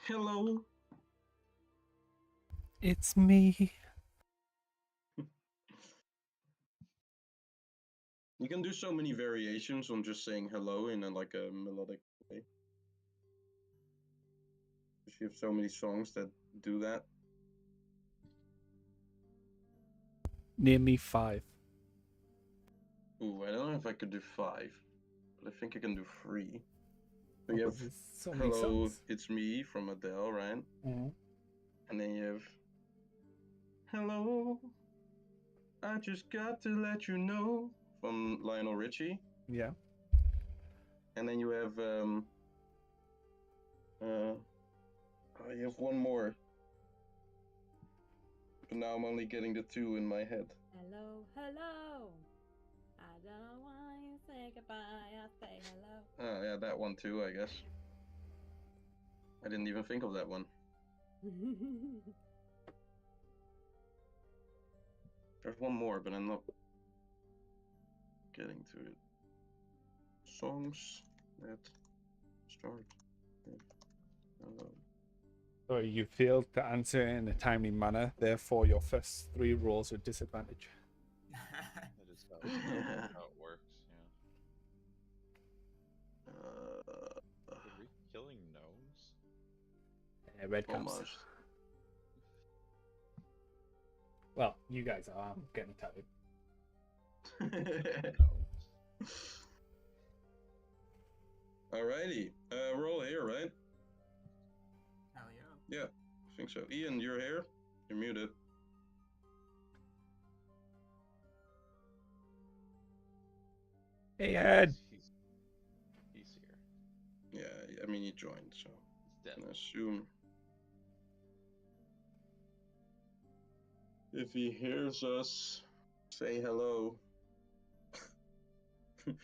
Hello. It's me. You can do so many variations on just saying hello in a melodic way. You have so many songs that do that. Near me 5. Ooh, I don't know if I could do 5, but I think I can do 3. So you have so many Hello, songs. It's Me from Adele, right? Mm-hmm. And then you have Hello, I Just Got to Let You Know from Lionel Richie. Yeah. And then you have you have one more. But now I'm only getting the 2 in my head. Hello, hello. I don't want you to say goodbye. I say hello. Oh, yeah, that one too, I guess. I didn't even think of that one. There's one more, but I'm not getting to it. Songs that start with hello. So you failed to answer in a timely manner. Therefore, your first 3 rolls are disadvantage. That is how it works. Yeah. Are we killing gnomes? Red caps. Almost. Well, you guys are. I'm getting tired. Alrighty. We're all here, right? Hell yeah. Yeah, I think so. Ian, you're here? You're muted. Hey, Ed. He's here. Yeah, I mean, he joined, so He's dead. I assume if he hears us, say hello. Say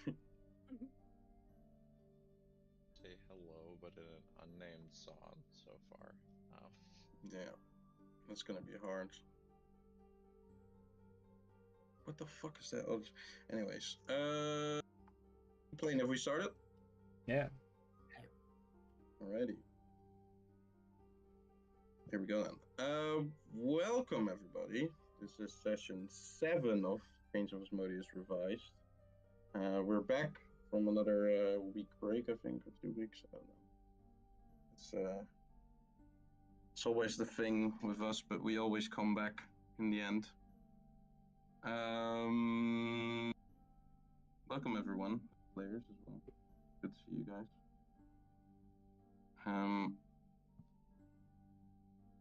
hello, but in an unnamed song so far. Oh. Yeah, that's gonna be hard. What the fuck is that? Oh, anyways, Plane, have we started? Yeah. Alrighty. Here we go then. Welcome everybody. This is session 7 of Pains of Asmodeus Revised. We're back from another week break, I think, or 2 weeks. I don't know. It's always the thing with us, but we always come back in the end. Welcome everyone, players as well. Good to see you guys.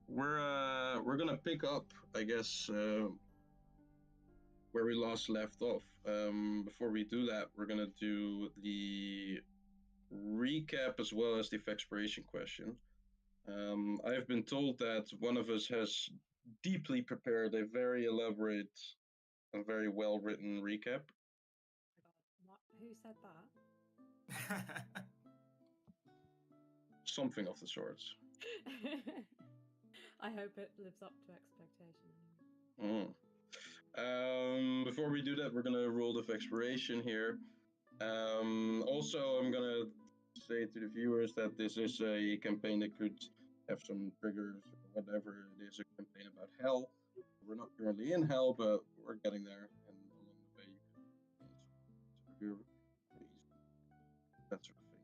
We're gonna pick up, I guess, where we last left off. Before we do that, we're gonna do the recap as well as the expiration question. I've been told that one of us has deeply prepared a very elaborate and very well written recap. Oh my god, what? Who said that? Something of the sorts. I hope it lives up to expectation. Before we do that, we're gonna roll the expiration here. Also, I'm gonna say to the viewers that this is a campaign that could have some triggers or whatever. It is a campaign about hell. We're not currently in hell, but we're getting there, and along the way, you can that sort of thing.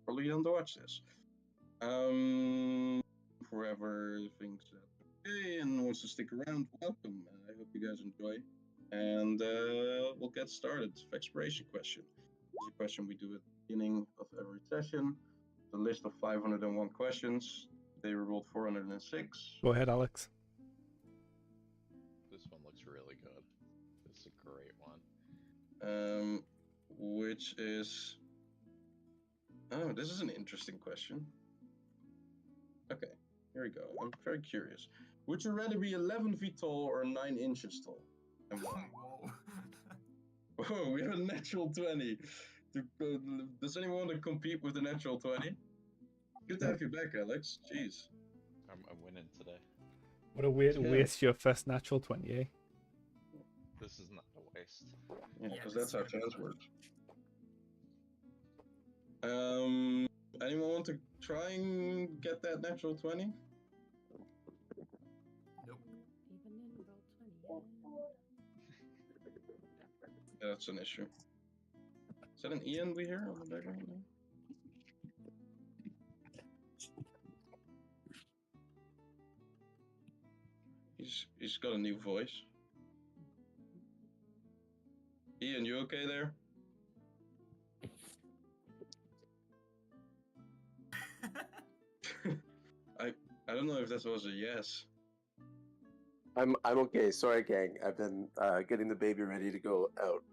Probably don't watch this. Whoever thinks that's okay and wants to stick around, welcome. I hope you guys enjoy. And we'll get started. Expiration question. This is a question we do at the beginning of every session. The list of 501 questions. They were rolled 406. Go ahead, Alex. This one looks really good. This is a great one. Which is... Oh, this is an interesting question. Okay, here we go. I'm very curious. Would you rather be 11 feet tall or 9 inches tall? And why? Whoa. Whoa, we have a natural 20. Does anyone want to compete with the natural 20? Good to have you back, Alex. Jeez. I'm winning today. What a way to Yeah. waste your first natural 20, eh? This is not a waste. Yeah, Yeah, because this that's how is gonna be chance fun. works. Anyone want to try and get that natural 20? Nope. Even in roll 20, Yeah, that's an issue. Is that an Ian we hear on the background now? He's got a new voice. Ian, you okay there? I don't know if that was a yes. I'm okay. Sorry, gang. I've been getting the baby ready to go out.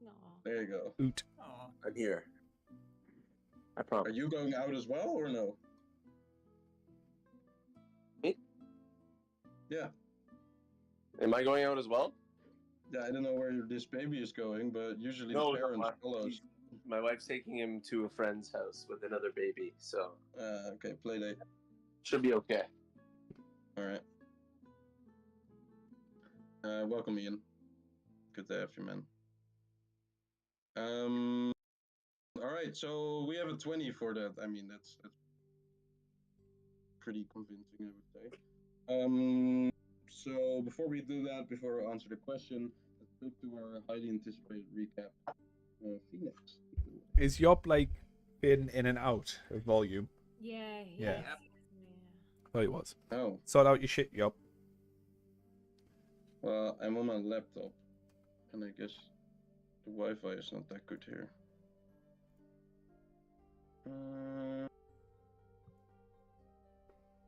No. There you go. Oot. Aw. I'm here. I Are promise. you going out as well or no? Me? Yeah. Am I going out as well? Yeah, I don't know where this baby is going, but usually No, the parents follows. My wife's taking him to a friend's house with another baby, so Okay, play date. should be okay. All right. Welcome, Ian. Good to have you, man. All right, so we have a 20 for that. I mean, that's pretty convincing, I would say. So before we do that, before I answer the question, let's go to our highly anticipated recap. Phoenix. Is Yob like fading in and out of volume? Yeah, Yeah. yeah. Thought it was. Oh, Sort out your shit, Yob. well, I'm on my laptop, and I guess the Wi-Fi is not that good here.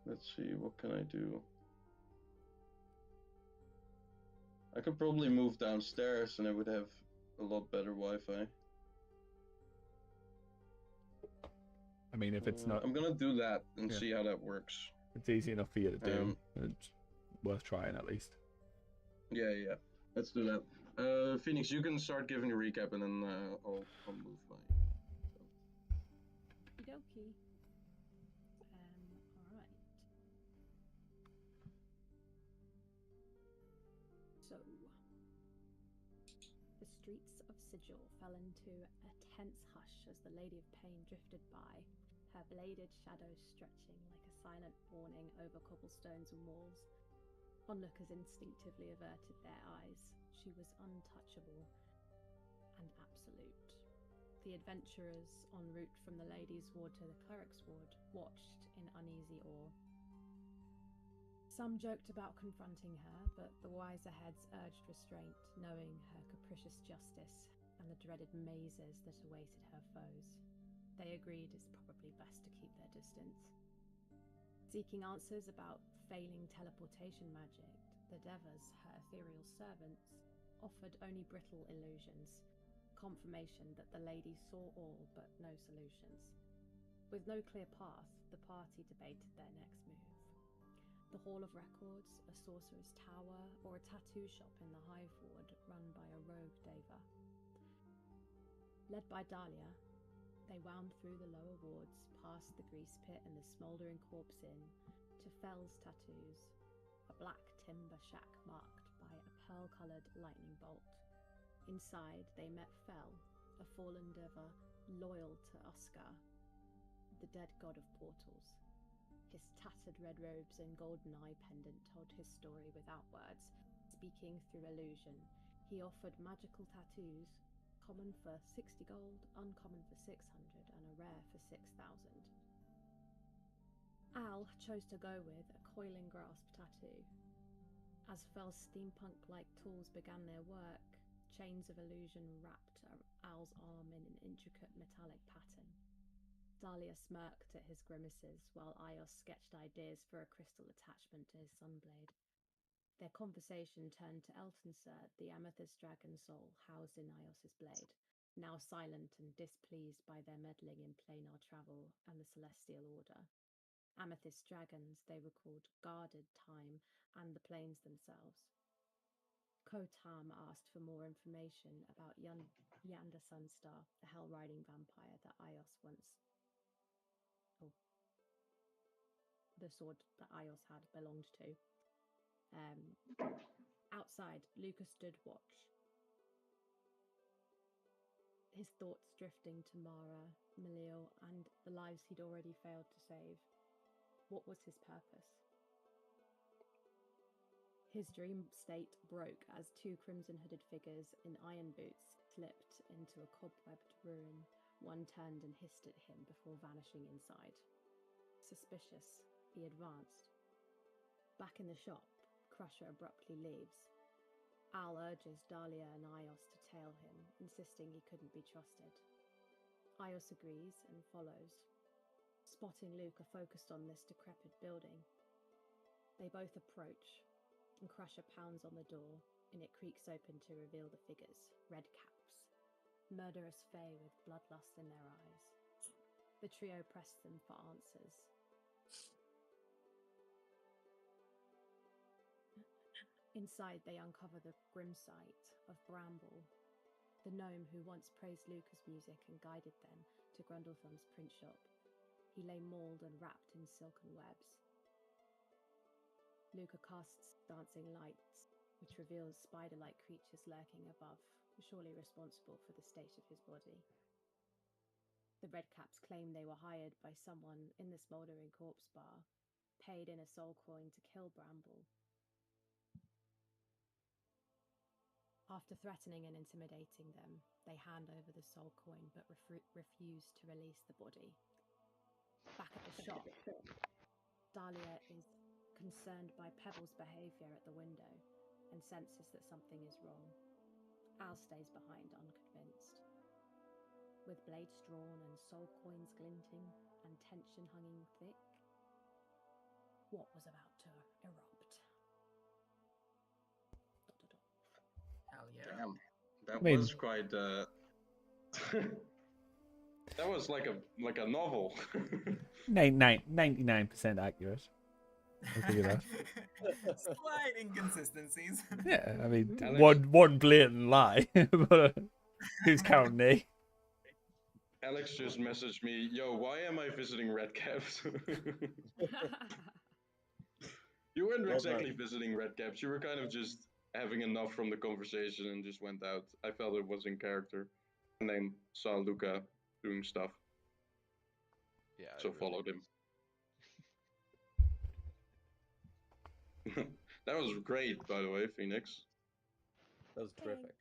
Let's see, what can I do? I could probably move downstairs and I would have a lot better Wi-Fi. I mean, if it's not, I'm gonna do that and Yeah. see how that works. it's easy enough for you to do. It's worth trying at least. Yeah. Let's do that. Phoenix, you can start giving a recap and then I'll move my. Okie dokie. Alright. So, the streets of Sigil fell into a tense hush as the Lady of Pain drifted by, her bladed shadow stretching like a silent warning over cobblestones and walls. Onlookers instinctively averted their eyes. She was untouchable and absolute. The adventurers en route from the ladies' ward to the cleric's ward watched in uneasy awe. Some joked about confronting her, but the wiser heads urged restraint, knowing her capricious justice and the dreaded mazes that awaited her foes. They agreed it's probably best to keep their distance. Seeking answers about failing teleportation magic, the Devas, her ethereal servants, offered only brittle illusions, confirmation that the lady saw all but no solutions. With no clear path, the party debated their next move. The Hall of Records, a sorcerer's tower, or a tattoo shop in the Hive Ward run by a rogue Deva. Led by Dahlia, they wound through the lower wards, past the grease pit and the smouldering corpse inn, to Fell's tattoos, a black timber shack marked by a pearl-coloured lightning bolt. Inside, they met Fell, a fallen Deva loyal to Uskar, the dead god of portals. His tattered red robes and golden eye pendant told his story without words. Speaking through illusion, he offered magical tattoos, common for 60 gold, uncommon for 600, and a rare for 6,000. Al chose to go with a coiling grasp tattoo. As Fell's steampunk-like tools began their work, chains of illusion wrapped Al's arm in an intricate metallic pattern. Dahlia smirked at his grimaces, while Ios sketched ideas for a crystal attachment to his sunblade. Their conversation turned to Eltonsur, the amethyst dragon soul housed in Ios's blade, now silent and displeased by their meddling in planar travel and the Celestial Order. Amethyst dragons, they were called, guarded time and the planes themselves. Kotam asked for more information about Yanda Sunstar, the hell-riding vampire that Ios once... the sword that Ios had belonged to. Outside, Lucas stood watch, his thoughts drifting to Mara, Malil, and the lives he'd already failed to save. What was his purpose? His dream state broke as two crimson-hooded figures in iron boots slipped into a cobwebbed ruin. One turned and hissed at him before vanishing inside. Suspicious, he advanced. Back in the shop, Crusher abruptly leaves. Al urges Dahlia and Ios to tail him, insisting he couldn't be trusted. Ios agrees and follows. Spotting Luca focused on this decrepit building. They both approach, and Crusher pounds on the door, and it creaks open to reveal the figures, red caps, murderous fae with bloodlust in their eyes. The trio press them for answers. Inside, they uncover the grim sight of Bramble, the gnome who once praised Luca's music and guided them to Grundlethumb's print shop. He lay mauled and wrapped in silken webs. Luca casts dancing lights, which reveals spider-like creatures lurking above, surely responsible for the state of his body. The Redcaps claim they were hired by someone in the smouldering corpse bar, paid in a soul coin to kill Bramble. After threatening and intimidating them, they hand over the soul coin but refuse to release the body. Back at the shop, Dahlia is concerned by Pebble's behaviour at the window and senses that something is wrong. Al stays behind, unconvinced. With blades drawn and soul coins glinting and tension hanging thick, what was about to erupt? Hell yeah. Damn, that I mean- was quite. That was like a novel. 99% accurate. I'll give you that. Slight inconsistencies. Yeah, I mean, Alex? one blatant lie, but who's counting me? Alex just messaged me, "Yo, why am I visiting Redcaps?" You weren't Well exactly done. visiting Redcaps. You were kind of just having enough from the conversation and just went out. I felt it was in character, and then saw Luca doing stuff, Yeah. so it really followed him. was. That was great, by the way, Phoenix. That was terrific.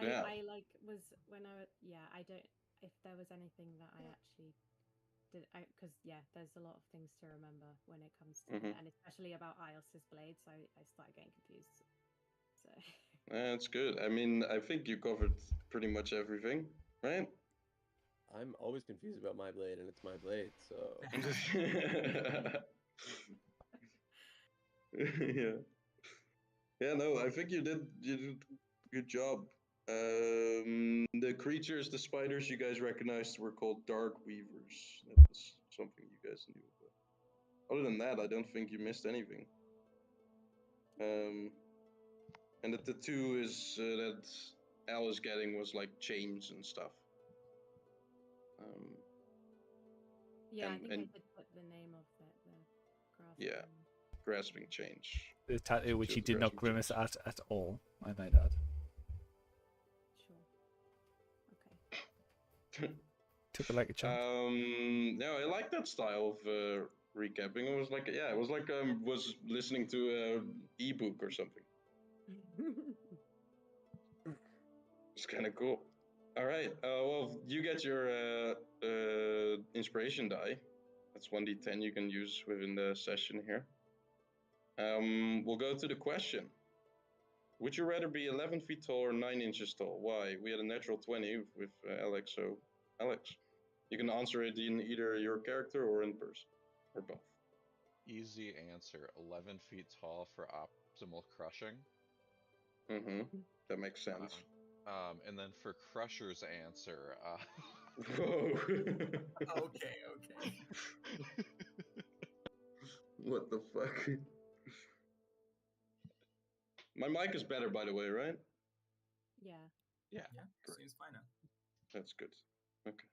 Yeah. I like was when I yeah, I don't if there was anything that I actually because there's a lot of things to remember when it comes to Mhm. it, and especially about Ios's blade. So I started getting confused. So That's good. I mean, I think you covered pretty much everything, right? I'm always confused about my blade, and it's my blade, so. Yeah. Yeah, no, I think you did a good job. The creatures, the spiders you guys recognized were called dark weavers. That was something you guys knew. But other than that, I don't think you missed anything. And the tattoo is that Al is getting was like chains and stuff. yeah, I And- think and- I did put the name of it, the grasping. Yeah. Grasping change. The tattoo, which he Children did not grasping grimace chains. at all, I might add. Sure. Okay. Took it like a champ. No, I like that style of recapping. It was like, it was like was listening to a ebook or something. It's kind of cool. All right. Well, you get your inspiration die. That's 1d10 you can use within the session here. We'll go to the question. Would you rather be 11 feet tall or 9 inches tall? Why? We had a natural 20 with Alex, so Alex, you can answer it in either your character or in person, or both. Easy answer. 11 feet tall for optimal crushing. Mm-hmm. That makes sense. And then for Crusher's answer, Whoa. Okay. What the fuck? My mic is better, by the way, right? Yeah. yeah. Yeah, Great. seems fine now. That's good. Okay.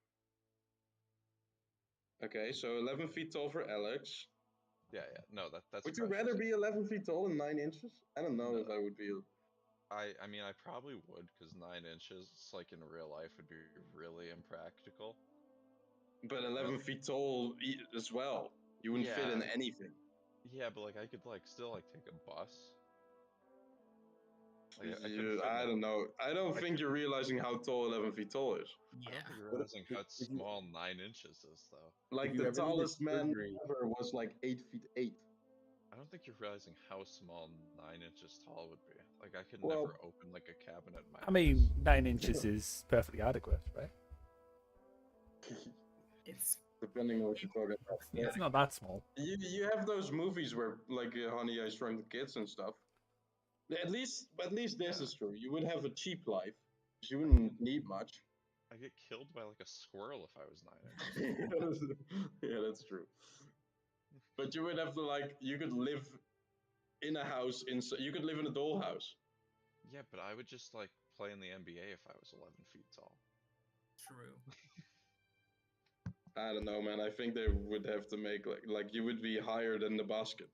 Okay, so 11 feet tall for Alex. Yeah. No, that's. Would you Crusher's rather be 11 feet tall and 9 inches? I don't know No. if I would be. I mean, I probably would, because 9 inches, like in real life, would be really impractical. But 11 feet tall as well. You wouldn't fit in Yeah. anything. Yeah, but like I could like still like take a bus. Like I couldn't fit. I don't know. I don't I think could- you're realizing how tall 11 feet tall is. I don't think you're What- realizing how if you- small 9 inches is, though. Like you the ever needed tallest man surgery- ever was like 8 feet 8. I don't think you're realizing how small 9 inches tall would be. Like I could Well- never open like a cabinet in my I mean, house. 9 inches is perfectly adequate, right? It's Depending on what you're talking about. Yeah, it's not that small. You have those movies where like Honey, I Shrunk the Kids and stuff. At least this Yeah. is true. You would have a cheap life. You wouldn't need much. I get killed by like a squirrel if I was 9 inches. Yeah, that's true. But you would have to like you could live in a house you could live in a dollhouse. Yeah, but I would just like play in the NBA if I was 11 feet tall. true. I don't know, man. I think they would have to make like you would be higher than the basket.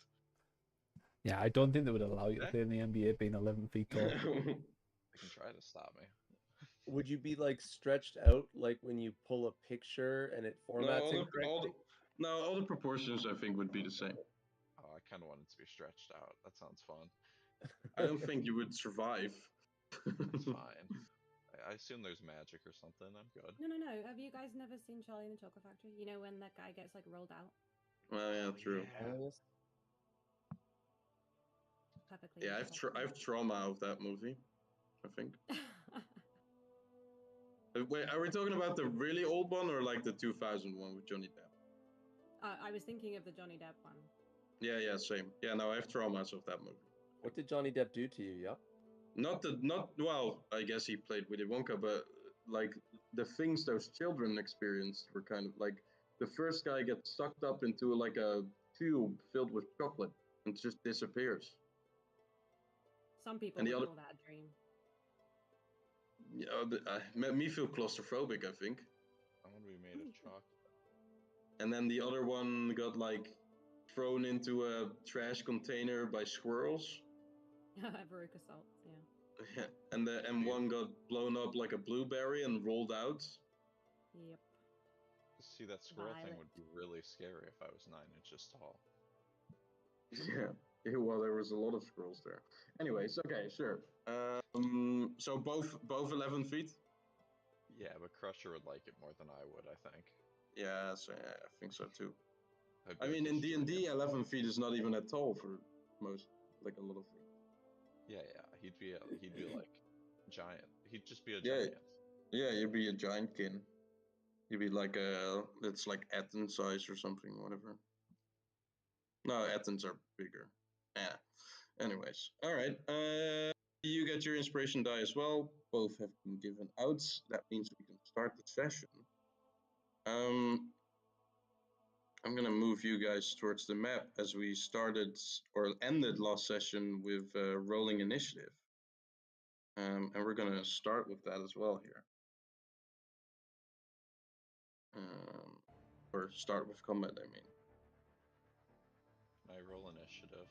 Yeah, I don't think they would allow you to play in the NBA being 11 feet tall. They can try to stop me. Would you be like stretched out like when you pull a picture and it No, formats all the, incorrectly? all the proportions I think would be the same. Oh, I kind of wanted to be stretched out. That sounds fun. I don't think you would survive. It's fine. I assume there's magic or something. I'm good. No. Have you guys never seen Charlie and the Chocolate Factory? You know when that guy gets like rolled out Well, yeah, true. Yeah. perfectly? Yeah, I've trauma of that movie. I think. Wait, are we talking about the really old one or like the 2001 with Johnny Depp? I was thinking of the Johnny Depp one. Yeah, same. Yeah, no, I have traumas of that movie. What did Johnny Depp do to you? Yup. Not well. I guess he played Willy Wonka, but like the things those children experienced were kind of like the first guy gets sucked up into like a tube filled with chocolate and just disappears. Some people And the would other- call that a dream. Yeah, made me feel claustrophobic, I think. I want to be made of chocolate. And then the other one got like thrown into a trash container by squirrels. Veruca Salt, yeah. and one got blown up like a blueberry and rolled out. Yep. See, that squirrel thing Violet. would be really scary if I was 9 inches tall. Yeah, well, there was a lot of squirrels there. Anyways, okay, sure. So both 11 feet. Yeah, but Crusher would like it more than I would, I think. Yeah, so, yeah, I think so too. How I big mean, in is D&D, Julian? 11 feet is not even that tall for most, like a lot of things. Yeah, he'd be like giant. He'd just be a Yeah. giant. Yeah, you'd be a giant kin. You'd be like it's like Athens size or something, whatever. No, Athens are bigger. Yeah. Anyways, all right. You get your inspiration die as well. Both have been given out. That means we can start the session. I'm gonna move you guys towards the map as we started or ended last session with rolling initiative. And we're gonna start with that as well here. Or start with combat, I mean. Can I roll initiative?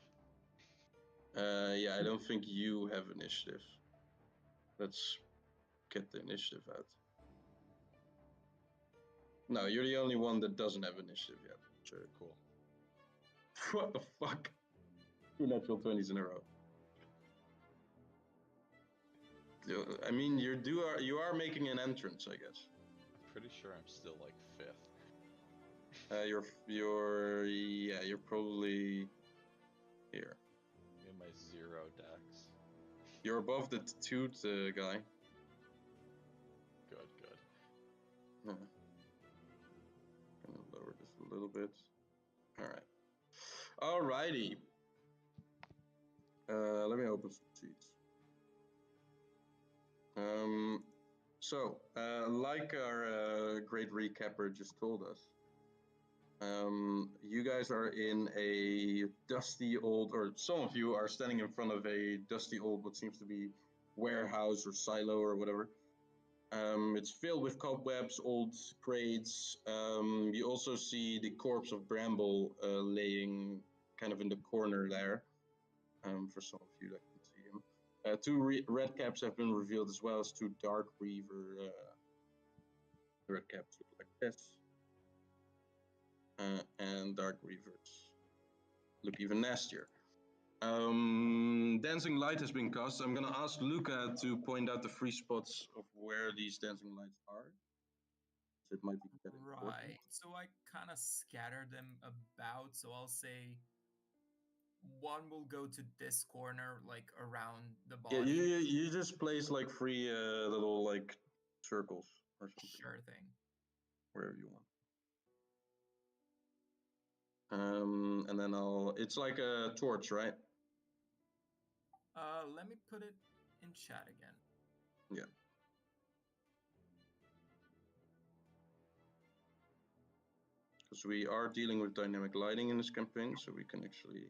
Yeah, I don't think you have initiative. Let's get the initiative out. No, you're the only one that doesn't have initiative yet. Sure. Cool. What the fuck? 2 natural 20s in a row. I mean, you are making an entrance, I guess. I'm pretty sure I'm still like 5th. You're probably here. In my 0 dex. You're above the toot guy. Good. Yeah. Gonna lower this a little bit. All right. Alrighty. Let me open some sheets. So, like our great recapper just told us, you guys are in a dusty old, or some of you are standing in front of a dusty old, what seems to be warehouse or silo or whatever. It's filled with cobwebs, old crates. You also see the corpse of Bramble laying kind of in the corner there. For some of you that can see him. 2 red caps have been revealed as well as 2 dark reaver red caps look like this. And dark reavers look even nastier. Dancing light has been cast. I'm gonna ask Luca to point out the 3 spots of where these dancing lights are. So it might be that important. Right. So I kind of scattered them about. So I'll say one will go to this corner, like around the Yeah, body. you just place like 3 little like circles or something. Sure thing. Wherever you want. And then it's like a torch, right? Let me put it in chat again. Yeah. Because we are dealing with dynamic lighting in this campaign, so we can actually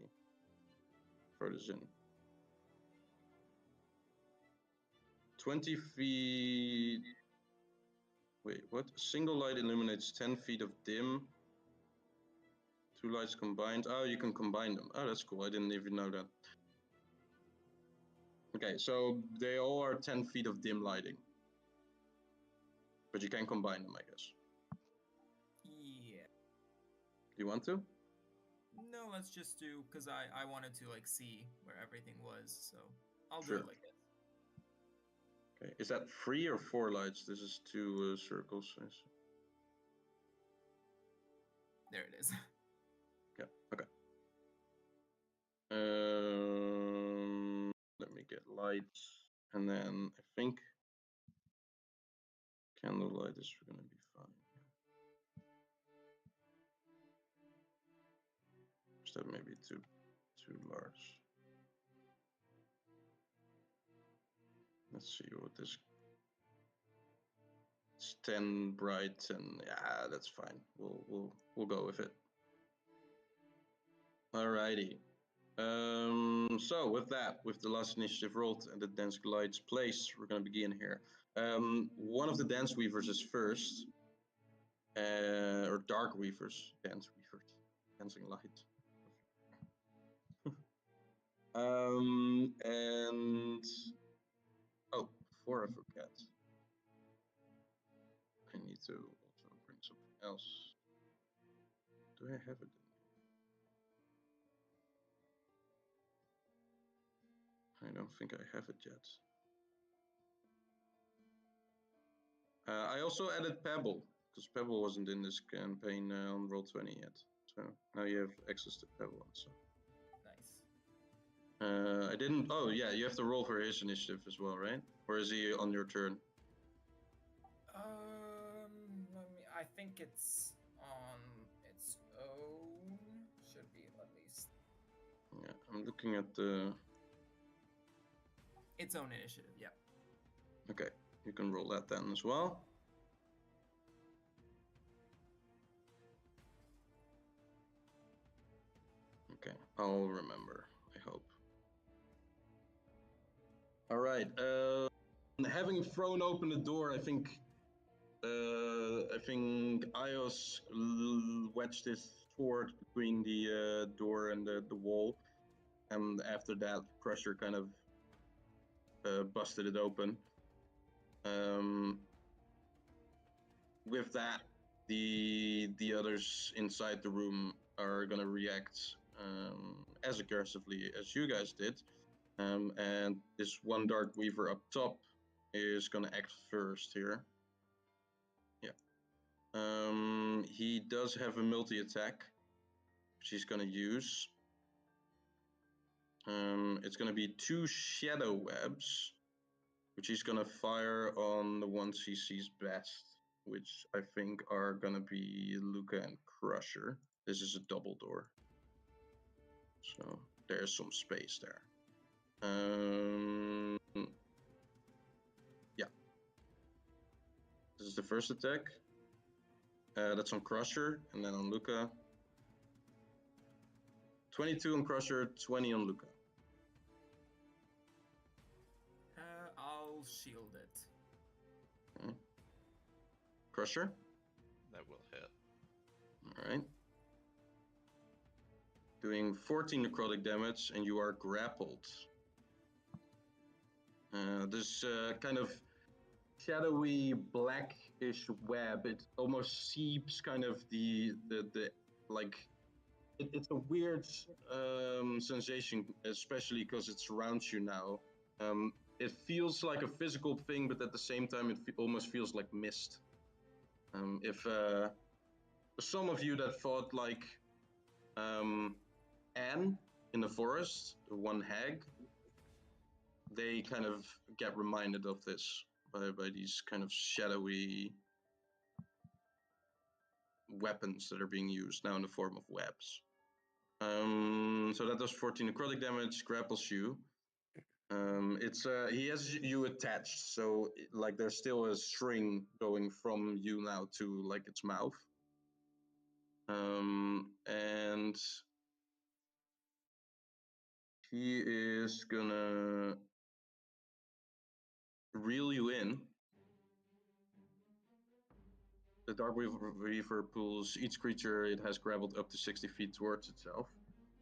throw this in. 20 feet. Wait, what? A single light illuminates 10 feet of dim. 2 lights combined. Oh, you can combine them. Oh, that's cool. I didn't even know that. Okay, so they all are 10 feet of dim lighting. But you can combine them, I guess. Yeah. You want to? No, let's just do, because I wanted to like see where everything was, so I'll do Sure. it like this. Okay, is that 3 or 4 lights? This is 2 circles. There it is. Yeah, okay. Let me get lights, and then I think candlelight is gonna be fine. Just that maybe too large. Let's see what this. It's 10 bright, and yeah, that's fine. We'll go with it. Alrighty. So with that, with the last initiative rolled and the dance lights placed, we're gonna begin here. One of the dance weavers is first, or dark weavers, dancing light. And oh, before I forget, I need to also bring something else. Do I have it? I don't think I have it yet. I also added Pebble, because Pebble wasn't in this campaign on Roll20 yet. So now you have access to Pebble. So. Nice. I didn't. Oh yeah, you have to roll for his initiative as well, right? Or is he on your turn? I think it's on its own. Should be at least. Yeah, I'm looking at the. Its own initiative. Yep. Okay, you can roll that then as well. Okay, I'll remember. I hope. All right. Having thrown open the door, I think Ios wedged his sword between the door and the wall, and after that, Crusher kind of busted it open. With that, the others inside the room are gonna react as aggressively as you guys did, and this one Dark Weaver up top is gonna act first here. He does have a multi-attack, which he's gonna use. It's gonna be 2 shadow webs, which he's gonna fire on the ones he sees best, which I think are gonna be Luca and Crusher. This is a double door, so there's some space there. Yeah. This is the first attack. That's on Crusher, and then on Luca. 22 on Crusher, 20 on Luca. I'll shield it. Okay. Crusher? That will hit. Alright. Doing 14 necrotic damage, and you are grappled. This kind of shadowy blackish web, it almost seeps kind of the like, it's a weird sensation, especially because it surrounds you now. It feels like a physical thing, but at the same time, it almost feels like mist. If some of you that thought like Anne in the forest, the one hag, they kind of get reminded of this by these kind of shadowy weapons that are being used now in the form of webs. So that does 14 necrotic damage, grapples you. He has you attached, so like there's still a string going from you now to like its mouth. And he is gonna reel you in. The Dark Weaver pulls each creature it has grappled up to 60 feet towards itself.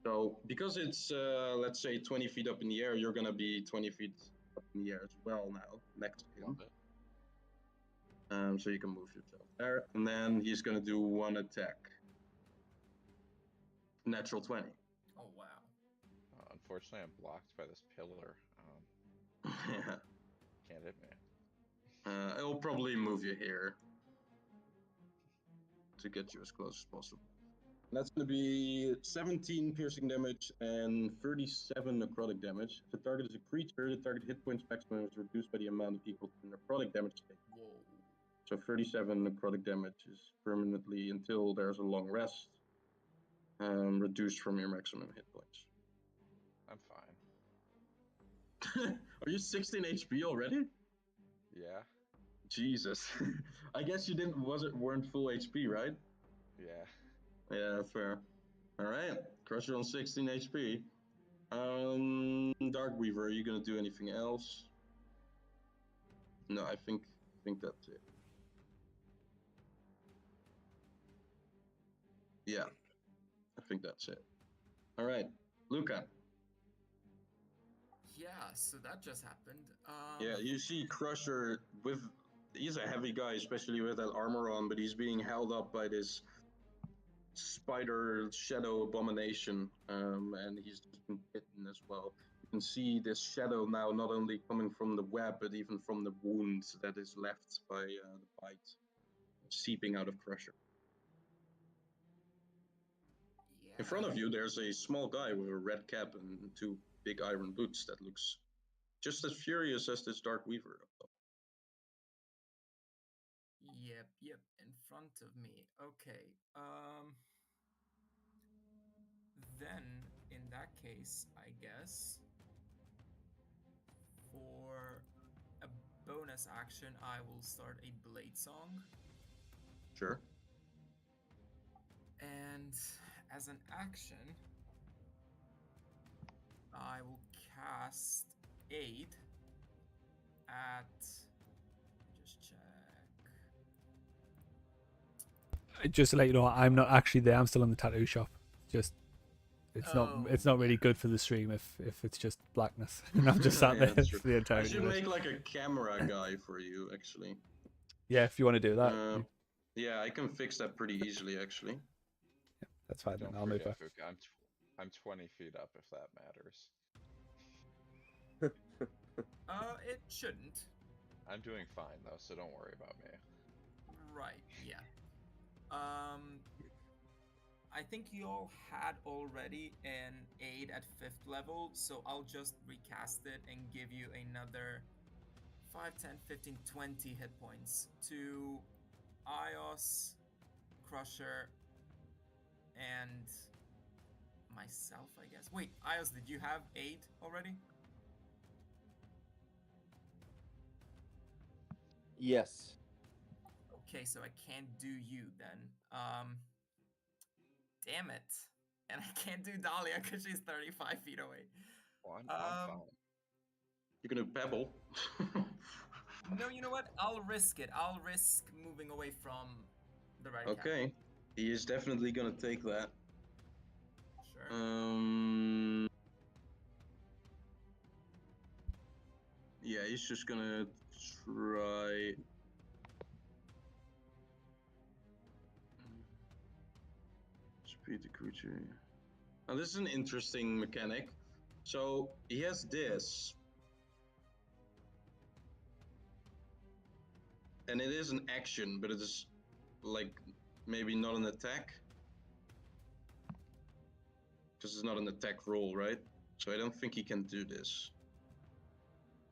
So because it's, let's say, 20 feet up in the air, you're going to be 20 feet up in the air as well now, next to him. Love it. So you can move yourself there. And then he's going to do one attack. Natural 20. Oh, wow. Unfortunately, I'm blocked by this pillar. Yeah. Can't hit me. It'll probably move you here to get you as close as possible. And that's going to be 17 piercing damage and 37 necrotic damage. If the target is a creature, the target hit points maximum is reduced by the amount equal to necrotic damage taken. Whoa. So 37 necrotic damage is permanently, until there's a long rest, reduced from your maximum hit points. I'm fine. Are you 16 HP already? Yeah. Jesus. I guess you weren't full HP, right? Yeah. Yeah, fair. Alright, Crusher on 16 HP. Dark Weaver, are you gonna do anything else? No, I think that's it. Yeah, I think that's it. Alright, Luca. Yeah, so that just happened. Yeah, you see Crusher he's a heavy guy, especially with that armor on, but he's being held up by this spider shadow abomination, and he's just been bitten as well. You can see this shadow now not only coming from the web, but even from the wound that is left by the bite. seeping out of Crusher. Yeah. In front of you, there's a small guy with a red cap and two big iron boots that looks just as furious as this Dark Weaver. Yep, in front of me. Okay. Then in that case, I guess for a bonus action, I will start a blade song. Sure. And as an action, I will cast Aid at. Just check. Just to let you know, I'm not actually there. I'm still in the tattoo shop. Just it's not really good for the stream if it's just blackness and I'm just sat Yeah, there that's for true. the I entirety should of it. make like a camera guy for you, actually. Yeah, if you want to do that, Yeah, I can fix that pretty easily, actually. that's fine. Then Don't I'll move forget, back. Fuka, I'm 20 feet up if that matters. It shouldn't. I'm doing fine though, so don't worry about me. Right, yeah. I think you all had already an aid at 5th level, so I'll just recast it and give you another 5, 10, 15, 20 hit points to Ios, Crusher, and myself, I guess. Wait, Ios, did you have 8 already? Yes. Okay, so I can't do you then. Damn it. And I can't do Dahlia because she's 35 feet away. Well, I'm fine. You're gonna pebble. No, you know what? I'll risk it. I'll risk moving away from the red cap. Okay. He is definitely gonna take that. Sure. Yeah, he's just gonna try. Speed the creature. Now, this is an interesting mechanic. So he has this, and it is an action, but it is like maybe not an attack, because it's not an attack roll, right? So I don't think he can do this.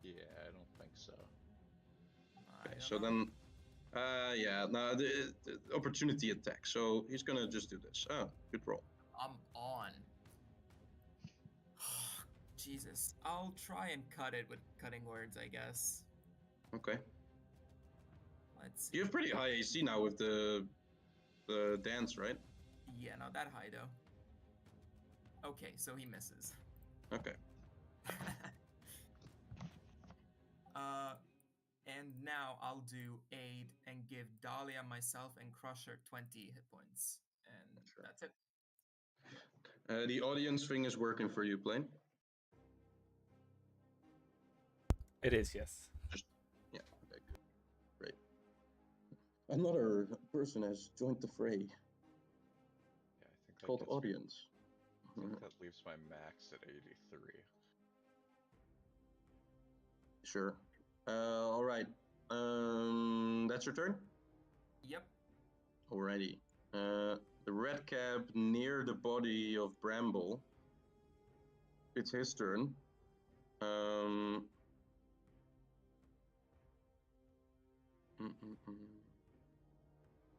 Yeah, I don't think so. Okay, so then, yeah, no, the opportunity attack. So he's gonna just do this. Oh, good roll. I'm on. Jesus. I'll try and cut it with cutting words, I guess. Okay. Let's see. You have pretty high AC now with the dance, right? Yeah, not that high though. Okay, so he misses. Okay. And now I'll do aid and give Dahlia, myself, and Crusher 20 hit points. And Sure. that's it. The audience thing is working for you, Plane. It is, yes. Yeah, okay, good. Great. Another person has joined the fray. Yeah, I think It's called that audience. I think that leaves my max at 83. Sure. All right. That's your turn? Yep. Alrighty. The red cap near the body of Bramble. It's his turn.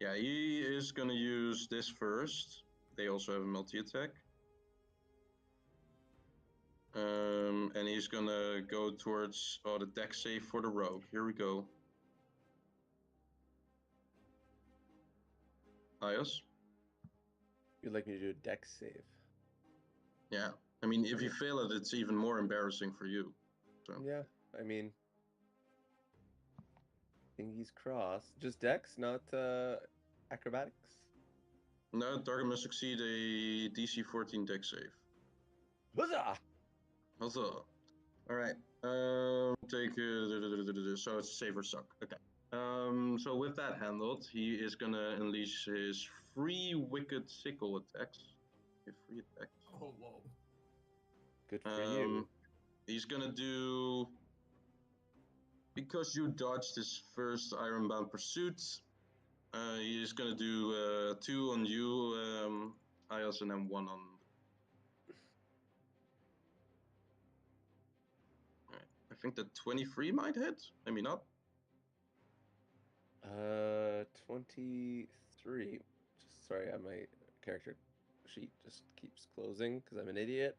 Yeah, he is gonna use this first. They also have a multi-attack. And he's gonna go towards the deck save for the rogue. Here we go. Ios? You'd like me to do a deck save? Yeah. I mean, if you fail it, it's even more embarrassing for you. So. Yeah, I mean, thingy's crossed. Just dex, not acrobatics? No, target must succeed a DC 14 deck save. Huzzah! Huzzah. Alright. Take so it's save or suck. Okay. So with that handled, he is gonna unleash his free wicked sickle attacks. Free attacks. Oh, whoa. Good for you. He's gonna do, because you dodged his first Ironbound pursuit, He's gonna do 2 on you, Ios, and then 1 on. Alright. I think the 23 might hit. Maybe not. 23. Just sorry, my character sheet just keeps closing because I'm an idiot.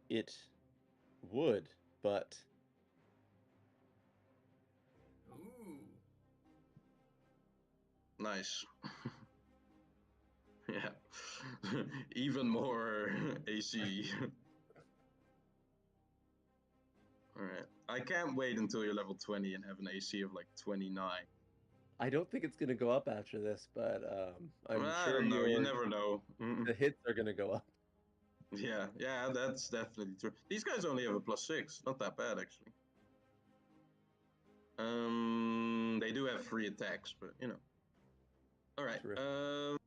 It would, but Ooh. Nice. Yeah. Even more AC. Alright. I can't wait until you're level 20 and have an AC of like 29. I don't think it's gonna go up after this. But I'm I sure don't know. You never know. the hits are gonna go up. Yeah, that's definitely true. These guys only have a +6. Not that bad, actually. They do have 3 attacks, but you know. All right. Terrific.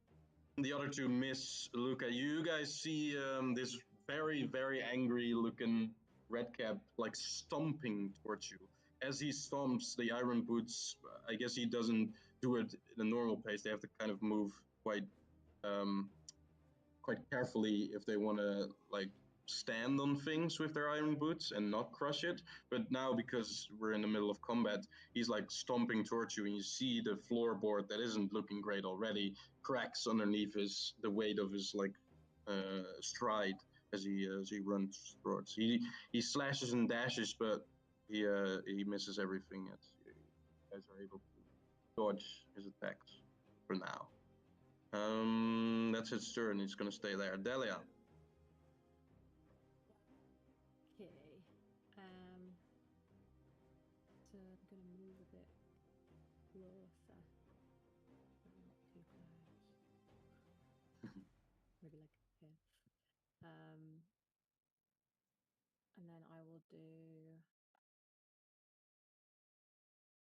The other 2 miss. Luca, you guys see this very, very angry looking redcap like stomping towards you. As he stomps, the iron boots, I guess he doesn't do it in a normal pace. They have to kind of move um, quite carefully if they want to like stand on things with their iron boots and not crush it. But now, because we're in the middle of combat, he's like stomping towards you, and you see the floorboard that isn't looking great already cracks underneath the weight of his like stride as he runs towards. He slashes and dashes, but he misses everything. You guys are able to dodge his attacks for now. That's its turn. He's gonna stay there. Delia. Okay. So I'm gonna move a bit closer. Not too close. Maybe like here. And then I will do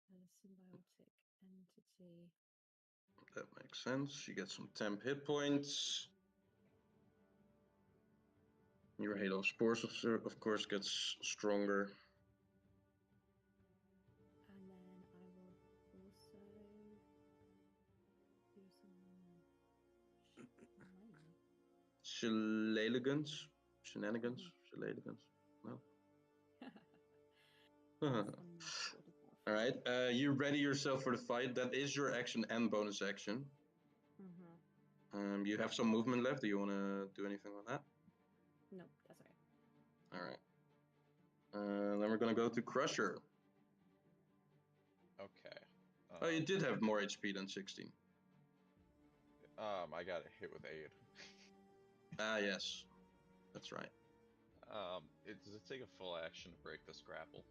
a symbiotic entity. That makes sense. You get some temp hit points. Your Halo Spores, of course, gets stronger. And then I will also do some Shenanigans? No? All right. You ready yourself for the fight. That is your action and bonus action. You have some movement left. Do you want to do anything on that? No, that's all right. All right. Then we're going to go to Crusher. Okay. Oh, you did have more HP than 16. I got hit with 8. Ah, yes. That's right. Does it take a full action to break this grapple?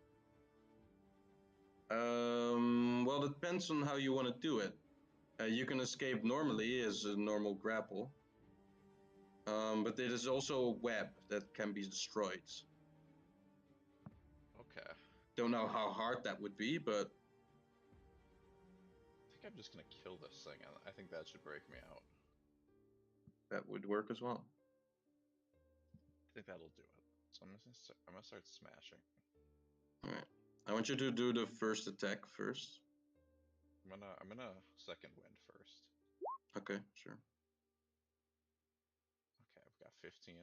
Well, it depends on how you want to do it. You can escape normally as a normal grapple. But there is also a web that can be destroyed. Okay. Don't know how hard that would be, but I think I'm just gonna kill this thing, and I think that should break me out. that would work as well. I think that'll do it. So I'm gonna start smashing. All right. I want you to do the first attack first. I'm gonna second wind first. Okay, sure. Okay, I've got 15.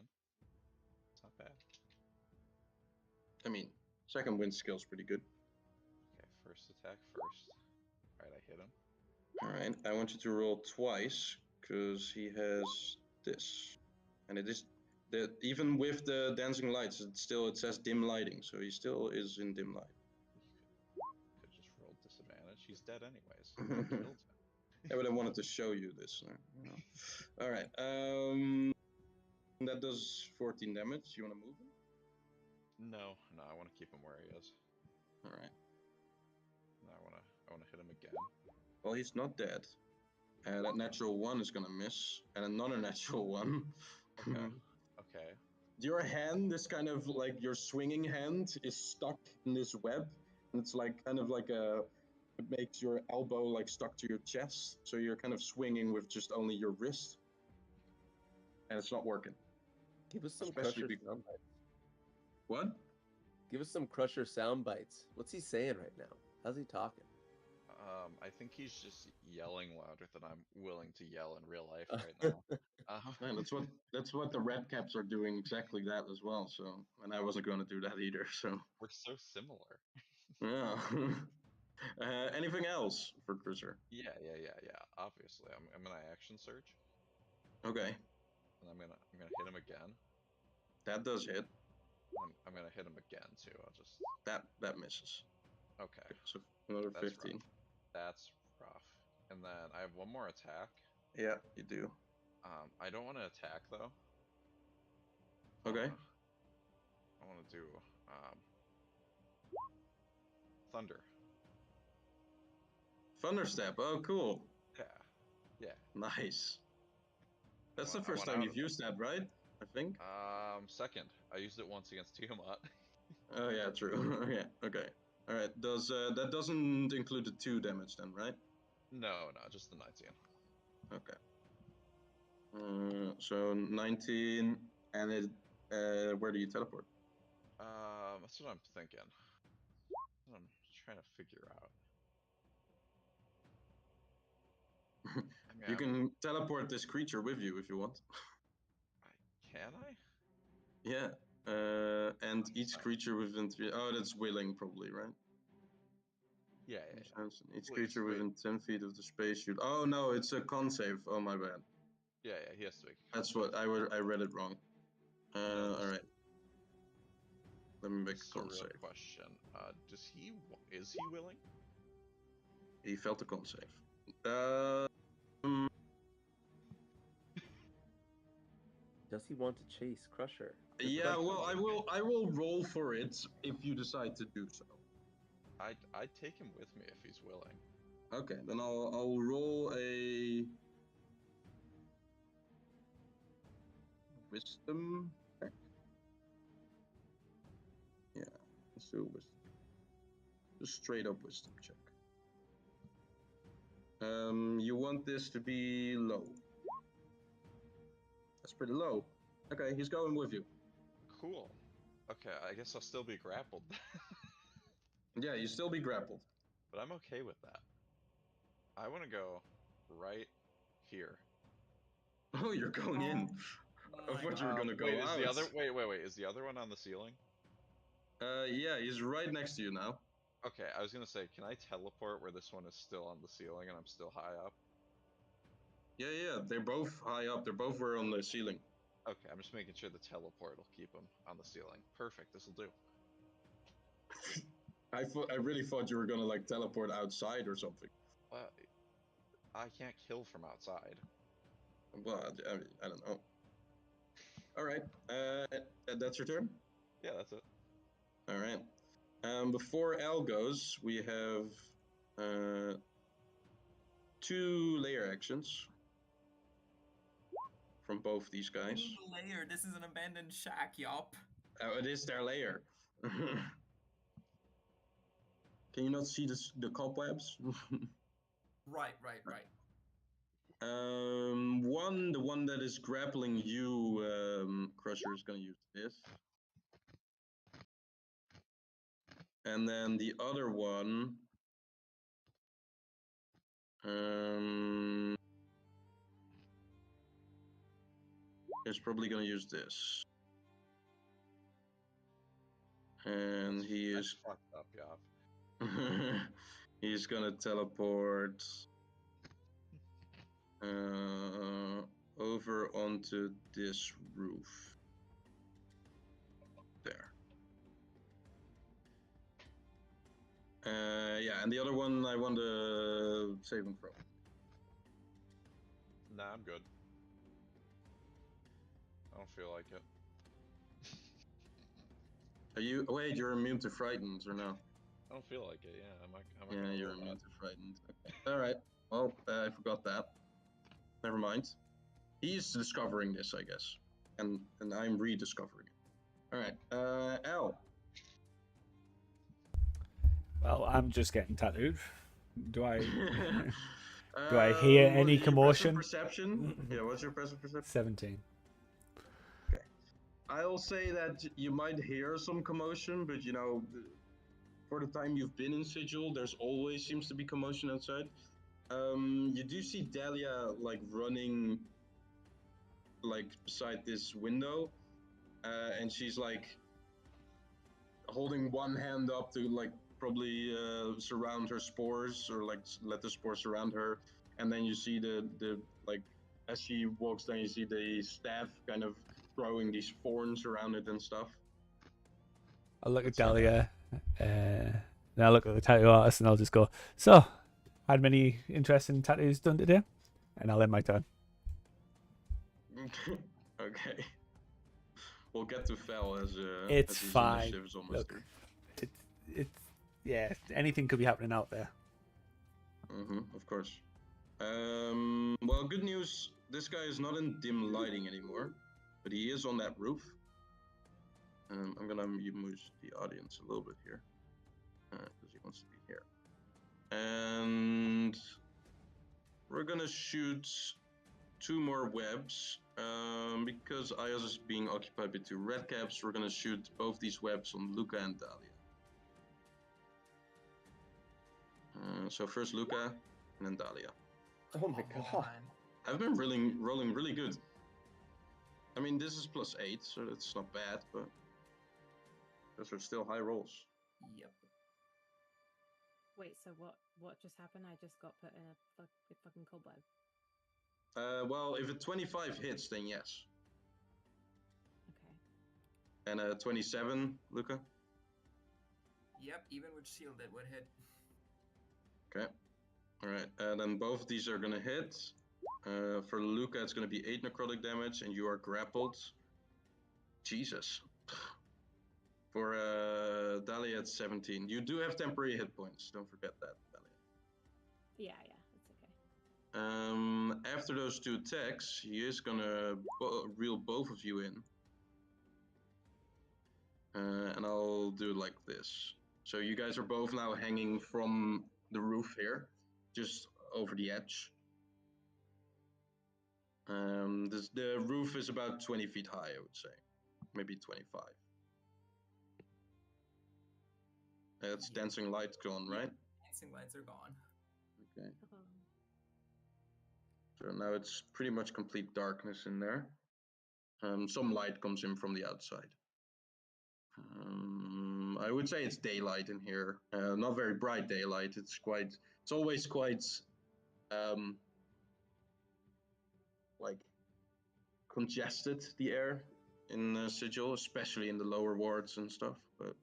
It's not bad. I mean, second wind skill's pretty good. Okay, first attack first. Alright, I hit him. All right. I want you to roll twice because he has this, and it is that even with the dancing lights, it says dim lighting, so he still is in dim light. Could just roll disadvantage. He's dead anyways. I killed him. Yeah, but I wanted to show you this. You know. All right. That does 14 damage. You want to move him? No, I want to keep him where he is. All right. No, I want to hit him again. Well, he's not dead. That natural 1 is gonna miss, and another natural 1. Okay. Okay. Your hand is kind of like your swinging hand is stuck in this web, and it's like kind of like it makes your elbow like stuck to your chest, so you're kind of swinging with just only your wrist, and it's not working. Give us some Especially Crusher sound bites. What? Give us some Crusher sound bites. What's he saying right now? How's he talking? I think he's just yelling louder than I'm willing to yell in real life right now. Yeah, that's what the red caps are doing, exactly that as well. So, and I wasn't going to do that either. So, We're so similar. yeah. Anything else for Cruiser? Yeah. Obviously, I'm gonna action search, Okay, and I'm gonna hit him again. that does hit. I'm gonna hit him again too. I'll just That misses. okay. Okay, so another That's 15. rough. That's rough. And then I have one more attack. Yeah, you do. I don't want to attack though. Okay. I want to do thunder. Thunderstep. Oh, cool. Yeah. Nice. That's the I first went time out you've of it. used that, right? I think. Second. I used it once against Tiamat. Oh yeah, true. Yeah. Okay. All right. Does that doesn't include the 2 damage then, right? No, just the 19. Okay. So 19, and it. Where do you teleport? That's what I'm thinking. That's what I'm trying to figure out. I mean, You can teleport this creature with you if you want. Can I? Yeah. And each creature within 3. Oh, that's willing probably, right? Yeah. Each Please, creature wait. within 10 feet of the space should. Oh no, it's a con save. Oh my bad. Yeah. He has to make. That's what I read it wrong. All right. Let me make This a is con a real save. question. Is he willing? He failed the con save. Does he want to chase Crusher? Good Yeah. question. Well, I will roll for it if you decide to do so. I'd take him with me if he's willing. Okay, then I'll roll a wisdom check. Yeah, let's do a wisdom. Just straight up wisdom check. You want this to be low. That's pretty low. Okay, he's going with you. Cool. Okay, I guess I'll still be grappled. Yeah, you still be grappled. But I'm okay with that. I want to go right here. Oh, you're going in. I thought you were gonna go Wait, out. is the other wait, is the other one on the ceiling? Yeah, he's right next to you now. Okay, I was gonna say, can I teleport where this one is still on the ceiling and I'm still high up? Yeah, they're both high up. They're both were on the ceiling. Okay, I'm just making sure the teleport will keep them on the ceiling. Perfect, this'll do. I really thought you were gonna like teleport outside or something. I can't kill from outside. Well, I don't know. All right, that's your turn. Yeah, that's it. All right. Before L goes, we have 2 layer actions from both these guys. Layer. This is an abandoned shack, yup. Oh, it is their layer. Can you not see the cobwebs? Right. The one that is grappling you, Crusher, is going to use this. And then the other one, is probably going to use this. And he is fucked up, yeah. he's gonna teleport over onto this roof. There. Yeah, and the other one I want to save him from. Nah, I'm good. I don't feel like it. Are you? Wait, you're immune to frightened or no? I don't feel like it. Yeah, Yeah, you're immune to frightened. Okay. All right. Well, I forgot that. Never mind. He's discovering this, I guess, and I'm rediscovering it. All right. Al. Well, I'm just getting tattooed. Do I Do do I hear any commotion? Perception? Yeah, what's your passive perception? 17. I'll say that you might hear some commotion, but for the time you've been in Sigil, there's always seems to be commotion outside. You do see Dahlia like running like beside this window, and she's like holding one hand up to like probably surround her spores or like let the spores surround her, and then you see the like as she walks down, you see the staff kind of growing these thorns around it and stuff. I'll look at That's, Dahlia, and I'll look at the tattoo artist, and I'll just go, so, had many interesting tattoos done today? And I'll end my turn. Okay. We'll get to Fel as It's as his fine. initiative is almost Look, through. it's yeah, anything could be happening out there. Of course. Well, good news. This guy is not in dim lighting anymore, but he is on that roof. I'm gonna move the audience a little bit here because he wants to be here. And we're gonna shoot 2 more webs because Ayaz is being occupied by 2 red caps. We're gonna shoot both these webs on Luca and Dahlia. So first Luca and then Dahlia. Oh my Come god. on. I've been rolling really good. I mean, this is +8, so that's not bad, but those are still high rolls. Yep. Wait, so what just happened? I just got put in a fucking cobweb. Well, if a 25 hits, then yes. Okay. And a 27, Luca? Yep, even with shield it would hit. Okay. Alright, then both of these are gonna hit. For Luca, it's gonna be 8 necrotic damage, and you are grappled. Jesus. For Dahlia, it's 17. You do have temporary hit points, don't forget that, Dahlia. Yeah, that's okay. After those 2 attacks, he is gonna reel both of you in. And I'll do it like this. So you guys are both now hanging from the roof here, just over the edge. The roof is about 20 feet high, I would say. Maybe 25. It's Yeah. dancing light gone, right? Dancing lights are gone. Okay. Oh. So now it's pretty much complete darkness in there. Some light comes in from the outside. I would say it's daylight in here. Not very bright daylight. It's always quite, like congested, the air in Sigil, especially in the lower wards and stuff. But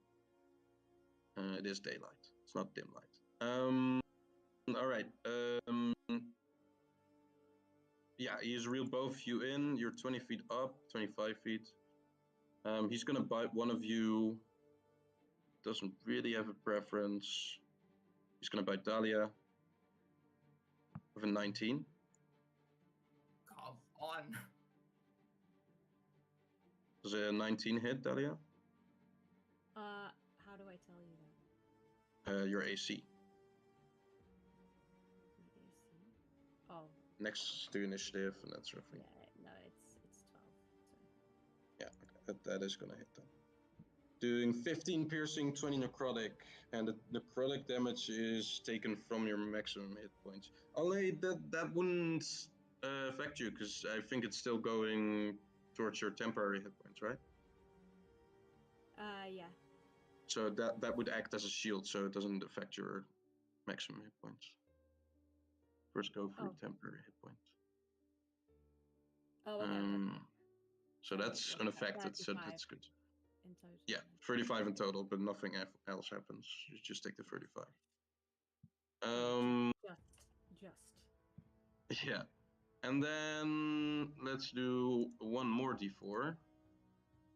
it is daylight. It's not dim light. All right. Yeah, he's reeled both you in. You're 20 feet up, 25 feet. He's gonna bite one of you. Doesn't really have a preference. He's gonna bite Dahlia with a 19. Come on. Does a 19 hit, Dahlia? How do I tell you that? Your AC. My AC? Oh. Next to initiative and that sort of thing. Yeah, no, it's 12. So. Yeah, okay. That is gonna hit then. Doing 15 piercing, 20 necrotic, and the necrotic damage is taken from your maximum hit points. Only that wouldn't affect you, because I think it's still going towards your temporary hit points, right? Yeah. So that would act as a shield, so it doesn't affect your maximum hit points. First go for temporary hit points. Oh, okay. So that's unaffected, so that's good. In total. Yeah, 35 in total, but nothing else happens. You just take the 35. Just. Yeah. And then let's do one more d4.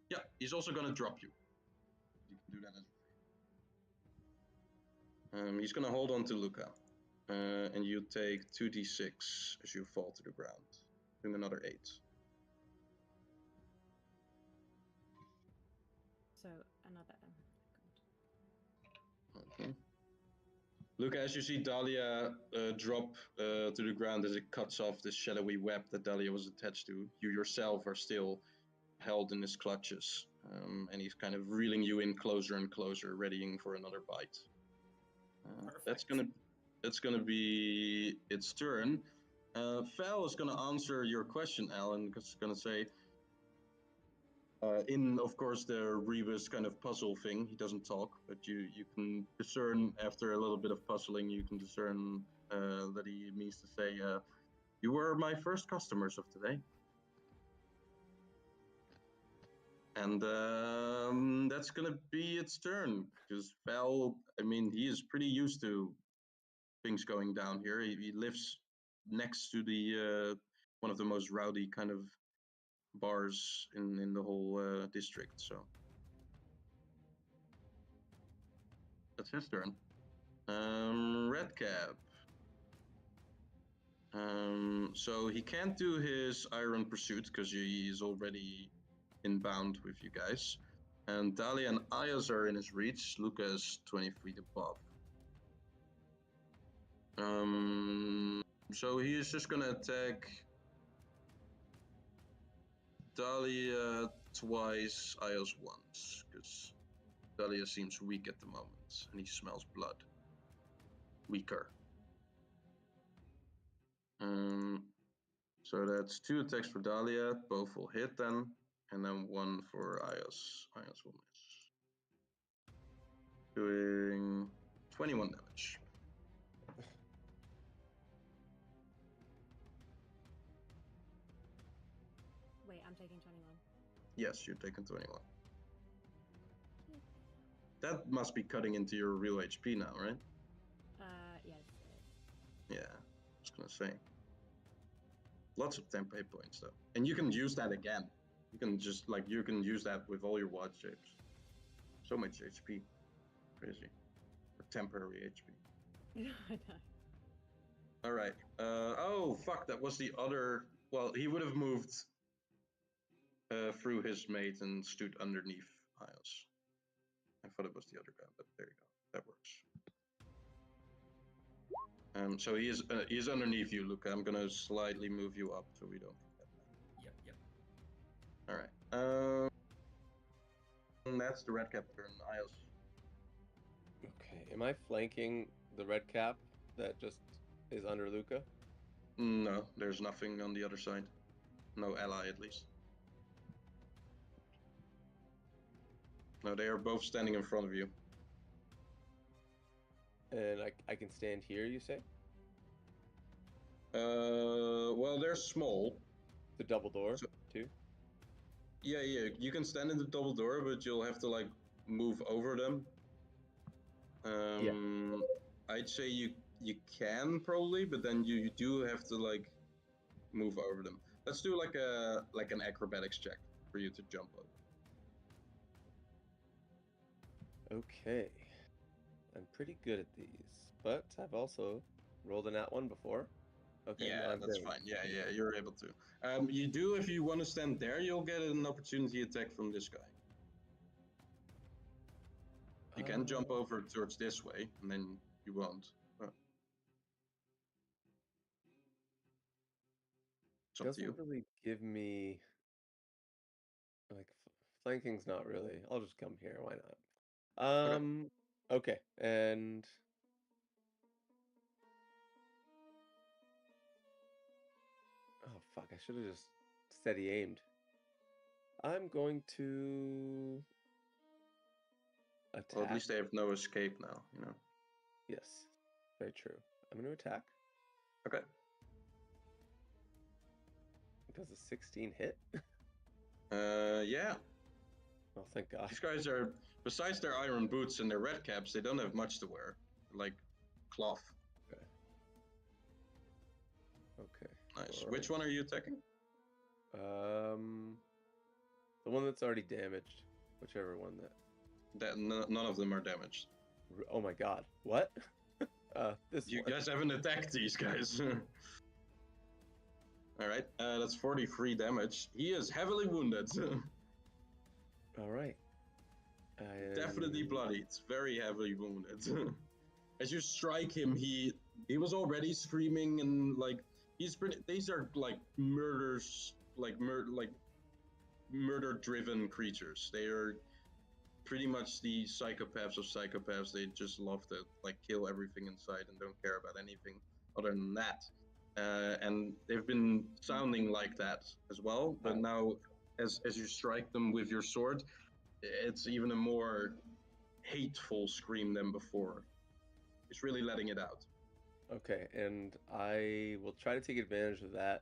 Yeah, he's also gonna drop you. You can do that as he's gonna hold on to Luca. And you take 2d6 as you fall to the ground. Doing another 8. So another. Okay. Luca, as you see Dahlia drop to the ground as it cuts off this shadowy web that Dahlia was attached to, you yourself are still held in his clutches, and he's kind of reeling you in closer and closer, readying for another bite. That's gonna be its turn. Val is gonna answer your question, Alan, because it's gonna say, in of course the rebus kind of puzzle thing. He doesn't talk, but you can discern after a little bit of puzzling. You can discern that he means to say, "You were my first customers of today." And that's gonna be its turn, because Val, I mean, he is pretty used to things going down here. He lives next to the one of the most rowdy kind of bars in the whole district, so that's his turn. Redcap. So he can't do his Iron Pursuit because he's already inbound with you guys. And Dahlia and Ayaz are in his reach. Luca is 20 feet above. So he is just gonna attack Dahlia twice, Ayaz once, because Dahlia seems weak at the moment, and he smells blood. Weaker. So that's 2 attacks for Dahlia, both will hit then, and then 1 for Ayaz. Ayaz will miss. Doing 21 damage. Wait, I'm taking 21. Yes, you're taking 21. That must be cutting into your real HP now, right? Yes. Yeah, I was gonna say. Lots of temp hit points though. And you can use that again. You can just, like, you can use that with all your wild shapes. So much HP. Crazy. Or temporary HP. I know. Alright. Oh, fuck, that was the other... Well, he would have moved through his mate and stood underneath Isles. I thought it was the other guy, but there you go. That works. So he is underneath you, Luca. I'm gonna slightly move you up so we don't forget that. Yep. All right. That's the red cap turn. Isles. Okay, am I flanking the red cap that just is under Luca? No, there's nothing on the other side. No ally, at least. No, they are both standing in front of you. And I can stand here, you say? Well, they're small. The double door, too? Yeah, you can stand in the double door, but you'll have to, like, move over them. Yeah. I'd say you can probably, but then you do have to, like, move over them. Let's do like an acrobatics check for you to jump over. Okay. I'm pretty good at these, but I've also rolled a nat 1 before. Okay, Yeah, no, I'm that's great. fine. Yeah, you're able to. You do, if you want to stand there, you'll get an opportunity attack from this guy. You can jump over towards this way, and then you won't. It's up to you. Doesn't really give me like flanking's not really. I'll just come here. Why not? Okay, and oh fuck! I should have just steady aimed. I'm going to attack. Well, at least they have no escape now, you know. Yes, very true. I'm going to attack. Okay. Does a 16 hit? Yeah. Oh, thank God. These guys are, besides their iron boots and their red caps, they don't have much to wear. Like cloth. Okay. Okay. Nice. All Which one are you attacking? The one that's already damaged. Whichever one that. None of them are damaged. Oh my God! What? This You one. guys haven't attacked these guys. All right. That's 43 damage. He is heavily wounded. All right. Definitely bloodied. Very heavily wounded. As you strike him, he was already screaming and like he's pretty. These are like murders, like murder-driven creatures. They are pretty much the psychopaths of psychopaths. They just love to like kill everything in sight and don't care about anything other than that. And they've been sounding like that as well. But now, as you strike them with your sword, it's even a more hateful scream than before. It's really letting it out. Okay, and I will try to take advantage of that.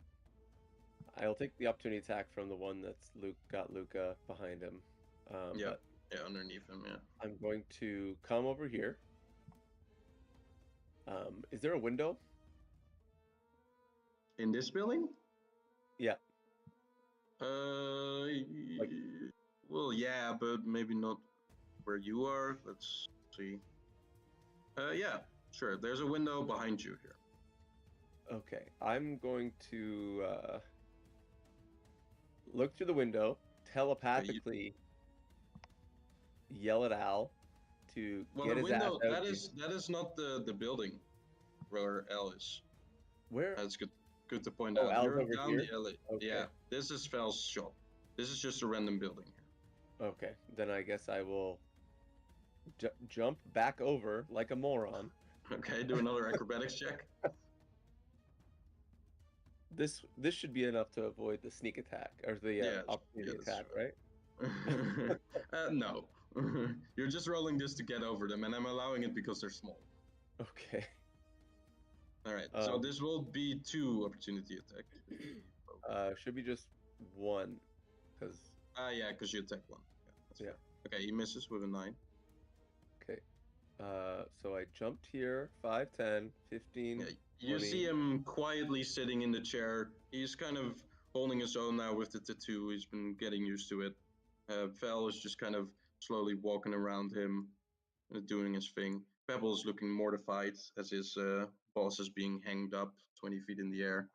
I'll take the opportunity attack from the one that's got Luca behind him. Yeah, But yeah, underneath him. Yeah. I'm going to come over here. Is there a window? In this building? Yeah. Like- Well, yeah, but maybe not where you are. Let's see. Yeah, sure. There's a window behind you here. Okay, I'm going to look through the window, telepathically yell at Al to Well, get the his ass window out. that is not the building where L is. Where? That's good to point Oh, out. Al's You're over down here? the alley. Okay. Yeah, this is Fel's shop. This is just a random building here. Okay, then I guess I will jump back over like a moron. Okay, do another acrobatics check. This should be enough to avoid the sneak attack or the opportunity attack, right? No. You're just rolling this to get over them, and I'm allowing it because they're small. Okay. All right, so this will be 2 opportunity attacks. Should be just one, because. Yeah, because you attack 1. Yeah. Fair. Okay, he misses with a 9. Okay. So I jumped here, 5, 10, 15. Yeah, you 20. see him quietly sitting in the chair. He's kind of holding his own now with the tattoo. He's been getting used to it. Val is just kind of slowly walking around him, doing his thing. Pebble is looking mortified as his boss is being hanged up 20 feet in the air.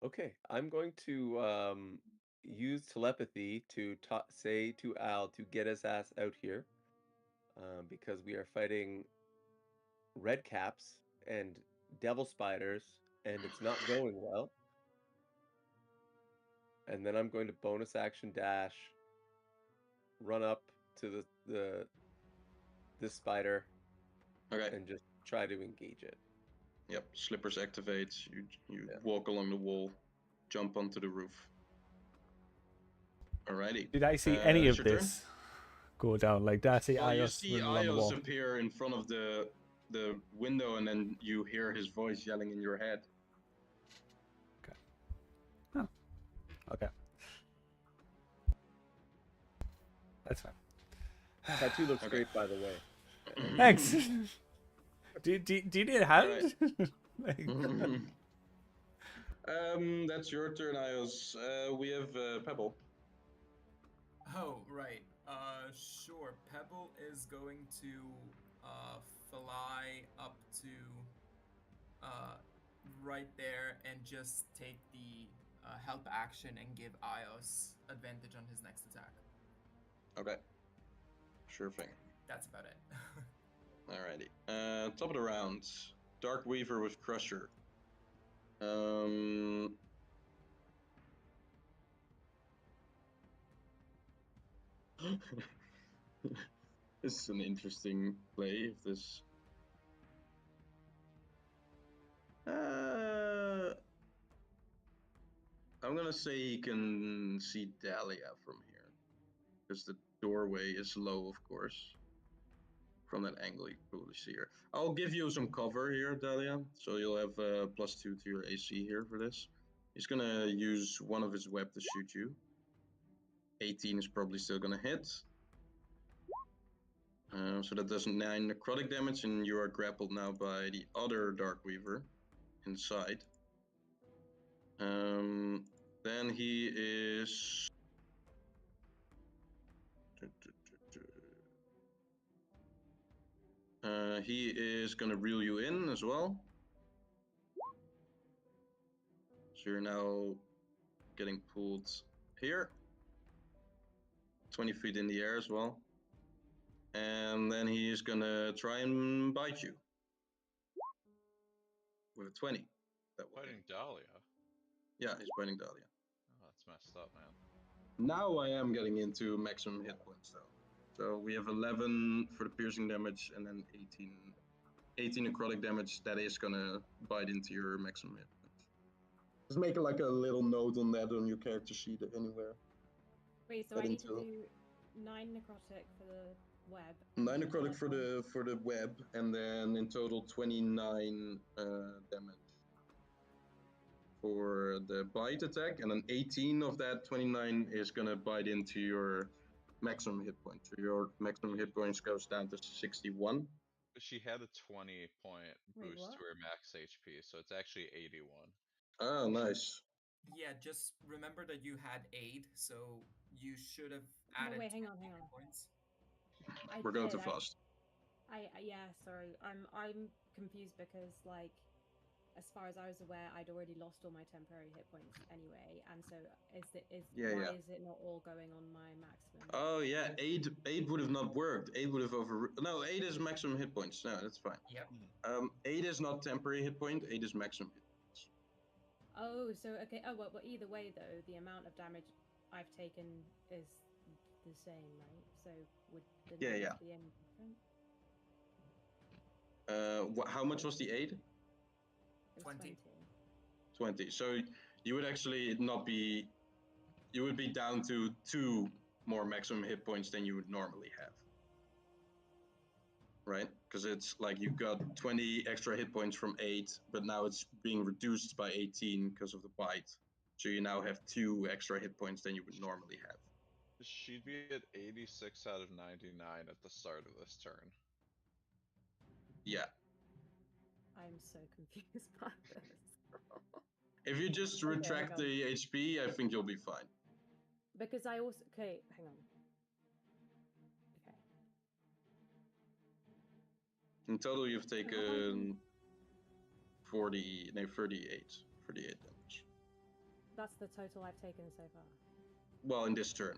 Okay, I'm going to use telepathy to say to Al to get his ass out here, because we are fighting red caps and devil spiders, and it's not going well. And then I'm going to bonus action dash, run up to this spider, Okay. and just try to engage it. Yep, slippers activate. You walk along the wall, jump onto the roof. Alrighty. Did I see any of this go down? Like, did I see Well, you Ios see running along the wall? Ios appear in front of the window, and then you hear his voice yelling in your head. Okay. Oh. Okay. That's fine. Tattoo looks great, by the way. Thanks. do you need a hand? Like... That's your turn, Ios. We have Pebble. Oh, right. Sure. Pebble is going to fly up to right there and just take the help action and give Ios advantage on his next attack. Okay. Sure thing. That's about it. Alrighty. Top of the round. Dark Weaver with Crusher. This is an interesting play. If this, I'm gonna say he can see Dahlia from here, because the doorway is low, of course. From that angle, you can probably see her. I'll give you some cover here, Dahlia, so you'll have +2 to your AC here for this. He's gonna use one of his web to shoot you. 18 is probably still gonna hit. So that does 9 necrotic damage, and you are grappled now by the other Darkweaver inside. Then he is... he is going to reel you in as well. So you're now getting pulled here. 20 feet in the air as well. And then he is going to try and bite you. With a 20. That Biting Dahlia? Yeah, he's biting Dahlia. Oh, that's messed up, man. Now I am getting into maximum hit points though. So we have 11 for the piercing damage and then 18 necrotic damage. That is gonna bite into your maximum hit points. Just make like a little note on that on your character sheet anywhere. Wait, so Get I need to into- do 9 necrotic for the web. 9 and necrotic for 11. the web, and then in total 29 damage for the bite attack, and then 18 of that 29 is gonna bite into your maximum hit point. So your maximum hit points goes down to 61. She had a 20-point Wait, boost to what? her max HP, so it's actually 81. Oh, nice. Yeah, just remember that you had aid, so you should have No, added wait, hang on, 20 hang on. points. I We're going did, too fast. yeah, sorry. I'm confused because like as far as I was aware, I'd already lost all my temporary hit points anyway, and so Yeah, why yeah. is it not all going on my maximum? Oh yeah, aid would have not worked. Aid would have no, 8 is maximum hit points. No, that's fine. Yep. 8 is not temporary hit point, 8 is maximum hit points. Oh, so okay. Oh well, either way though, the amount of damage I've taken is the same, right? So would the Yeah, numbers yeah. be any different? How much was the aid? It was 20. 20. So you would actually not be, you would be down to 2 more maximum hit points than you would normally have. Right? Because it's like you got 20 extra hit points from 8, but now it's being reduced by 18 because of the bite. So you now have 2 extra hit points than you would normally have. She'd be at 86 out of 99 at the start of this turn. Yeah. I'm so confused by this. If you just Okay, retract hang on. the HP, I think you'll be fine. Because I also hang on. Okay. In total, you've So have I taken 38 damage. That's the total I've taken so far. Well, in this turn.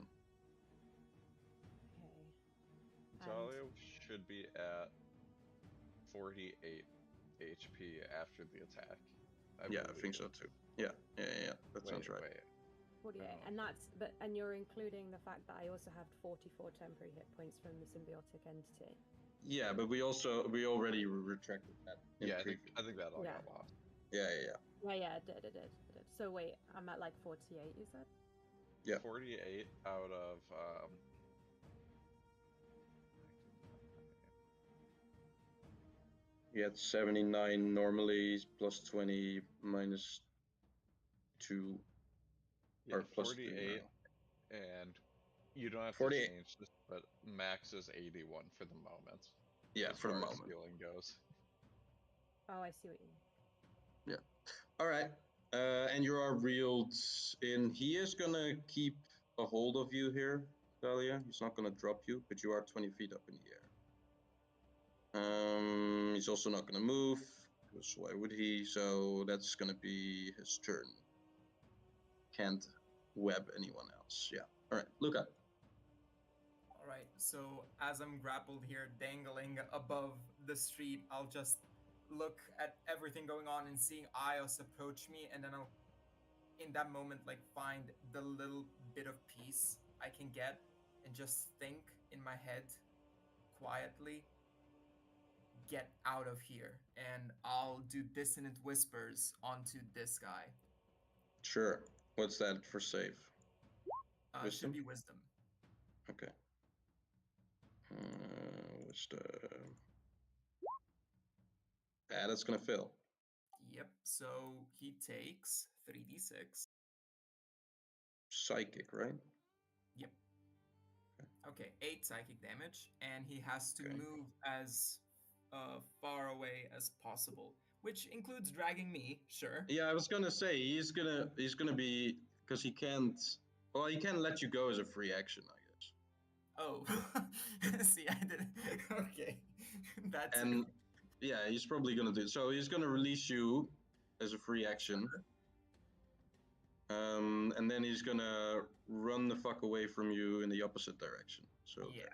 Okay. Natalia should be at 48 HP after the attack. I believe. think so too. Yeah. That sounds right. Wait. 48, Oh. and you're including the fact that I also have 44 temporary hit points from the symbiotic entity. Yeah, but we already retracted that. Yeah, I think that all Yeah. got lost. Yeah, it did. So wait, I'm at like 48, you said? Yeah. 48 out of You had 79 normally, plus 20, minus 2, or plus 2 48, now. and you don't have 48. to change this, but max is 81 for the moment. Yeah, as for the far as moment. healing goes. Oh, I see what you mean. All right. And you are reeled in. He is gonna keep a hold of you here, Dahlia. He's not gonna drop you, but you are 20 feet up in the air. He's also not gonna move, because why would he? So that's gonna be his turn. Can't web anyone else. Yeah. All right. Luca. All right, so as I'm grappled here, dangling above the street, I'll just look at everything going on and seeing Ios approach me, and then I'll, in that moment, like find the little bit of peace I can get, and just think in my head, quietly, get out of here, and I'll do dissonant whispers onto this guy. Sure. What's that for save? Should Wisdom? be wisdom. Okay. Wisdom. That's gonna fail. Yep. So he takes 3d6. Psychic, right? Yep. Okay, 8 psychic damage, and he has to Okay. move as far away as possible, which includes dragging me. Sure. Yeah, I was gonna say he's gonna be, because he can't. Well, he can let you go as a free action, I guess. Oh, see, I didn't. Okay, that's And yeah, he's probably gonna do. So he's gonna release you as a free action. And then he's gonna run the fuck away from you in the opposite direction. So Yeah.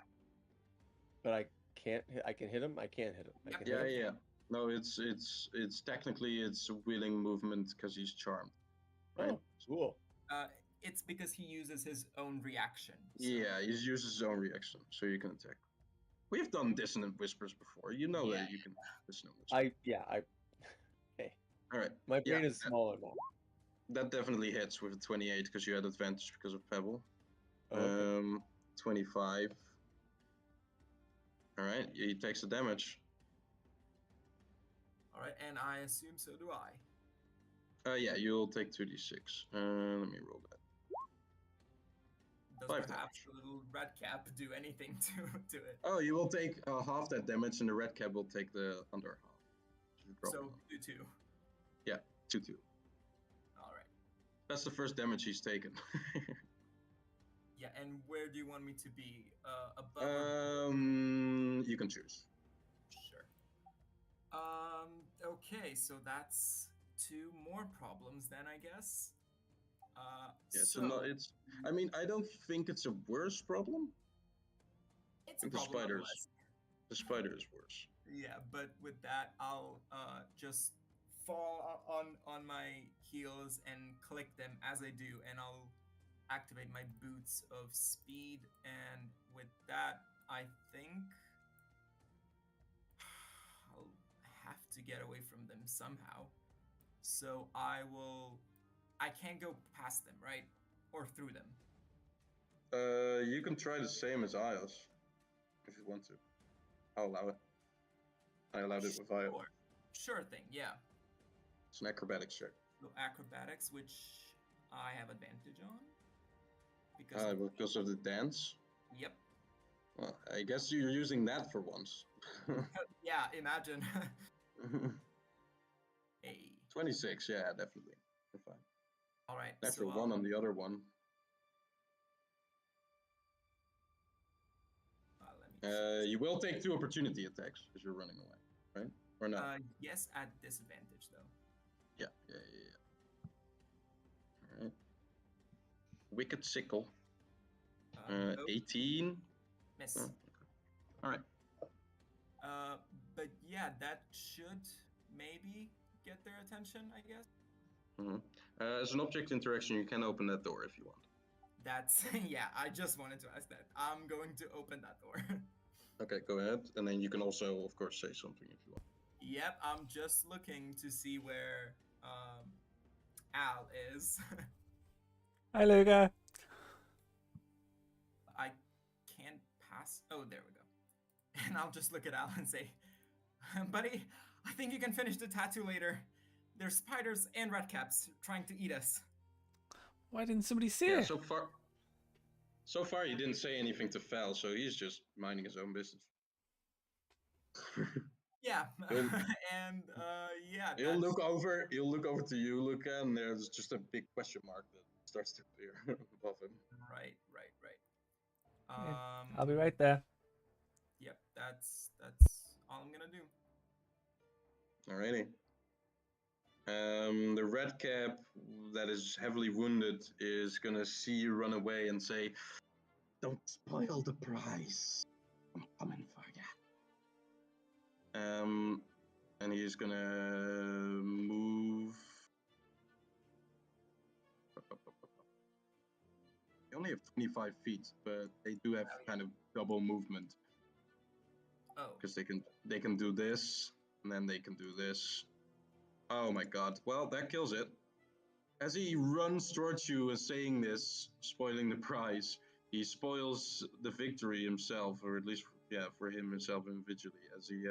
But I can't. I can hit him. I can't hit him. I Yep. can yeah, hit him. yeah. No, it's technically it's a willing movement because he's charmed. Right? Oh, cool. it's because he uses his own reaction. So. Yeah, he uses his own reaction, so you can attack. We've done dissonant whispers before. You know Yeah, that you can dissonant whisper. Hey, All right. my brain Yeah, is smaller now. that definitely hits with a 28 because you had advantage because of Pebble. Oh, okay. 25. All right, he takes the damage. All right, and I assume so do I. Yeah, you'll take 2d6. Let me roll that. Does 5 perhaps damage. the little red cap do anything to it? Oh, you will take half that damage, and the red cap will take the other half. So 2-2. Yeah, 2-2. All right. That's the first damage he's taken. Yeah, and where do you want me to be? Above or You can choose. sure. Okay, so that's 2 more problems then, I guess. Yeah, so it's. I mean, I don't think it's a worse problem. it's I a think problem nonetheless. the spider is worse. Yeah, but with that, I'll just fall on my heels and click them as I do, and I'll activate my boots of speed. And with that, I think I'll have to get away from them somehow. So I can't go past them, right? Or through them. You can try the same as Ios if you want to. I'll allow it. I allowed it with Ios. Sure thing, yeah. It's an acrobatics check. So acrobatics, which I have advantage on. Because of the dance? Yep. Well, I guess you're using that for once. Yeah, imagine. 26, yeah, definitely. You're fine. All right. Natural 1 on the other one. You will take 2 opportunity attacks because you're running away, right? Or no? Yes, at disadvantage though. Yeah. All right. Wicked Sickle. 18. Miss. Oh, okay. All right. But yeah, that should maybe get their attention, I guess. As an object interaction, you can open that door if you want. That's yeah. I just wanted to ask that. I'm going to open that door. Okay, go ahead, and then you can also, of course, say something if you want. Yep, I'm just looking to see where Al is. Hi, Luca. I can't pass. Oh, there we go. And I'll just look at Al and say, buddy, I think you can finish the tattoo later. There's spiders and redcaps trying to eat us. Why didn't somebody see Yeah, it? so far he didn't say anything to Val, so he's just minding his own business. Yeah, and yeah. He'll look over to you, Luca, and there's just a big question mark that starts to appear above him. Right. Yeah, I'll be right there. Yep, that's all I'm gonna do. Alrighty. The red cap that is heavily wounded is gonna see you run away and say, "Don't spoil the prize. I'm coming for you." And he's gonna move. They only have 25 feet, but they do have kind of double movement. Oh. Because they can do this, and then they can do this. Oh my god. Well, that kills it. As he runs towards you and saying this, spoiling the prize, he spoils the victory himself, or at least, yeah, for him himself individually. As he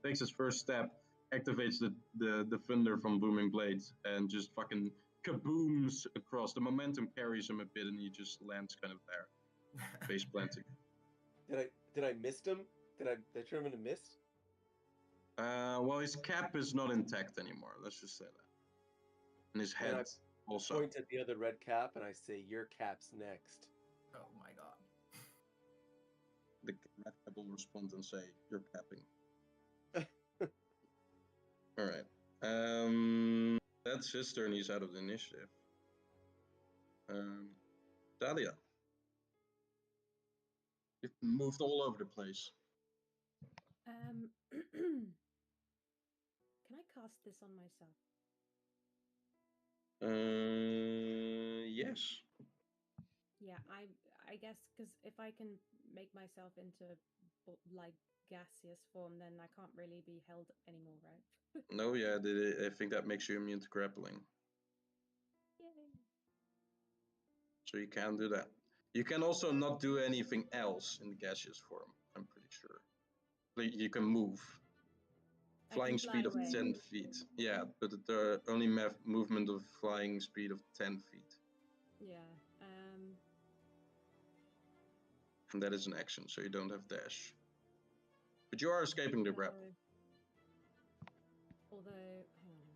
takes his first step, activates the thunder from Booming Blade, and just fucking kabooms across. The momentum carries him a bit, and he just lands kind of there, face planting. Did I miss him? Did I turn him into mist? Well, his cap is not intact anymore. Let's just say that. And his head also. Point at the other red cap and I say, "Your cap's next." Oh my god. The red cap will respond and say, "You're capping." All right. That's his turn. He's out of the initiative. Dahlia. You've moved all over the place. Can I cast this on myself? Yes. I guess because if I can make myself into like gaseous form, then I can't really be held anymore, right? No, yeah, I think that makes you immune to grappling. Yay. So you can do that. You can also not do anything else in the gaseous form, I'm pretty sure. Like, you can move. I Flying can fly speed of away. 10 feet. Yeah, but the only movement of flying speed of 10 feet. Yeah. And that is an action, so you don't have dash. But you are escaping the grapple. Although, hang on.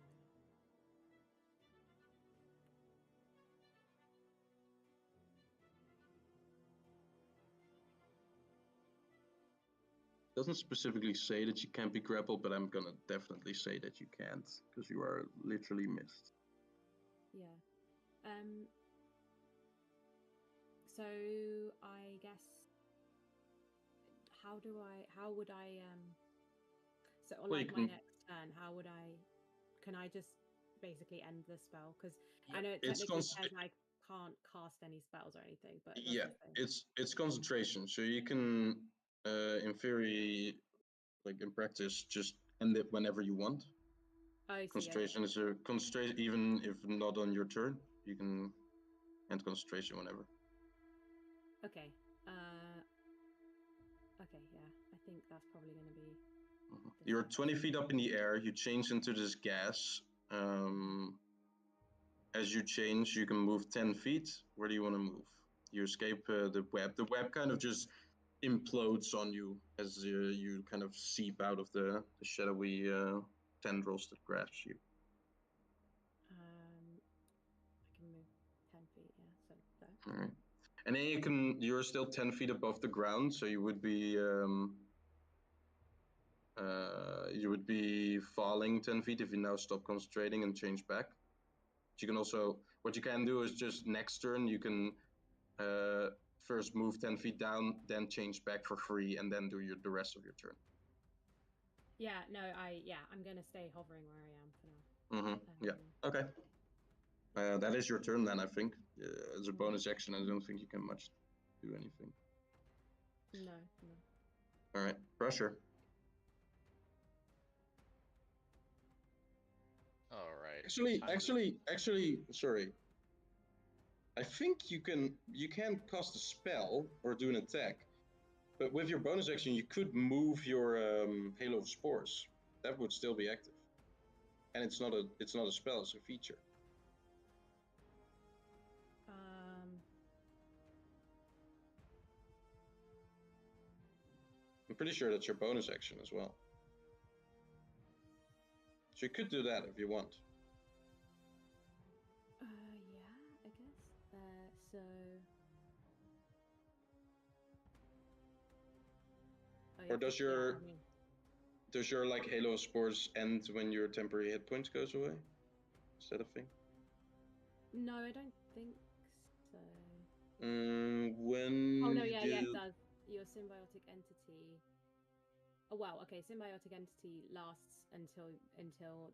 Doesn't specifically say that you can't be grappled, but I'm gonna definitely say that you can't, because you are literally missed. Yeah. So I guess how would I so on Well, like you my can- next turn, can I just basically end the spell? Because I Yep. know it It's technically says I can't cast any spells or anything, but it Yeah, doesn't say. it's concentration, so you can, in theory, like in practice, just end it whenever you want. Oh, I see. Concentration is a concentration, even if not on your turn, you can end concentration whenever. Okay. Okay. Yeah. I think that's probably going to be. You're 20 feet up in the air. You change into this gas. As you change, you can move 10 feet. Where do you want to move? You escape the web. The web kind of just implodes on you as you kind of seep out of the shadowy tendrils that grasp you. I can move 10 feet. Yeah. So that. All right. And then you're still 10 feet above the ground, so you would be falling 10 feet if you now stop concentrating and change back. But you can also, what you can do is just next turn, you can first move 10 feet down, then change back for free, and then do the rest of your turn. Yeah. No. I'm going to stay hovering where I am for now. Yeah. Okay. That is your turn then, I think. As a bonus action, I don't think you can much do anything. No. All right. Pressure. All right. Actually, sorry. I think you can cast a spell or do an attack, but with your bonus action, you could move your Halo of Spores. That would still be active, and it's not a spell; it's a feature. I'm pretty sure that's your bonus action as well. So you could do that if you want. Yeah, I guess. So. Or does your like Halo of Spores end when your temporary hit points goes away? Is that a thing? No, I don't think so. When Oh no, yeah, it does. Your symbiotic entity. Oh wow, okay. Symbiotic entity lasts until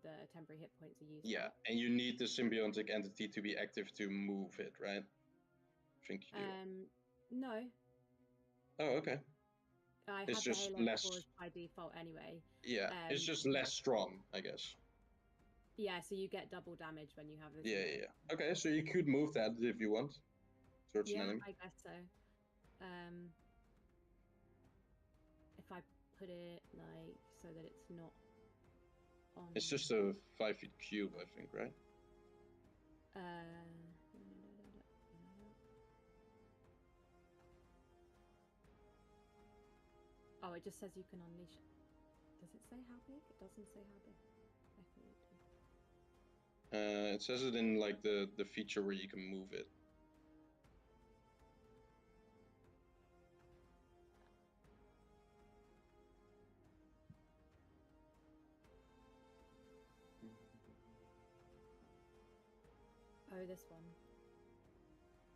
the temporary hit points are used. Yeah, and you need the symbiotic entity to be active to move it, right? I think you do. No. Oh, okay. I It's have just the Halo less Spores by default anyway. Yeah, it's just less strong, I guess. Yeah, so you get double damage when you have this. Yeah. Okay, so you could move that if you want. Towards an enemy. I guess so. If I put it like so that it's not on. It's just a 5 feet cube, I think, right? Oh, it just says you can unleash it. Does it say how big? It doesn't say how big. I thought it did. It says it in like the feature where you can move it. Oh, this one.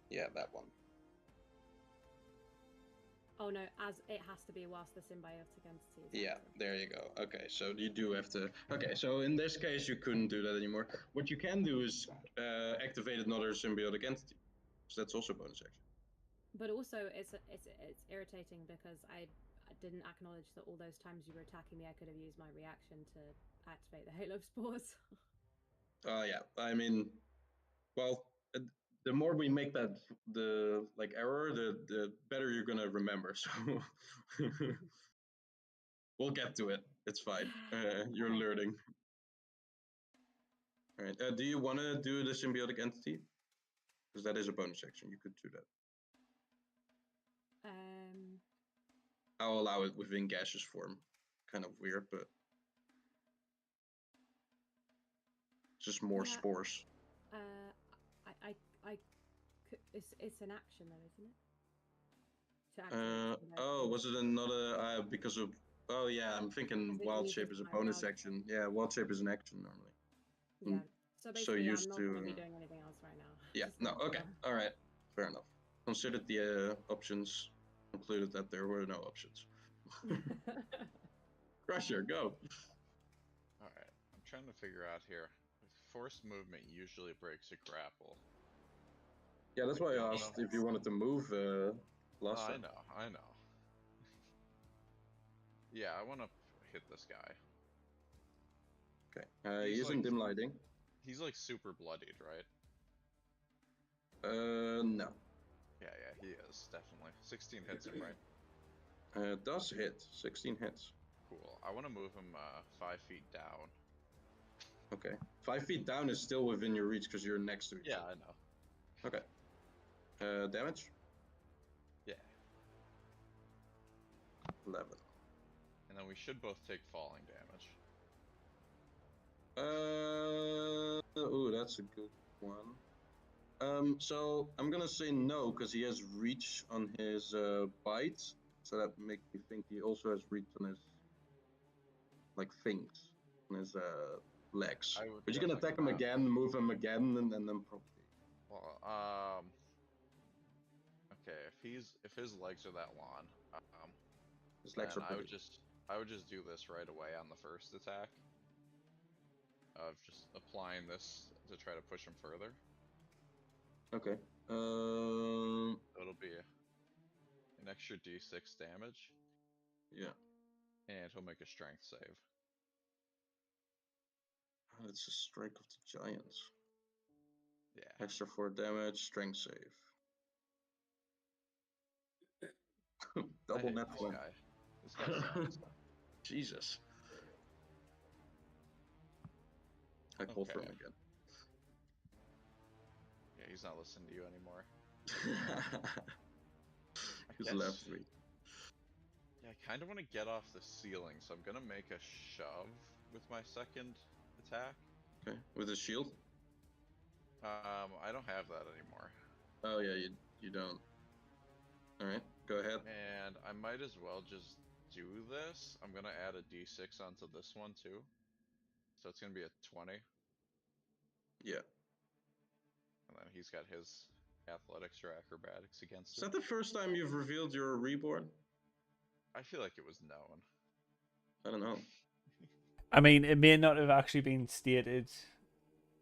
Yeah, that one. Oh no, as it has to be whilst the symbiotic entity is Yeah, active. there you go. Okay, so you do have to. Okay, so in this case, you couldn't do that anymore. What you can do is activate another symbiotic entity. So that's also bonus action. But also, it's irritating because I didn't acknowledge that all those times you were attacking me, I could have used my reaction to activate the Halo spores. Yeah, I mean, well, the more we make that the like error, the better you're gonna remember. So we'll get to it. It's fine. You're Okay. learning. All right. Do you want to do the symbiotic entity? Because that is a bonus action. You could do that. I'll allow it within gaseous form. Kind of weird, but just more Yeah. spores. It's an action though, isn't it? To activate Oh, was it another? Because of. Oh yeah, I'm thinking Because it wild shape uses is a my bonus wild action. Yeah, wild shape is an action normally. Yeah. So So basically, I'm used not to. going to be doing anything else right now. Yeah. Just No. letting you Okay. know. All right. Fair enough. Considered the options, concluded that there were no options. Crusher, go. Alright, I'm trying to figure out here. Forced movement usually breaks a grapple. Yeah, that's why I don't asked know. if you wanted to move last time. I know. Yeah, I want to hit this guy. Okay. He's Using like- dim lighting. He's like super bloodied, right? No. Yeah, he is, definitely. 16 hits him, right? Does hit. 16 hits. Cool. I want to move him 5 feet down. Okay. 5 feet down is still within your reach because you're next to each Yeah, other. I know. Okay. Damage? Yeah. 11. And then we should both take falling damage. Ooh, that's a good one. So I'm gonna say no because he has reach on his bite, so that makes me think he also has reach on his like things, on his legs. I would But you can definitely attack him not. again, move him again, and then probably. Well, okay, if his legs are that long, His legs then are I pretty. would just do this right away on the first attack. Of just applying this to try to push him further. Okay. So it'll be an extra d6 damage, Yeah. and he'll make a strength save. It's a strike of the giants. Yeah. Extra 4 damage, strength save. I Double hate net this one. guy. This guy sucks. Jesus. I call for him Okay. again. Yeah, he's not listening to you anymore. He's guess- left me. Yeah, I kind of want to get off the ceiling, so I'm gonna make a shove with my second attack. Okay. With a shield? I don't have that anymore. Oh yeah, you don't. Alright, go ahead. And I might as well just do this. I'm gonna add a d6 onto this one too. So it's gonna be a 20. Yeah. And then he's got his athletics or acrobatics against Is it. that the first time you've revealed you're a reborn? I feel like it was known. I don't know. I mean, it may not have actually been stated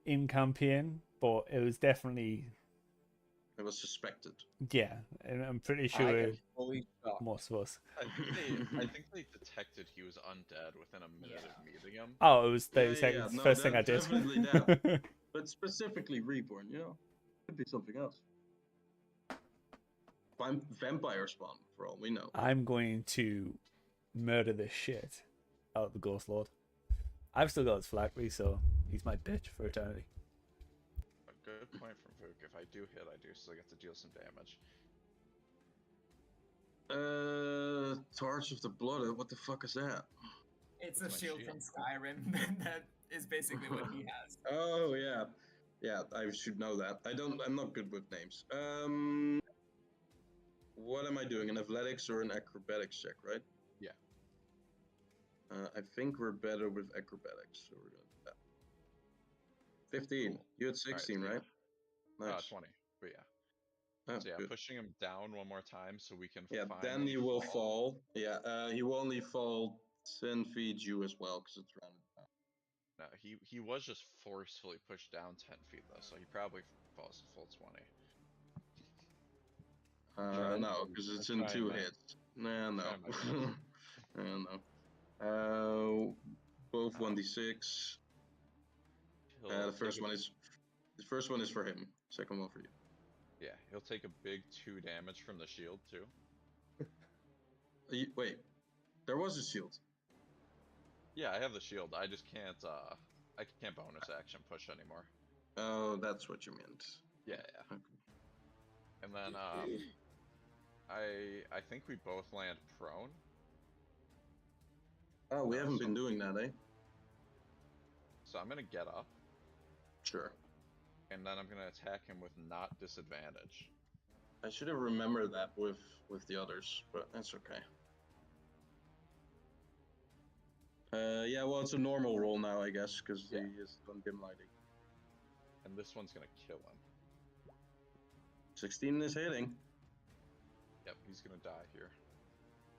in campaign, but it was definitely, It was suspected. yeah, and I'm pretty I sure am fully shocked. most of us. I think they detected he was undead within a minute of meeting him. Oh, it was Yeah, 30 seconds. no, First thing I did. definitely that. But specifically reborn, could be something else. Vampire spawn, for all we know. I'm going to murder the shit out of the Ghost Lord. I've still got his phylactery, so he's my bitch for eternity. A good point from Vuk. If I do hit, I do still get to deal some damage. Torch of the Blood. What the fuck is that? It's That's a my shield shield. from Skyrim. That is basically what he has. Oh yeah, I should know that. I'm not good with names. What am I doing? An athletics or an acrobatics check, right? Yeah. I think we're better with acrobatics, so we're gonna do that. 15. Cool. You had 16, so yeah. right? Nice. 20. But yeah. Oh, So yeah, good. pushing him down one more time so we can Yeah, finally then he will fall. Yeah, he will only fall 10 feet you as well because it's rounded down. No, he was just forcefully pushed down 10 feet though, so he probably falls a full 20. Try No, and- because it's I'm in trying 2 my- hits. Nah, no. trying my best. No. Both Oh. 1d6. He'll The first take a- one is the first one is for him. Second one for you. Yeah, he'll take a big 2 damage from the shield too. Wait, there was a shield. Yeah, I have the shield. I just can't. I can't bonus action push anymore. Oh, that's what you meant. Yeah, yeah. Okay. And then I think we both land prone. Oh, we No, haven't so- been doing that, eh? So I'm gonna get up, Sure. and then I'm gonna attack him with not disadvantage. I should have remembered that with the others, but that's okay. Yeah, well, it's a normal roll now, I guess, because Yeah. he is on dim lighting. And this one's gonna kill him. 16 is hitting. Yep, he's gonna die here.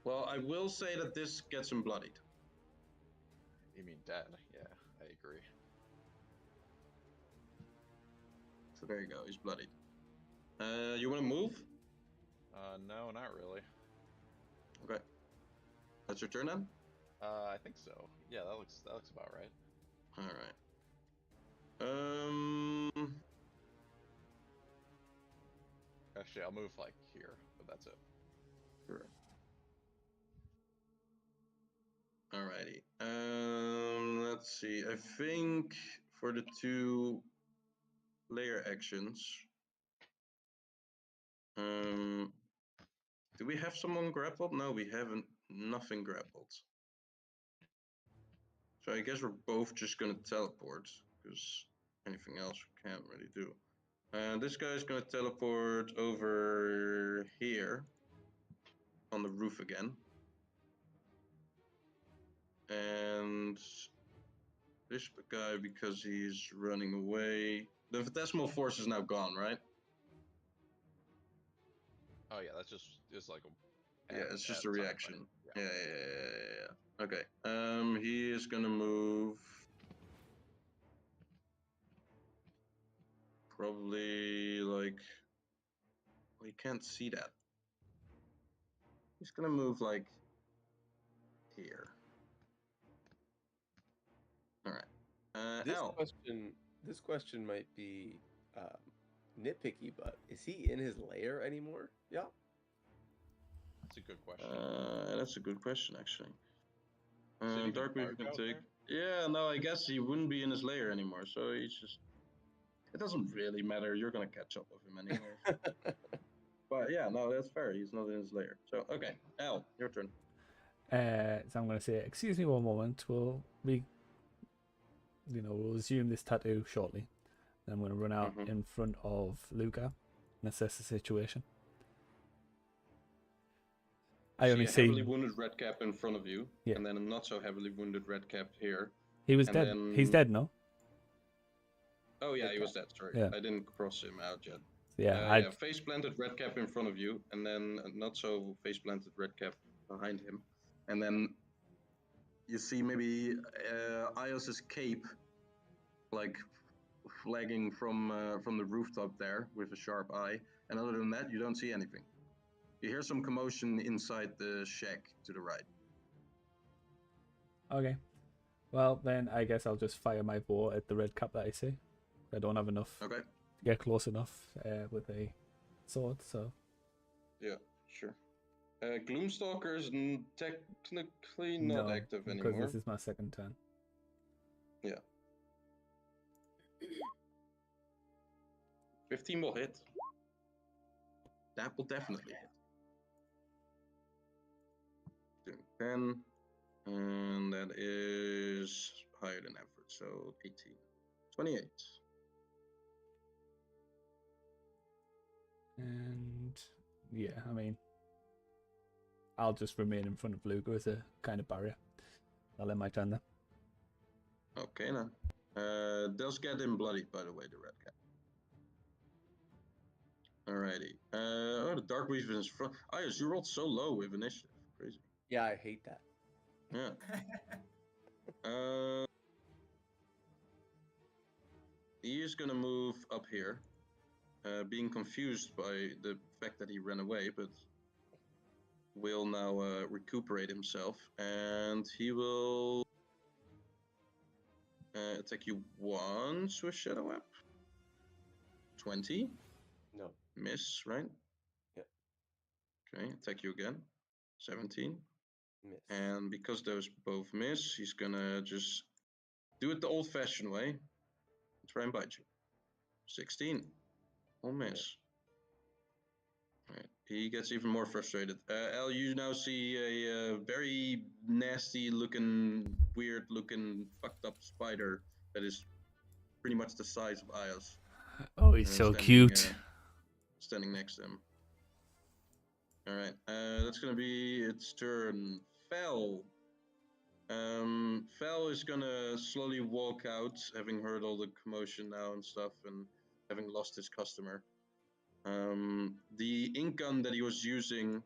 Well, I will say that this gets him bloodied. You mean dead? Yeah, I agree. So there you go, he's bloodied. You want to move? No, not really. Okay. That's your turn then? I think so. Yeah, that looks about right. All right. Actually, I'll move like here, but that's it. Sure. Alrighty. Let's see. I think for the 2 layer actions, do we have someone grappled? No, we haven't. Nothing grappled. So I guess we're both just gonna teleport, because anything else we can't really do. This guy's gonna teleport over here on the roof again. And this guy, because he's running away. The Phantasmal Force is now gone, right? Oh yeah, that's just like a. Yeah, it's just a add reaction. something. Yeah. Okay. He is gonna move. Probably like. Well, you can't see that. He's gonna move like here. All right. This Al. question might be nitpicky, but is he in his lair anymore? Yeah. That's a good question. That's a good question, actually. Is it even Dark Weave dark can out take. there? Yeah, no, I guess he wouldn't be in his lair anymore, so he's just. It doesn't really matter. You're gonna catch up with him anyway. But yeah, no, that's fair. He's not in his lair. So okay, Al, your turn. So I'm going to say, excuse me one moment. We'll resume this tattoo shortly. Then I'm going to run out Mhm. in front of Luca and assess the situation. I only See a see heavily wounded redcap in front of you, Yeah. and then a not so heavily wounded redcap here. he was and dead. He's then- dead, no? Oh yeah, he was dead. Sorry, Yeah. I didn't cross him out yet. Yeah, Face planted redcap in front of you, and then a not so face planted redcap behind him, and then you see maybe Ios's cape, like flagging from the rooftop there with a sharp eye. And other than that, you don't see anything. You hear some commotion inside the shack to the right. Okay. Well, then I guess I'll just fire my bow at the red cap that I see. I don't have enough Okay. to get close enough with a sword, so. Yeah, sure. Gloomstalker's technically not No, active because anymore. this is my second turn. Yeah. 15 will hit. That will definitely hit. Doing 10. And that is higher than average, so 18. 28. And yeah, I mean, I'll just remain in front of Luca as a kind of barrier. I'll end my turn there. Okay, now. Does get him bloodied, by the way, the red cat. Alrighty. The Dark Weave is front. Ayos, you rolled so low with initiative. Crazy. Yeah, I hate that. Yeah. He is gonna move up here. being confused by the fact that he ran away, but will now recuperate himself, and he will attack you once with Shadow Web. 20. No. Miss, right? Yep. Okay, attack you again. 17. Miss. And because those both miss, he's gonna just do it the old-fashioned way. Try and bite you. 16. All miss. Right. He gets even more frustrated. Al, you now see a very nasty-looking, weird-looking, fucked-up spider that is pretty much the size of Ayos. Oh, he's so cute. Standing next to him. All right. That's gonna be its turn. Fel. Fel is gonna slowly walk out, having heard all the commotion now and stuff, and having lost his customer. The ink gun that he was using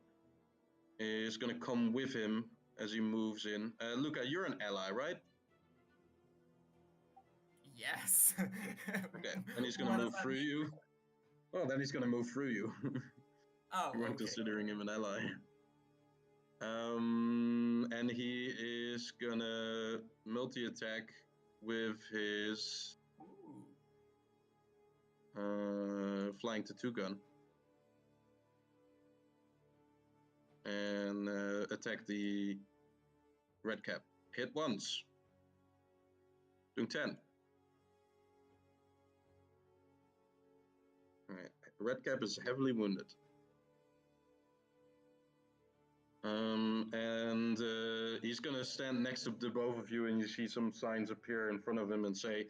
is gonna come with him as he moves in. Luca, you're an ally, right? Yes. Okay, and he's gonna What move does that through mean? you. Well, then he's gonna move through you. Oh, You weren't okay. considering him an ally. And he is gonna multi-attack with his Ooh. flying tattoo gun. And attack the red cap. Hit once. Doing 10. Alright, red cap is heavily wounded. And he's gonna stand next to the both of you, and you see some signs appear in front of him and say,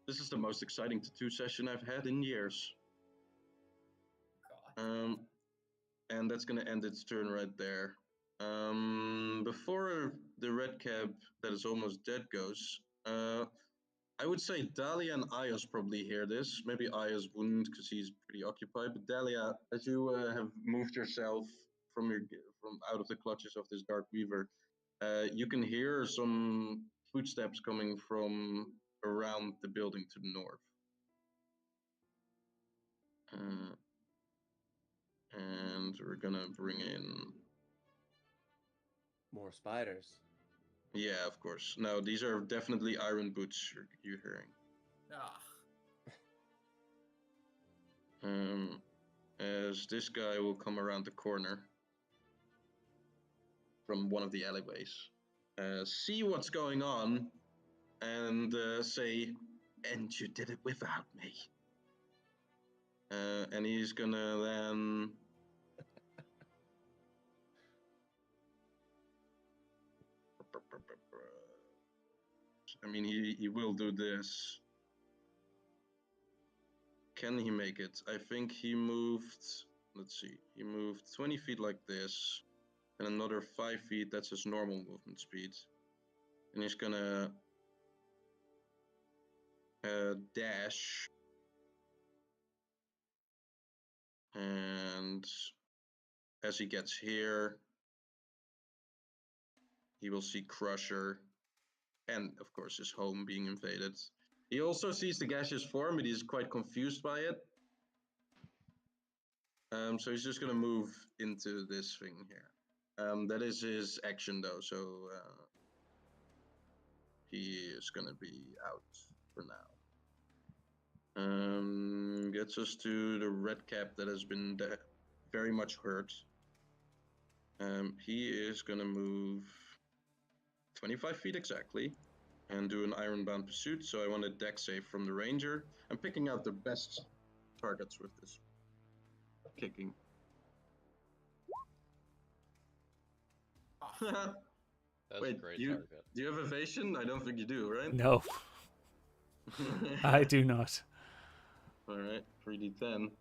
"This is the most exciting tattoo session I've had in years." God. And that's gonna end its turn right there. Before the red cap that is almost dead goes, I would say Dahlia and Ayos probably hear this. Maybe Ayos wouldn't because he's pretty occupied. But Dahlia, as you have moved yourself from out of the clutches of this Dark Weaver, you can hear some footsteps coming from around the building to the north. And we're gonna bring in More spiders. Yeah, of course. No, these are definitely iron boots you're hearing. Ah. As this guy will come around the corner from one of the alleyways, see what's going on, and say, "And you did it without me." And he's gonna then. I mean, he will do this. Can he make it? I think he moved. Let's see. He moved 20 feet like this, and another 5 feet. That's his normal movement speed. And he's gonna dash. And as he gets here, he will see Crusher and, of course, his home being invaded. He also sees the gaseous form, but he's quite confused by it. So he's just going to move into this thing here. That is his action, though, so he is going to be out for now. Gets us to the red cap that has been very much hurt. He is going to move 25 feet exactly and do an ironbound pursuit. So I want a dex save from the ranger. I'm picking out the best targets with this kicking. That's Wait, a great do target. you have evasion? I don't think you do, right? No, I do not. All right, 3d10.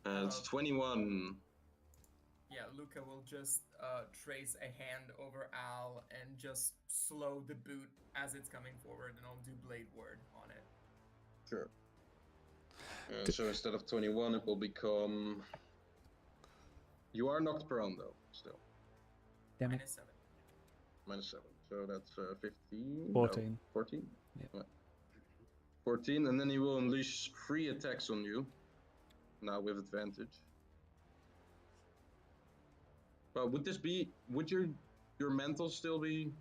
It's 21. Yeah, Luca will just trace a hand over Al and just slow the boot as it's coming forward, and I'll do blade word on it. Sure. So instead of 21, it will become. You are knocked prone, though, still. Damn it. -7. -7. So that's 15. 14. No, 14? Yep. Yeah. 14, and then he will unleash 3 attacks on you. Now with advantage. But would your mental still be?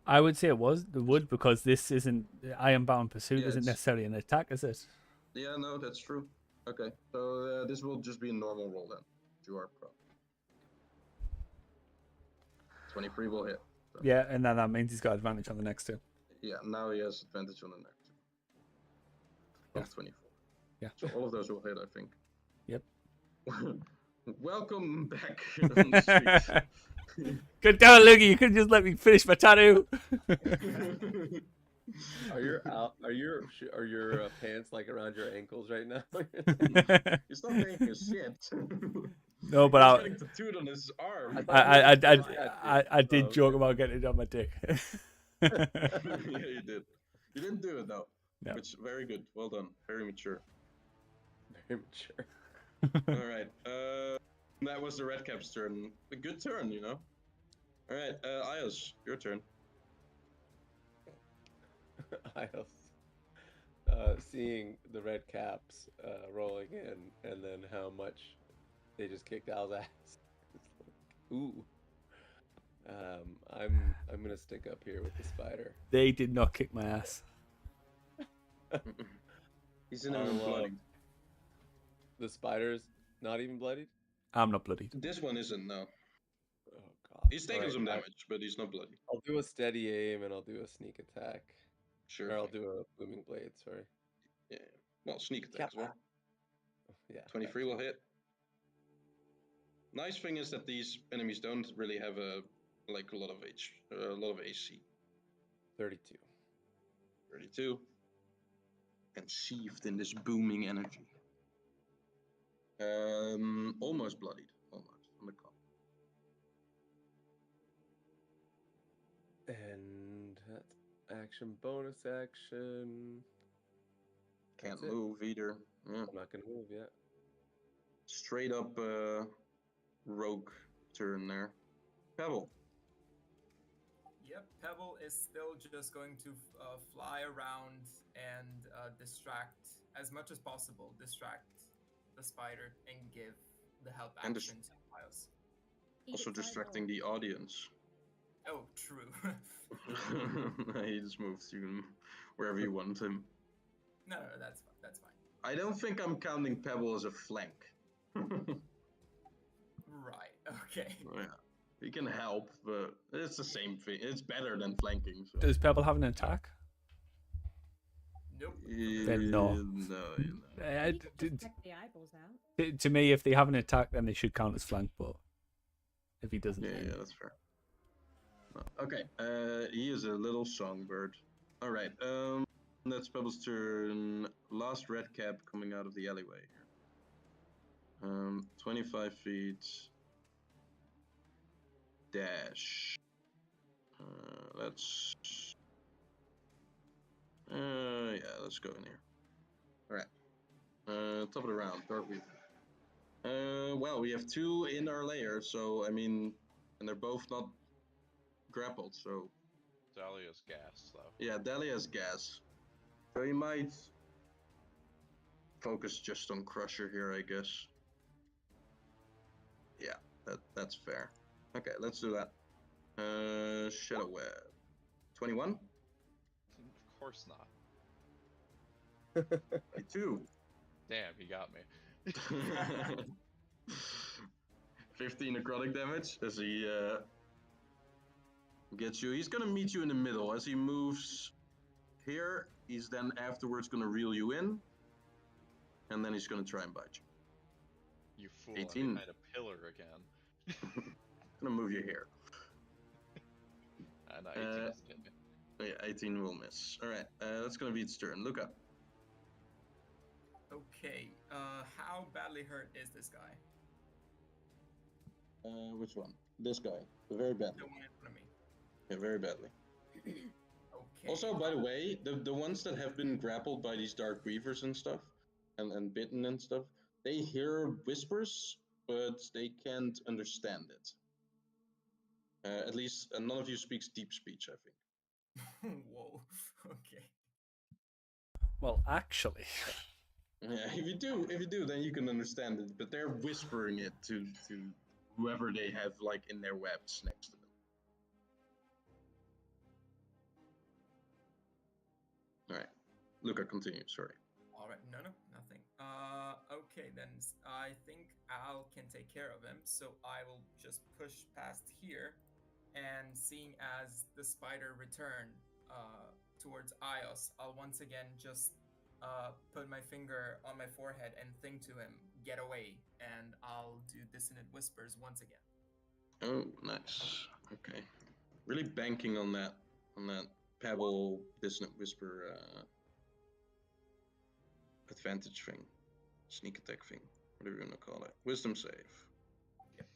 I would say it would because this isn't Ironbound Pursuit Yeah, isn't it's- necessarily an attack, is it? Yeah, no, that's true. Okay, so this will just be a normal roll then. You are pro. 23 will hit. So. Yeah, and then that means he's got advantage on the next two. Yeah, now he has advantage on the next. Yeah. 24. Yeah. So all of those will hit, I think. Yep. Welcome back on the street. Good damn it, Luigi, you couldn't just let me finish my tattoo. Are your pants like around your ankles right now? He's not making a shit. No, but He's I'll, getting tattooed on his arm. I did Oh, joke okay. about getting it on my dick. Yeah, you did. You didn't do it though. No. Which very good. Well done. Very mature. Very mature. All right. That was the red cap's turn. A good turn, you know. All right, Ayos, your turn. Ios, seeing the red caps rolling in, and then how much they just kicked Al's ass. It's like, ooh. I'm gonna stick up here with the spider. They did not kick my ass. He's in even bloodied. The spider's not even bloodied? I'm not bloodied. This one isn't, no. Oh god. He's taking some damage, but he's not bloody. I'll do a steady aim and I'll do a sneak attack. Sure. Or I'll thing. do a booming blade, sorry. Yeah. Well, sneak attack as well. Yeah. 23 will hit. Nice thing is that these enemies don't really have a lot of AC. 32. 32. And sheathed in this booming energy. Almost bloodied. Almost on the cup. And that's action, bonus action. Can't That's it. move either. Yeah. I'm not gonna move yet. Straight up rogue turn there. Pebble. Yep, Pebble is still just going to fly around and distract as much as possible. Distract the spider and give the help And action to Miles. Also distracting the audience. Oh, true. He just moves you wherever you want him. No, that's fine. That's fine. I don't think I'm counting Pebble as a flank. Right. Okay. Yeah. He can help, but it's the same thing. It's better than flanking. So. Does Pebble have an attack? Nope. Then no. No. You could just check the eyeballs out. To me, if they have an attack, then they should count as flank. But if he doesn't, Yeah, then... that's fair. Okay, he is a little songbird. All right, that's Pebble's turn. Last red cap coming out of the alleyway here. 25 feet. Dash. Let's. Yeah, let's go in here. All right. Top of the round, Dark Weaver. Well, we have 2 in our layer, so I mean, and they're both not grappled, so. Dahlia's gas, though. Yeah, Dahlia's gas. So he might focus just on Crusher here, I guess. Yeah, that's fair. Okay, let's do that. Shadow Web. 21? Of course not. 22. Damn, he got me. 15 necrotic damage as he gets you. He's gonna meet you in the middle. As he moves here, he's then afterwards gonna reel you in. And then he's gonna try and bite you. You fool, 18. I'm behind a pillar again. Gonna move you here. I know, 18 doesn't hit me. Yeah, 18 will miss. Alright, that's gonna be its turn. Luca. Okay. How badly hurt is this guy? Which one? This guy. Very badly. The one in front of me. Yeah, very badly. Okay. Also, by the way, the ones that have been grappled by these Dark Weavers and stuff, and bitten and stuff, they hear whispers, but they can't understand it. At least none of you speaks deep speech, I think. Whoa. Okay. Well, actually, Yeah, if you do, then you can understand it. But they're whispering it to whoever they have like in their webs next to them. All right, Luca, continue. Sorry. All right, no, nothing. Okay, then I think Al can take care of him. So I will just push past here, and seeing as the spider return towards Ios, I'll once again just put my finger on my forehead and think to him, "Get away!" And I'll do dissonant whispers once again. Oh, nice. Okay, really banking on that pebble dissonant whisper advantage thing, sneak attack thing, whatever you want to call it. Wisdom save. Yep.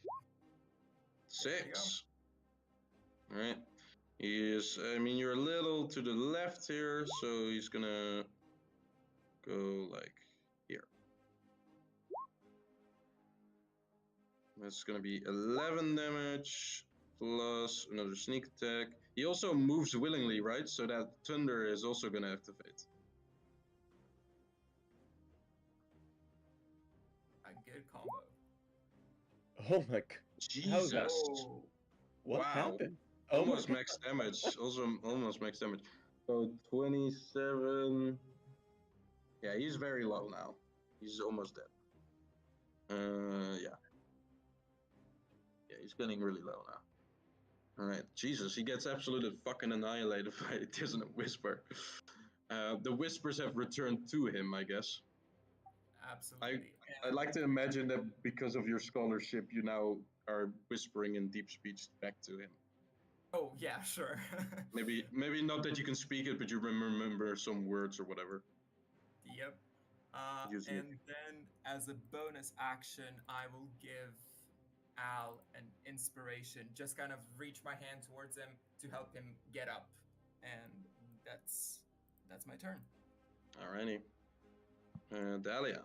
There you go. 6. All right. He is. I mean, you're a little to the left here, so he's gonna go like here. That's gonna be 11 damage plus another sneak attack. He also moves willingly, right? So that thunder is also gonna activate. A good combo. Oh my god. Jesus. Oh, What Wow. happened? Oh my Almost god. max damage. Also almost max damage. So 27. Yeah, he's very low now. He's almost dead. Yeah. Yeah, he's getting really low now. All right, Jesus, he gets absolutely fucking annihilated by a dissonant whisper. The whispers have returned to him, I guess. absolutely. I'd like to imagine that because of your scholarship, you now are whispering in deep speech back to him. Oh yeah, sure. Maybe not that you can speak it, but you remember some words or whatever. Yep. Using it. And then as a bonus action, I will give Al an inspiration. Just kind of reach my hand towards him to help him get up, and that's my turn. Alrighty. Dahlia.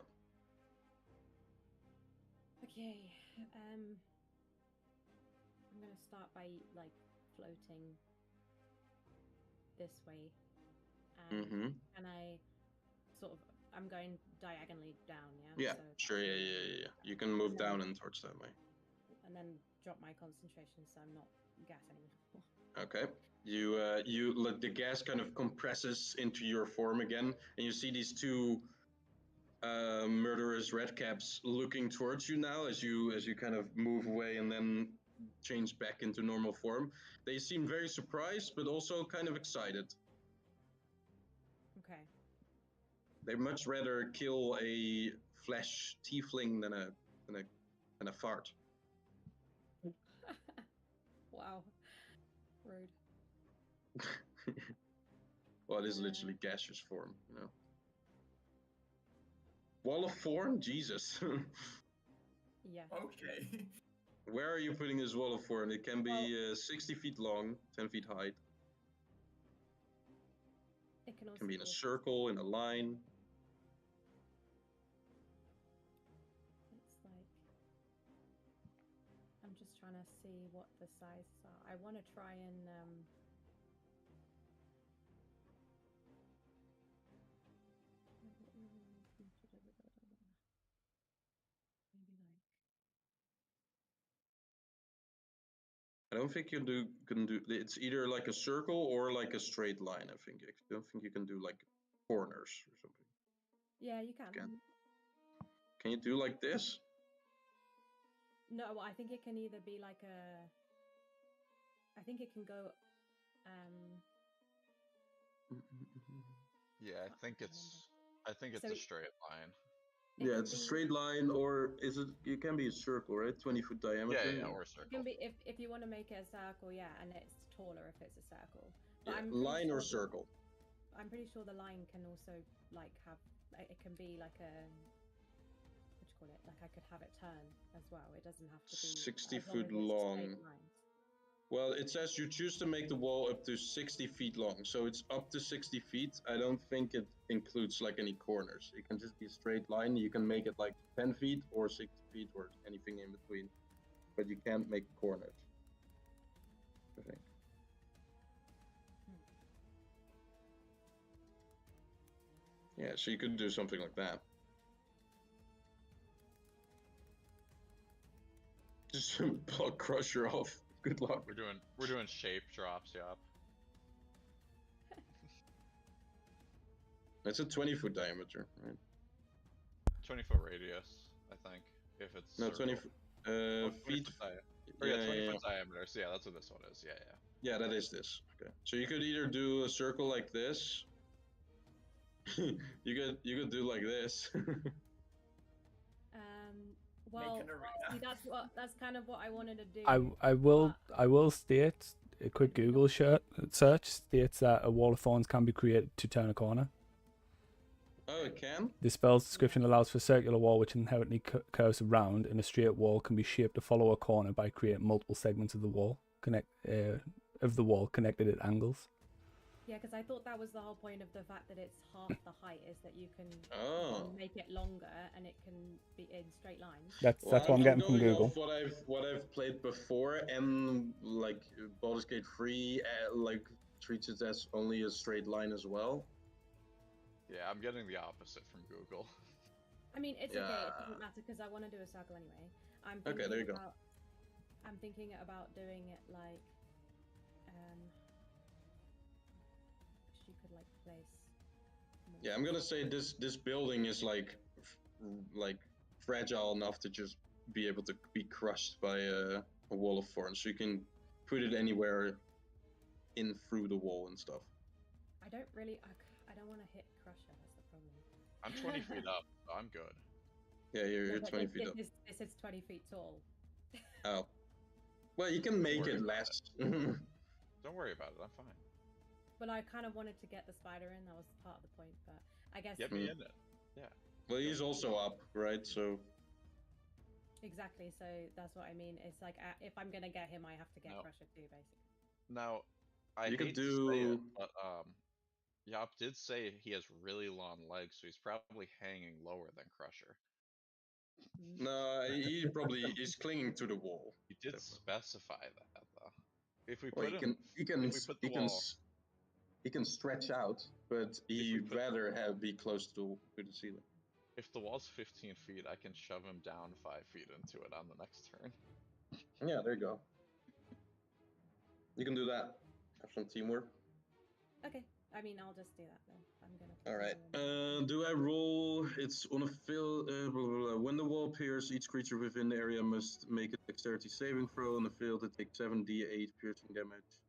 Okay. I'm gonna start by like floating this way, Mm-hmm. and I sort of I'm going diagonally down. Yeah, So sure. Yeah. You can move down and towards that way. and then drop my concentration so I'm not gas anymore. Okay. You let the gas kind of compresses into your form again, and you see these two murderous redcaps looking towards you now as you kind of move away and then change back into normal form. They seem very surprised, but also kind of excited. Okay. They much rather kill a flesh tiefling than a fart. Wow. Rude. Well, it is literally gaseous form, you know. Wall of form? Jesus. Yeah. Okay. Where are you putting this wall of form? It can be 60 feet long, 10 feet high. It can also It can be in a a- circle, in a line. It's like I'm just trying to see what the sizes are. I want to try and maybe like I don't think can do. It's either like a circle or like a straight line. I think. I don't think you can do like corners or something. yeah, you can. Can you do like this? No, well, I think it can either be like a. I think it can go. Yeah, I think can't it's So a it- straight line. It Yeah, can it's a be- straight line, or is it? It can be a circle, right? 20-foot diameter. Yeah, or a It circle. can be if you want to make it a circle, yeah, and it's taller if it's a circle. But Yeah, I'm pretty line or sure circle. I'm pretty sure the line can also like have it can be like a what do you call it? Like I could have it turn as well. It doesn't have to be 60 as long foot as it's long. straight lines. Well, it says you choose to make the wall up to 60 feet long, so it's up to 60 feet. I don't think it includes like any corners. It can just be a straight line. You can make it like 10 feet or 60 feet or anything in between, but you can't make corners. I think. Yeah, so you could do something like that. Just block Crusher off. Good luck. We're doing shape drops, yup. It's a 20-foot diameter, right? 20-foot radius, I think. If it's No, circle. 20 feet. 20-foot diameter. Oh Yeah, yeah, 20 yeah, foot diameter. So yeah, that's what this one is. Yeah, yeah. yeah, that is this. Okay. So you could either do a circle like this. you could do like this. Well, an arena. see, that's kind of what I wanted to do. I will state a quick Google search states that a wall of thorns can be created to turn a corner. Oh, it can? The spell's description allows for a circular wall which inherently curves around, and a straight wall can be shaped to follow a corner by creating multiple segments of the wall connected at angles. Yeah, because I thought that was the whole point of the fact that it's half the height is that you can make it longer and it can be in straight lines. That's what I'm getting from Google. Off what I've played before, and like Baldur's Gate 3 like treats it as only a straight line as well. Yeah, I'm getting the opposite from Google. I mean, it's okay. It doesn't matter because I want to do a circle anyway. Okay, there you go. I'm thinking about doing it like, you could like place. Yeah, I'm gonna say this building is like fragile enough to just be able to be crushed by a wall of thorns. So you can put it anywhere in through the wall and stuff. I don't want to hit Crusher. That's the problem. I'm 20 feet up, so I'm good. Yeah, you're 20 feet up. This is 20 feet tall. Oh. Well, you can make it less. Don't worry about it. I'm fine. But I kind of wanted to get the spider in. That was part of the point. But I guess. Get me in it. Yeah. Well, he's also up, right? So. Exactly. So that's what I mean. It's like if I'm gonna get him, I have to get Crusher too, basically. Now, I You could hate to say do. it, but Yop did say he has really long legs, so he's probably hanging lower than Crusher. No, he probably is clinging to the wall. He did specify that though. If we Well, put he can stretch out, but he'd rather be close to the ceiling. If the wall's 15 feet, I can shove him down 5 feet into it on the next turn. Yeah, there you go. You can do that. Have some teamwork. Okay. I mean, I'll just do that then. I'm gonna. All right. Do I roll? It's on a field. When the wall appears, each creature within the area must make a dexterity saving throw. On the field, it takes 7d8 piercing damage.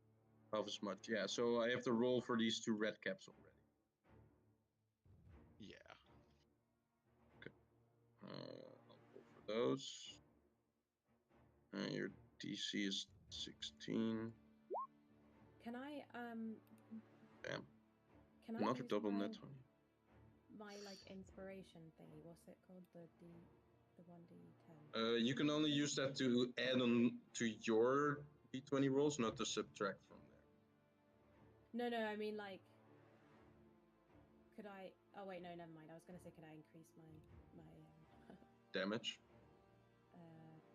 Half as much. Yeah. So I have to roll for these 2 red caps already. Yeah. Okay. I'll roll for those. Your DC is 16. Can I Bam. Can I Another use double my, net 20. my like inspiration thingy? What's it called? The 1d10. You can only use that to add on to your d20 rolls, not to subtract from there. No, I mean like. Could I? Oh wait, no, never mind. I was gonna say, could I increase my damage?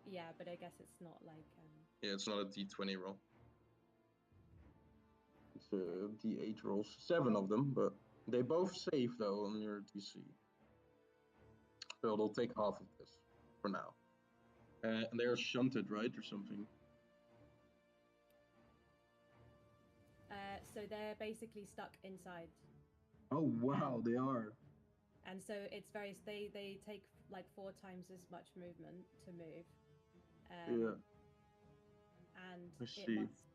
Yeah, but I guess it's not like. Yeah, it's not a d20 roll. It's a d8 rolls, 7 of them, but they both save though on your DC. So they'll take half of this for now. And they're shunted, right, or something? So they're basically stuck inside. Oh wow, they are. And so it's they take like 4 times as much movement to move. Yeah. And I it see. must,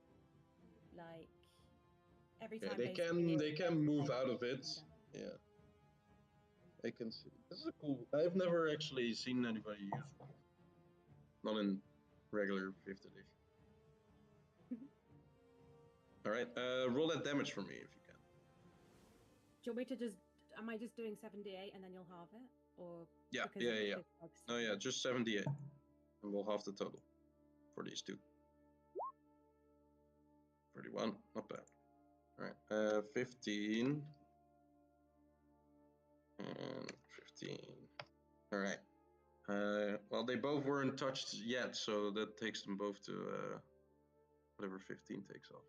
like every time they can move out of it. Yeah. I can see. This is a cool. I've never actually seen anybody use one. Not in regular 5th edition. All right. Roll that damage for me if you can. Do you want me to just? Am I just doing 7d8 and then you'll halve it, or? Yeah. No, yeah, just 78, and we'll halve the total for these 2. 31, not bad. All right. 15 and 15. All right. Well, they both weren't touched yet, so that takes them both to whatever 15 takes off.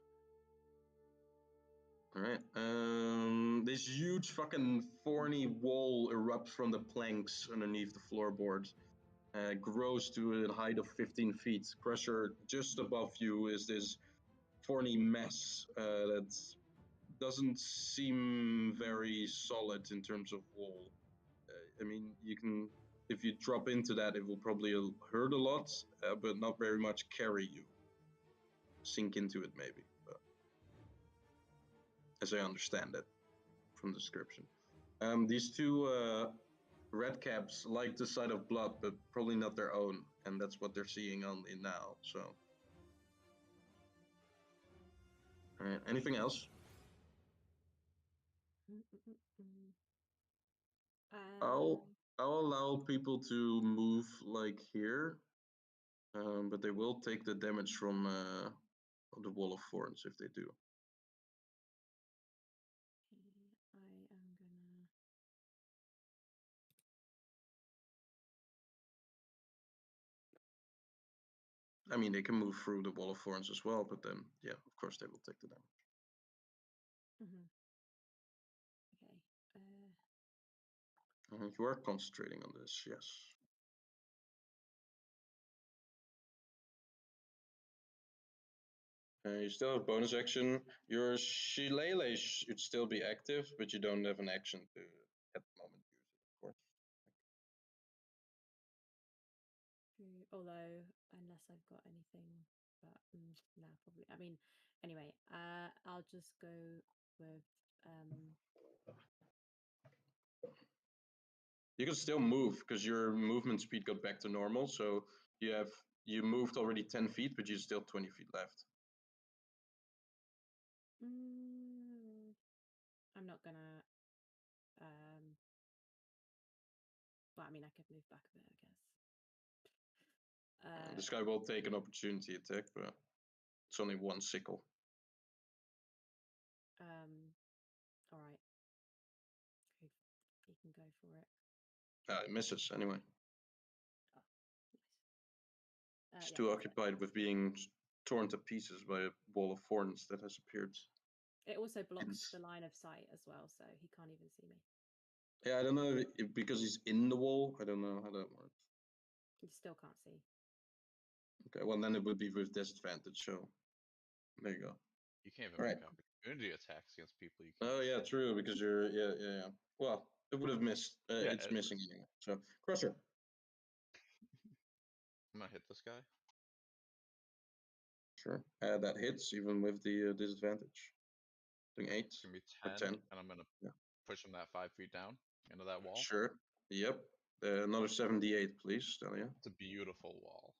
All right. This huge fucking thorny wall erupts from the planks underneath the floorboard. Grows to a height of 15 feet. Crusher, just above you is this thorny mess that doesn't seem very solid in terms of wall. I mean, you can, if you drop into that, it will probably hurt a lot, but not very much carry you. Sink into it, maybe. But as I understand it from the description. These two red caps like the sight of blood, but probably not their own, and that's what they're seeing only now. So, all right. Anything else? I'll allow people to move like here, but they will take the damage from the wall of thorns if they do. I am gonna. I mean, they can move through the wall of thorns as well, but then, yeah, of course, they will take the damage. Okay. You are concentrating on this, yes. You still have bonus action. Your shillelagh should still be active, but you don't have an action to at the moment use it, of course. Although, unless I've got anything, but no, probably. I mean, anyway, I'll just go with. You can still move because your movement speed got back to normal. So you moved already 10 feet, but you still 20 feet left. I'm not gonna. Well, I mean, I could move back a bit, I guess. This guy will take an opportunity attack, but it's only one sickle. All right. You can go for it. It misses anyway. Oh, nice. He's too occupied with being torn to pieces by a wall of thorns that has appeared. It also blocks the line of sight as well, so he can't even see me. Yeah, I don't know if because he's in the wall. I don't know how that works. You still can't see. Okay, well then it would be with disadvantage. So there you go. You can't even make opportunity attacks against people you can't. Oh yeah, true. Because you're yeah. Well, it would have missed. It's missing anyway. So Crusher. I'm gonna hit this guy. Sure. That hits even with the disadvantage. Doing 8. It's gonna be or 10, 10. and I'm gonna push him that 5 feet down into that wall. Sure. Yep. Another 78, please, Delia. It's a beautiful wall.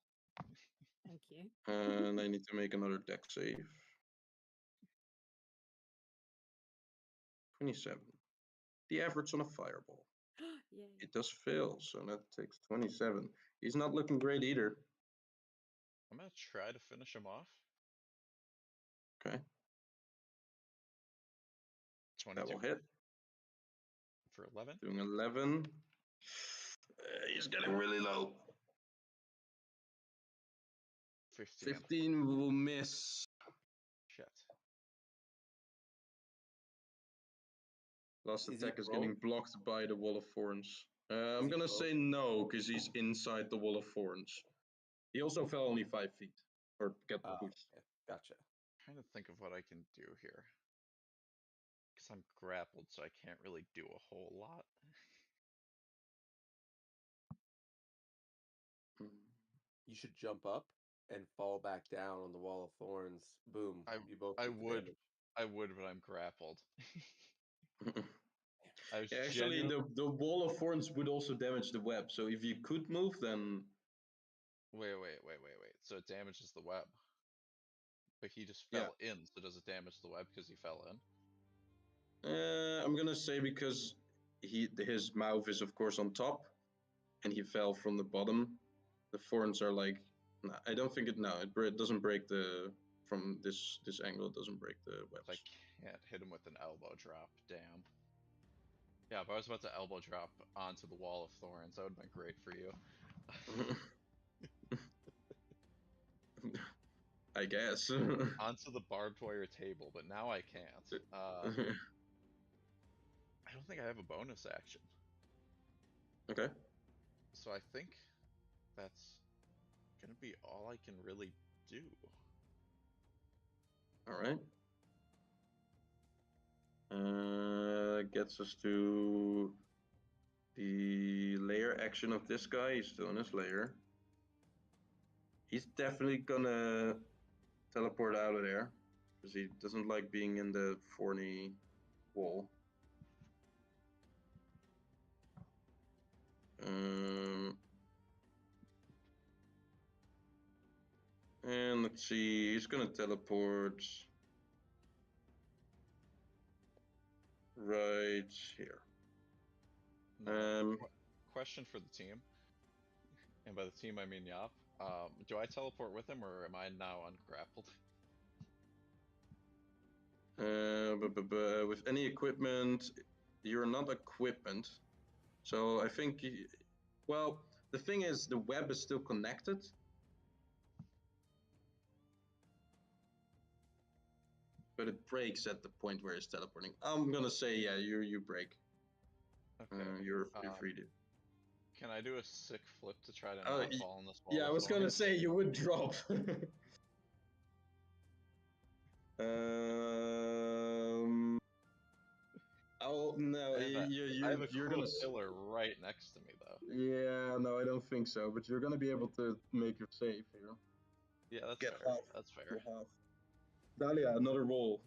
Thank you. And I need to make another deck save. 27. The average on a fireball. Yay. It does fail, so that takes 27. He's not looking great either. I'm gonna try to finish him off. Okay. 22. That will hit. For 11. Doing 11. He's getting really low. 15. 15 will miss. Shit. Last attack is getting blocked by the wall of thorns. I'm gonna say no, because he's inside the wall of thorns. He also fell only 5 feet. Or get pushed. Okay. Gotcha. Trying to think of what I can do here. Because I'm grappled, so I can't really do a whole lot. You should jump up and fall back down on the wall of thorns. Boom. You both I take the would, damage. but I'm grappled. Actually, the wall of thorns would also damage the web. So if you could move, then Wait. So it damages the web. But he just fell in, so does it damage the web because he fell in? I'm gonna say because his mouth is of course on top, and he fell from the bottom. The thorns are like, no, I don't think it. No, it doesn't break the from this angle. It doesn't break the webs. I can't hit him with an elbow drop. Damn. Yeah, if I was about to elbow drop onto the wall of thorns, that would have been great for you. I guess. onto the barbed wire table, but now I can't. I don't think I have a bonus action, Okay. so I think that's gonna be all I can really do. All right. Gets us to the lair action of this guy. He's still in his lair. He's definitely gonna teleport out of there because he doesn't like being in the thorny wall. And let's see, he's gonna teleport right here. Now, question for the team, and by the team I mean Yop. Do I teleport with him, or am I now ungrappled? With any equipment, you're not equipment. So I think, well, the thing is, the web is still connected. But it breaks at the point where it's teleporting. I'm gonna say, yeah, you break. Okay. You're free to. Can I do a sick flip to try to not fall in this wall? Yeah, I was gonna say you would drop. Oh no, I have a you're cool gonna pillar right next to me, though. Yeah, no, I don't think so. But you're gonna be able to make your save here. Yeah, that's Get fair. half. That's fair. Get half. Dahlia, another roll.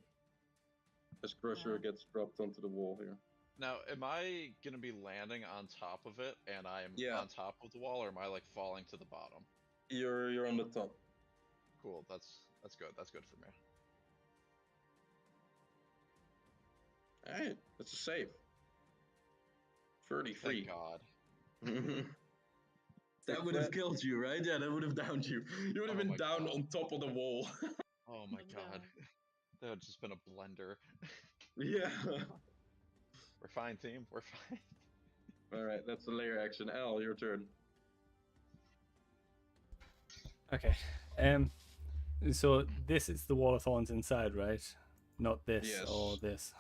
As Crusher gets dropped onto the wall here. Now, am I gonna be landing on top of it, and I'm Yeah. on top of the wall, or am I like falling to the bottom? You're on the top. Cool. That's good. That's good for me. All right, that's a save. 33. Thank God. That would have killed you, right? Yeah, that would have downed you. You would have been down on top of the wall. Oh my God. That would have just been a blender. Yeah. We're fine, team. We're fine. All right, that's the layer action. Al, your turn. Okay. So this is the wall of thorns inside, right? Not this or this.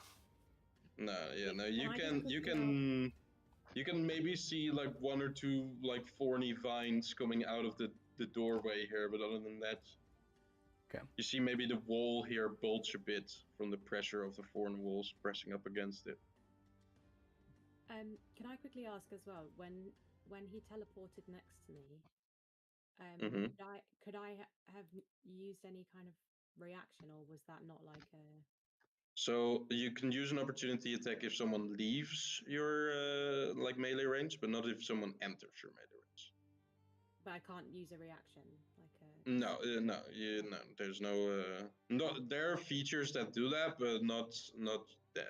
No, yeah, no. You can maybe see like one or two like thorny vines coming out of the doorway here, but other than that, okay. You see maybe the wall here bulge a bit from the pressure of the thorn walls pressing up against it. Can I quickly ask as well, when he teleported next to me, could I have used any kind of reaction, or was that not like a? So you can use an opportunity attack if someone leaves your like melee range, but not if someone enters your melee range. But I can't use a reaction like a. No, there's no. There are features that do that, but not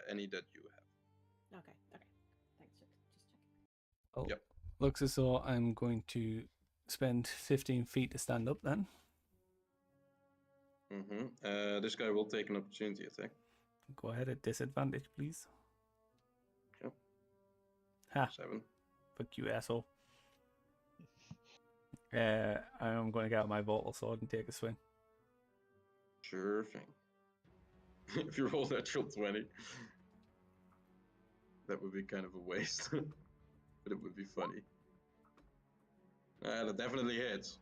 any that you have. Okay. Thanks. Just checking. Oh, yep. Looks as though I'm going to spend 15 feet to stand up then. This guy will take an opportunity attack. Go ahead at disadvantage, please. Yep. Ha. 7. Fuck you, asshole. I'm going to get out my Vortal Sword and take a swing. Sure thing. If you roll natural 20, that would be kind of a waste. But it would be funny. That definitely hits.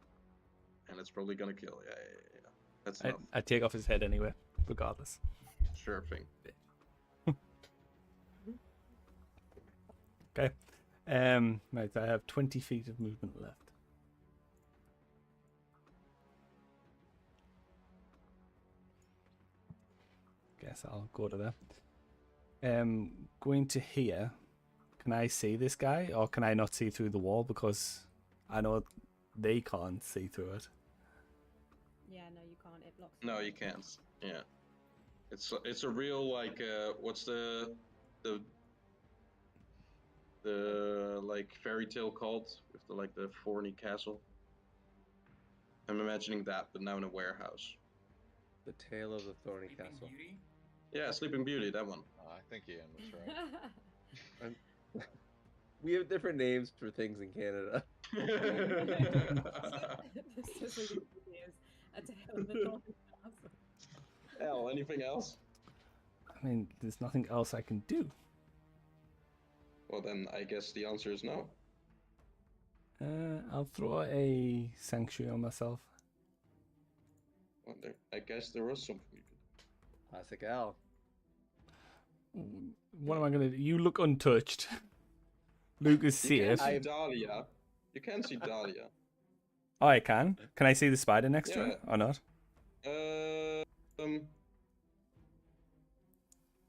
And it's probably gonna kill. Yeah. That's enough. I take off his head anyway, regardless. Sure thing. Okay. Right, I have 20 feet of movement left. Guess I'll go to there. Going to here. Can I see this guy, or can I not see through the wall? Because I know they can't see through it. Yeah, no, you can't. It blocks. No, you can't. Yeah. It's a real like what's the like fairy tale called with the thorny castle. I'm imagining that, but now in a warehouse. The Tale of the Thorny Sleeping Castle. Beauty? Yeah, Sleeping Beauty, that one. I think Ian was right. We have different names for things in Canada. So Sleeping Beauty is a tail of the dwarven castle. Al, anything else? I mean, there's nothing else I can do. Well, then I guess the answer is no. I'll throw a sanctuary on myself. Well, I guess there was something you could do. Classic Al. What am I gonna do? You look untouched. Luke is You can't safe. see Dahlia. You can't see Dahlia. Oh, I can. Can I see the spider next to Yeah. her or not?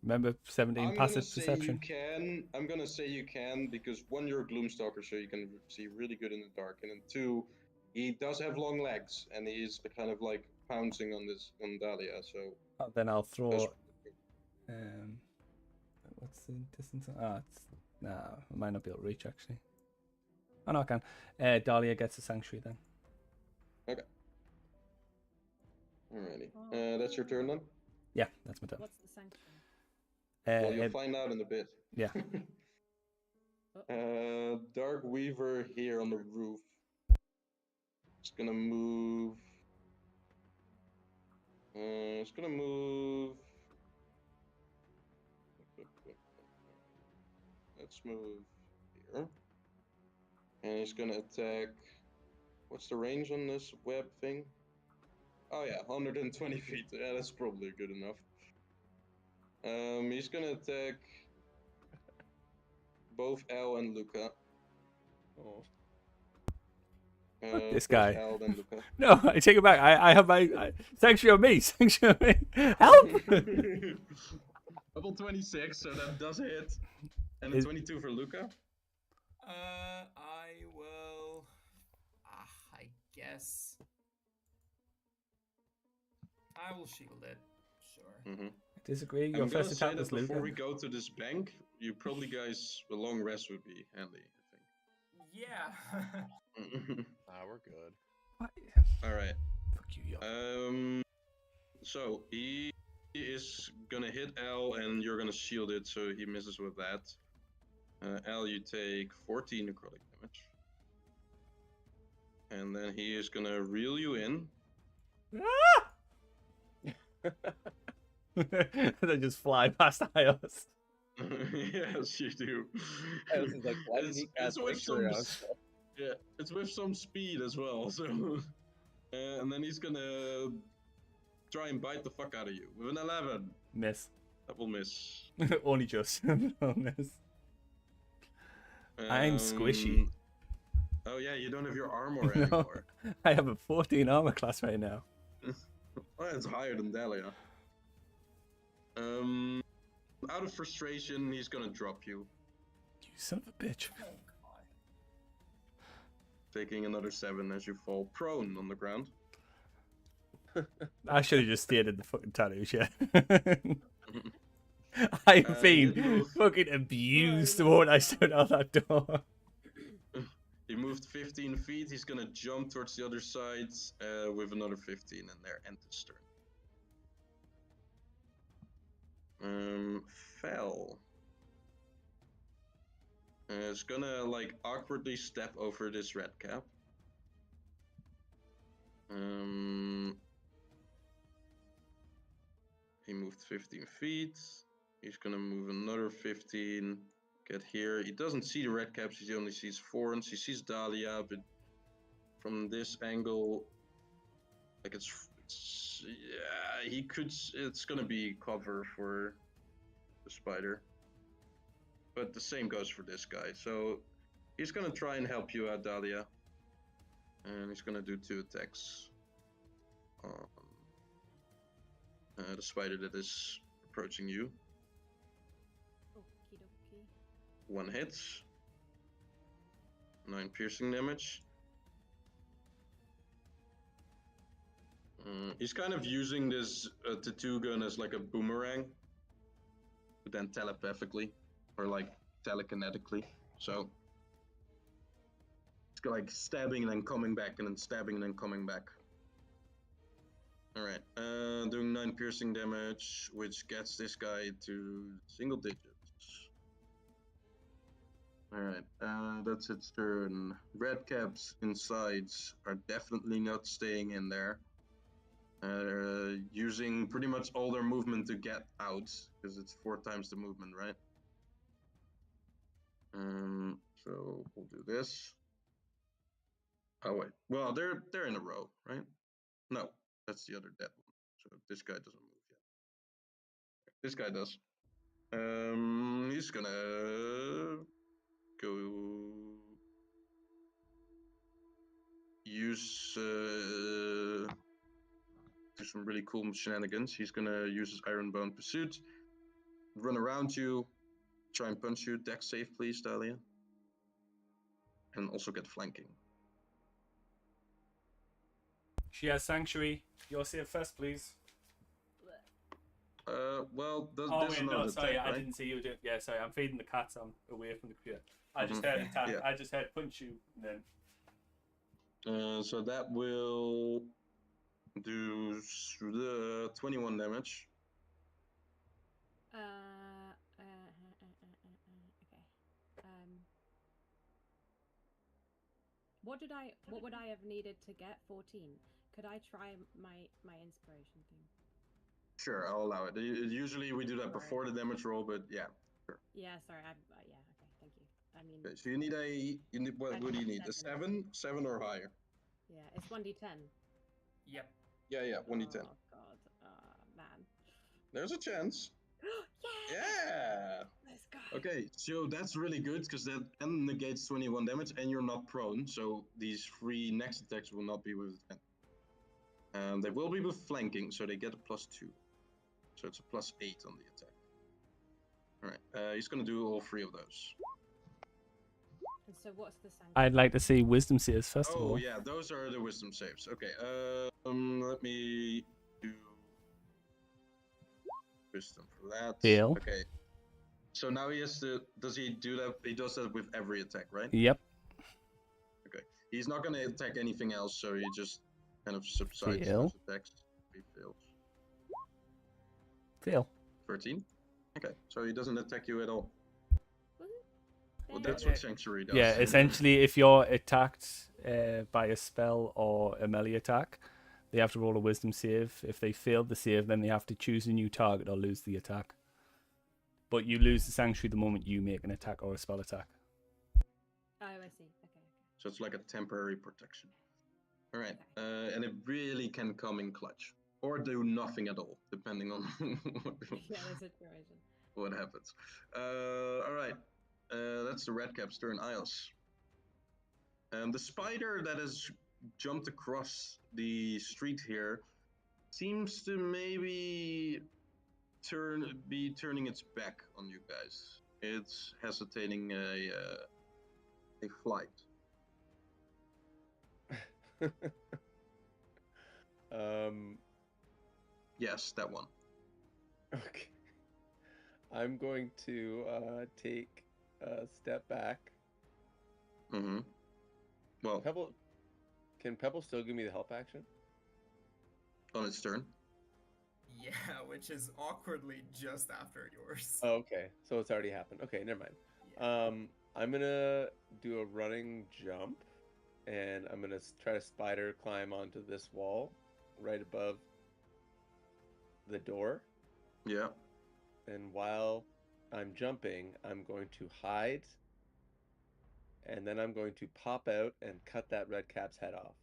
Remember 17 I'm passive gonna say perception. you can. I'm gonna say you can because one, you're a Gloomstalker, so you can see really good in the dark, and then two, he does have long legs, and he's kind of like pouncing on Dahlia. So Oh, then I'll throw. that's- What's the distance? Nah, I might not be able to reach actually. Oh no, I can. Dahlia gets a sanctuary then. okay. Alrighty. That's your turn then. Yeah, that's my turn. What's the sanctuary? Well, you'll find out in a bit. Yeah. Dark Weaver here on the roof. It's gonna move. It's gonna move. Let's move here. And he's gonna attack. What's the range on this web thing? Oh yeah, 120 feet. Yeah, that's probably good enough. He's gonna attack both Al and Luca. Oh. This First guy. Al, then Luca. No, I take it back. I have my sanctuary on me. Sanctuary on me. Help! Level 26, so that does hit. And a Is- 22 for Luca. I will. I guess. I will shield it. Sure. Mm-hmm. Disagree. Your I'm gonna first say attack was that before Luca. we go to this bank, you probably guys, a long rest would be handy, Yeah. I think. Nah, we're good. What? Alright. Fuck you, yo. So he is gonna hit Al and you're gonna shield it, so he misses with that. Al, you take 14 necrotic damage. And then he is gonna reel you in. They just fly past Ios. Yes, you do. I was just like, why did he It's cast with Victory some on himself? yeah, it's with some speed as well. So, and then he's gonna try and bite the fuck out of you with an 11. Miss. That will miss. Only just. Oh, miss. I'm squishy. Oh yeah, you don't have your armor No. anymore. I have a 14 armor class right now. Well, it's higher than Dahlia. Out of frustration, he's gonna drop you, You son of a bitch. Oh god. taking another 7 as you fall prone on the ground. I should have just stayed in the fucking tattoos, yeah. I've been move. fucking abused the moment I stood out that door. He moved 15 feet. He's gonna jump towards the other side with another 15 in there, end his turn. Fell. It's gonna like awkwardly step over this red cap. He moved 15 feet. He's gonna move another 15. Get here. He doesn't see the red caps. He only sees Forens. He sees Dahlia, but from this angle, like it's yeah, he could. It's gonna be cover for the spider. But the same goes for this guy. So he's gonna try and help you out, Dahlia. And he's gonna do 2 attacks on the spider that is approaching you. Okie dokie. 1 hit. 9 piercing damage. He's kind of using this tattoo gun as like a boomerang, but then telepathically, or like telekinetically. So it's like stabbing and then coming back, and then stabbing and then coming back. Alright, doing 9 piercing damage, which gets this guy to single digits. Alright, that's its turn. Red caps inside are definitely not staying in there. using pretty much all their movement to get out, because it's 4 times the movement, right? So we'll do this. Oh wait, well they're in a row, right? No, that's the other dead one. So this guy doesn't move yet. This guy does. He's gonna go use do some really cool shenanigans. He's gonna use his Iron Bone Pursuit, run around you, try and punch you. Dex save, please, Dahlia. And also get flanking. She has Sanctuary. You're safe first, please. Well, Oh, there's wait, another no, sorry, attack, I right? didn't see you do. Yeah, sorry, I'm feeding the cats. I'm away from the computer. I just heard attack. Yeah. I just heard punch you. And then So that will do the 21 damage. Okay. What would I have needed to get 14? Could I try my inspiration thing? Sure, I'll allow it. Usually we do that before the damage roll, but yeah, sure. Yeah, sorry. Yeah, okay, thank you. I mean, Okay, so what do you need? A 7 or higher? Yeah, it's 1d10. Yep. Yeah, 1d10. Oh god, man. There's a chance. Yeah. Yeah. Let's go. Okay, so that's really good because that then negates 21 damage and you're not prone, so these 3 next attacks will not be with 10. They will be with flanking, so they get a +2. So it's a +8 on the attack. Alright, he's gonna do all 3 of those. And so what's the sanction? I'd like to see wisdom saves first of all. Oh yeah, those are the wisdom saves. Okay, let me do wisdom for that. Fail. Okay. So now he has to. Does he do that? He does that with every attack, right? Yep. Okay. He's not going to attack anything else, so he just kind of subsides Fail. those attacks. He fails. Fail. 13. Okay, so he doesn't attack you at all. Well, Dang. that's what Sanctuary does. Yeah, essentially, if you're attacked by a spell or a melee attack, they have to roll a wisdom save. If they fail the save, then they have to choose a new target or lose the attack. But you lose the Sanctuary the moment you make an attack or a spell attack. Oh, I see. Okay. So it's like a temporary protection. All right, and it really can come in clutch or do nothing at all, depending on Yeah, the situation. what happens. All right, that's the red cap's turn. Ios. The spider that has jumped across the street here seems to maybe turning its back on you guys. It's hesitating a flight. Yes, that one. Okay. I'm going to take a step back. Mm-hmm. Well, Pebble, can Pebble still give me the help action? on its turn. Yeah, which is awkwardly just after yours. Oh, okay. So it's already happened. Okay, never mind. Yeah. I'm gonna do a running jump, and I'm gonna try to spider climb onto this wall right above the door. Yeah. And while I'm jumping, I'm going to hide, and then I'm going to pop out and cut that red cap's head off.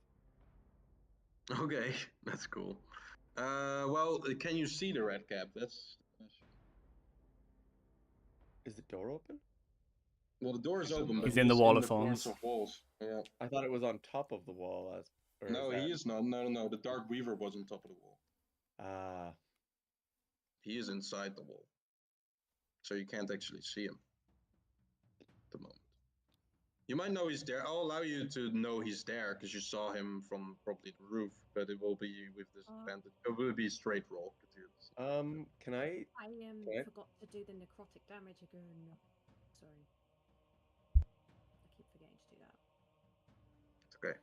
Okay, that's cool. Well, can you see the red cap? That's the question. Is the door open? Well, the door is He's in open, the- but He's in the wall of the course thorns. of walls. Yeah. I thought it was on top of the wall. No, he is not. No. The Dark Weaver was on top of the wall. Ah, He is inside the wall, so you can't actually see him at the moment. You might know he's there. I'll allow you to know he's there because you saw him from probably the roof, but it will be with disadvantage. It will be straight roll. can I? I Okay. forgot to do the necrotic damage again. Sorry. I keep forgetting to do that. It's okay.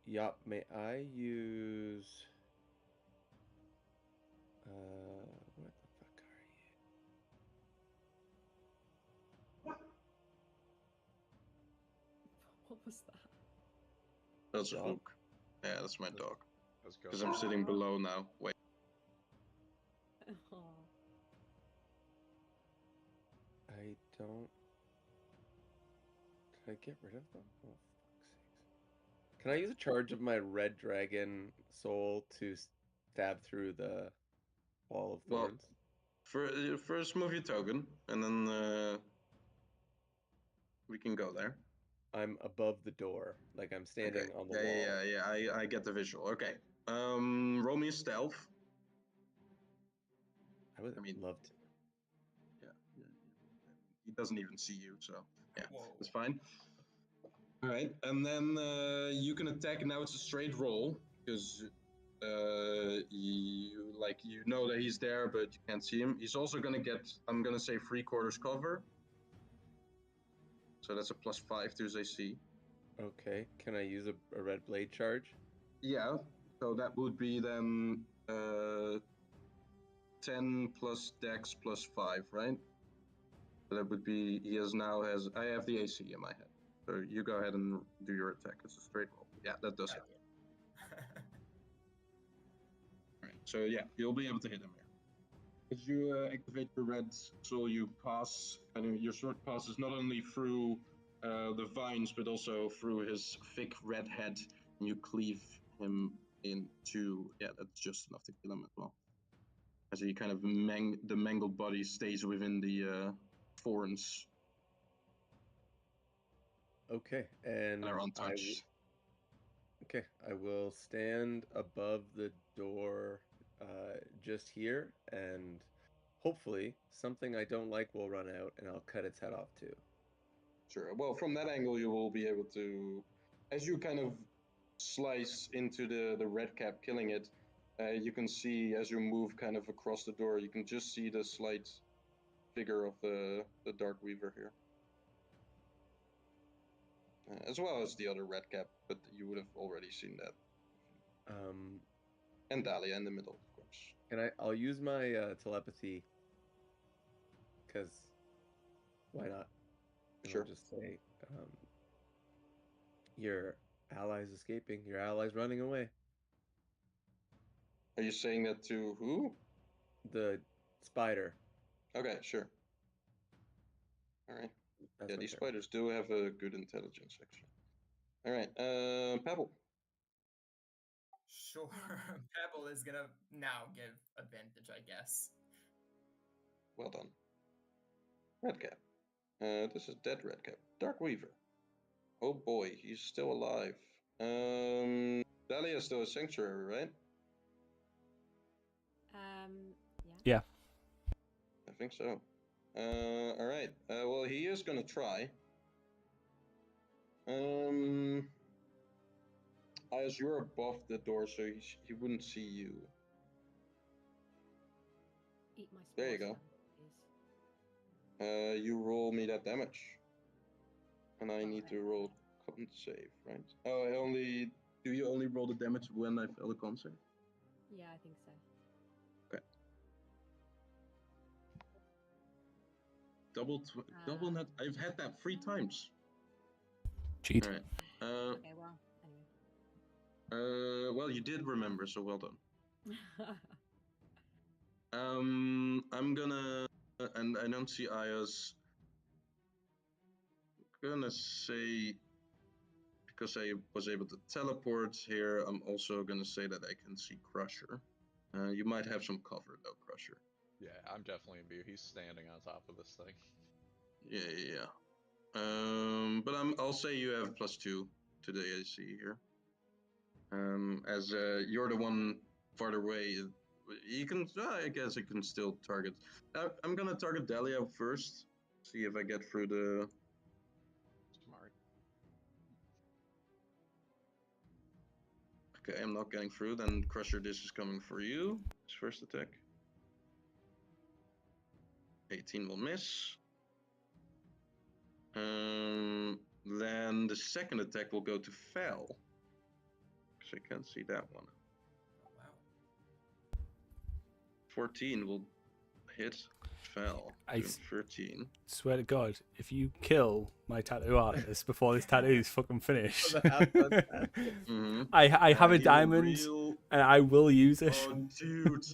Yup. May I use? What the fuck are you? What was that? That's a Dog? hook. Yeah, that's my dog. Let's go. Because I'm sitting below now. Wait. Aw. I don't. Did I get rid of them? Oh, fuck's sakes. Can I use a charge of my red dragon soul to stab through the wall of Well, thorns? first move your token, and then we can go there. I'm above the door, like I'm standing Okay. on the Yeah, wall. yeah. I get the visual. Okay. Roll me a stealth. I would I mean- love to. Yeah. He doesn't even see you, so yeah, Whoa. it's fine. All right, and then you can attack. Now it's a straight roll because you know that he's there, but you can't see him. He's also gonna get, I'm gonna say, 3/4 cover. So that's a +5 to his AC. Okay, can I use a red blade charge? Yeah, so that would be then 10 plus Dex plus 5, right? So that would be, I have the AC in my head. So you go ahead and do your attack. It's a straight roll. Yeah, that does hit. Right. So yeah, you'll be able to hit him here. As you activate your red soul, you pass, and your sword passes not only through the vines, but also through his thick red head, and you cleave him in two. Yeah, that's just enough to kill him as well. As he kind of the mangled body stays within the thorns Okay, and and are untouched. okay, I will stand above the door, just here, and hopefully something I don't like will run out, and I'll cut its head off too. Sure. Well, from that angle, you will be able to, as you kind of slice into the red cap, killing it. You can see as you move kind of across the door, you can just see the slight figure of the Dark Weaver here, as well as the other red cap. But you would have already seen that. And Dahlia in the middle, of course. I'll use my telepathy, because why not? And Sure. I'll just say, your ally's escaping, your ally's running away. Are you saying that to who? The spider. Okay, sure. All right. That's Yeah, my these turn. spiders do have a good intelligence, actually. All right, Pebble. Sure. Pebble is gonna now give advantage, I guess. Well done. Redcap. This is dead Redcap. Dark Weaver. Oh boy, he's still alive. Dahlia is still a sanctuary, right? Yeah. Yeah. I think so. All right. Well, he is gonna try. As you're above the door, so he wouldn't see you. Eat my spores. There you go. Please. You roll me that damage, and I Well, need I to have roll con save, right? Oh, do you only roll the damage when I fail a con save? Yeah, I think so. Okay. Double net. I've had that 3 times. Cheat. All right. Okay, well, anyway. Well, you did remember, so well done. I'm gonna, and I don't see Aya's. I'm gonna say, because I was able to teleport here, I'm also gonna say that I can see Crusher. You might have some cover though, Crusher. Yeah, I'm definitely in view. He's standing on top of this thing. Yeah. But I'll say you have +2 to the AC here. As you're the one farther away, you can. I guess you can still target. I'm gonna target Dahlia first. See if I get through the. Smart. Okay, I'm not getting through. Then Crusher, this is coming for you. His first attack. 18 will miss. Then the second attack will go to Fel. Because I can't see that one. Wow. 14 will hit fell I to 13. swear to God, if you kill my tattoo artist before this tattoo is fucking finished, Mhm. I have a he will diamond reel- and I will use it. Oh, dude.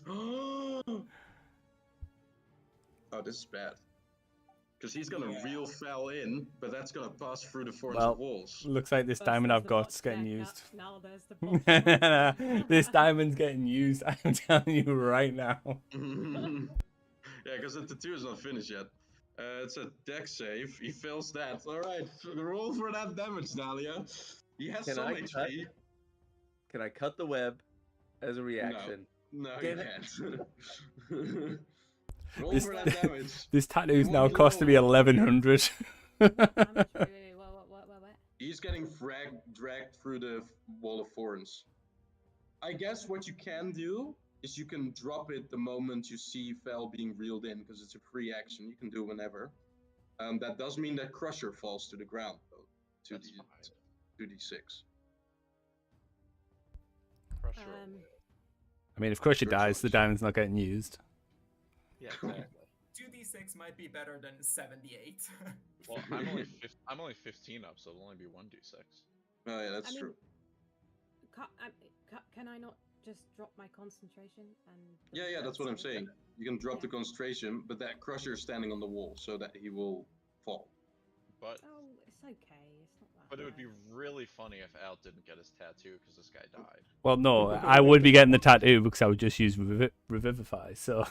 Oh, this is bad. Because he's gonna reel fell in, but that's gonna pass through the thorns Well, of walls. looks like this First diamond there's I've the got's botch getting deck, used. Now there's the botch. This diamond's getting used. I'm telling you right now. Yeah, because the tattoo is not finished yet. It's a deck save. He fails that. All right, roll for that damage, Dahlia. He has Can some I cut? HP. Can I cut the web as a reaction? No, Damn you it. can't. Roll This, for that damage. this tattoo's It now won't be costing me long. 1,100. How much? Wait, what? He's getting dragged through the wall of thorns. I guess what you can do is you can drop it the moment you see Fel being reeled in, because it's a free action. You can do it whenever. That does mean that Crusher falls to the ground, though. That's fine. 2d6. Crusher. I mean, if Crusher Your dies, the choice. diamond's not getting used. Yeah, exactly. 2d6 might be better than 78. Well, I'm only 15 up, so it'll only be 1d6. Oh yeah, that's I mean, true. Can I not just drop my concentration and? Yeah, that's what I'm saying. You can drop the concentration, but that Crusher is standing on the wall, so that he will fall. But Oh, it's okay. It's not that. but it would be bad. really funny if Al didn't get his tattoo because this guy died. Well, no, I would be getting the tattoo because I would just use Revivify. So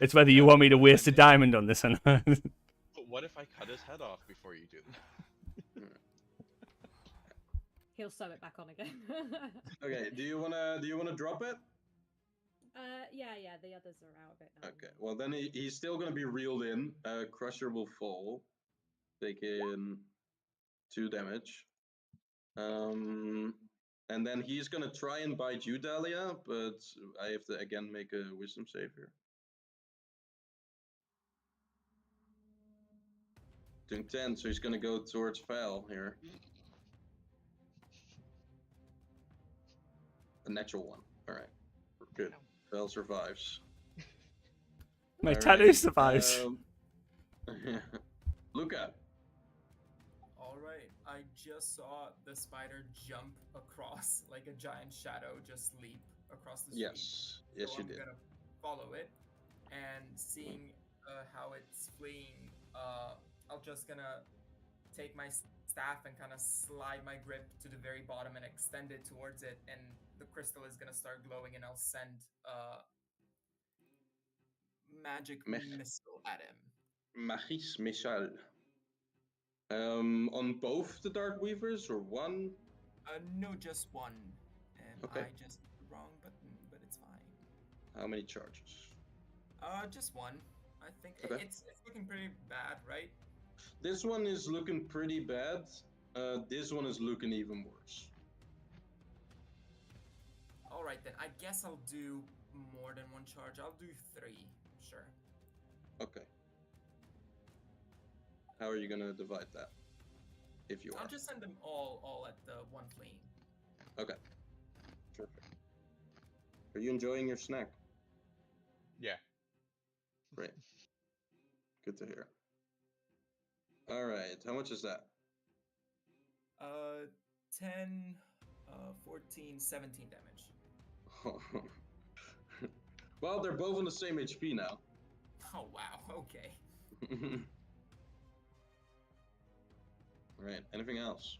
it's whether you want me to waste a diamond on this or not. But what if I cut his head off before you do that? He'll sew it back on again. Okay, do you wanna drop it? Yeah, the others are out of it now. Okay, well then he's still gonna be reeled in. Crusher will fall, taking 2 damage. And then he's gonna try and bite you, Dahlia, but I have to again make a wisdom save here. Doing 10, so he's gonna go towards Val here. A natural 1. Alright. Good. Val survives. My All tattoo right, survives. Luca. Alright, I just saw the spider jump across like a giant shadow, just leap across the street. Yes, yes, So you I'm did. gonna follow it, and seeing how it's fleeing, I'll just gonna take my staff and kind of slide my grip to the very bottom and extend it towards it, and the crystal is gonna start glowing, and I'll send magic missile at him. Magis Missile. On both the Dark Weavers or one? No, just one. And Okay. I just hit the wrong button, but it's fine. How many charges? Just one. I think Okay. it's looking pretty bad, right? This one is looking pretty bad. This one is looking even worse. All right then. I guess I'll do more than one charge. I'll do 3. Sure. Okay. How are you gonna divide that? If you are. I'll just send them all at the one fleeing. Okay. Perfect. Are you enjoying your snack? Yeah. Great. Good to hear. All right. How much is that? 10, 14, 17 damage. Well, they're both on the same HP now. Oh wow. Okay. Right. Anything else?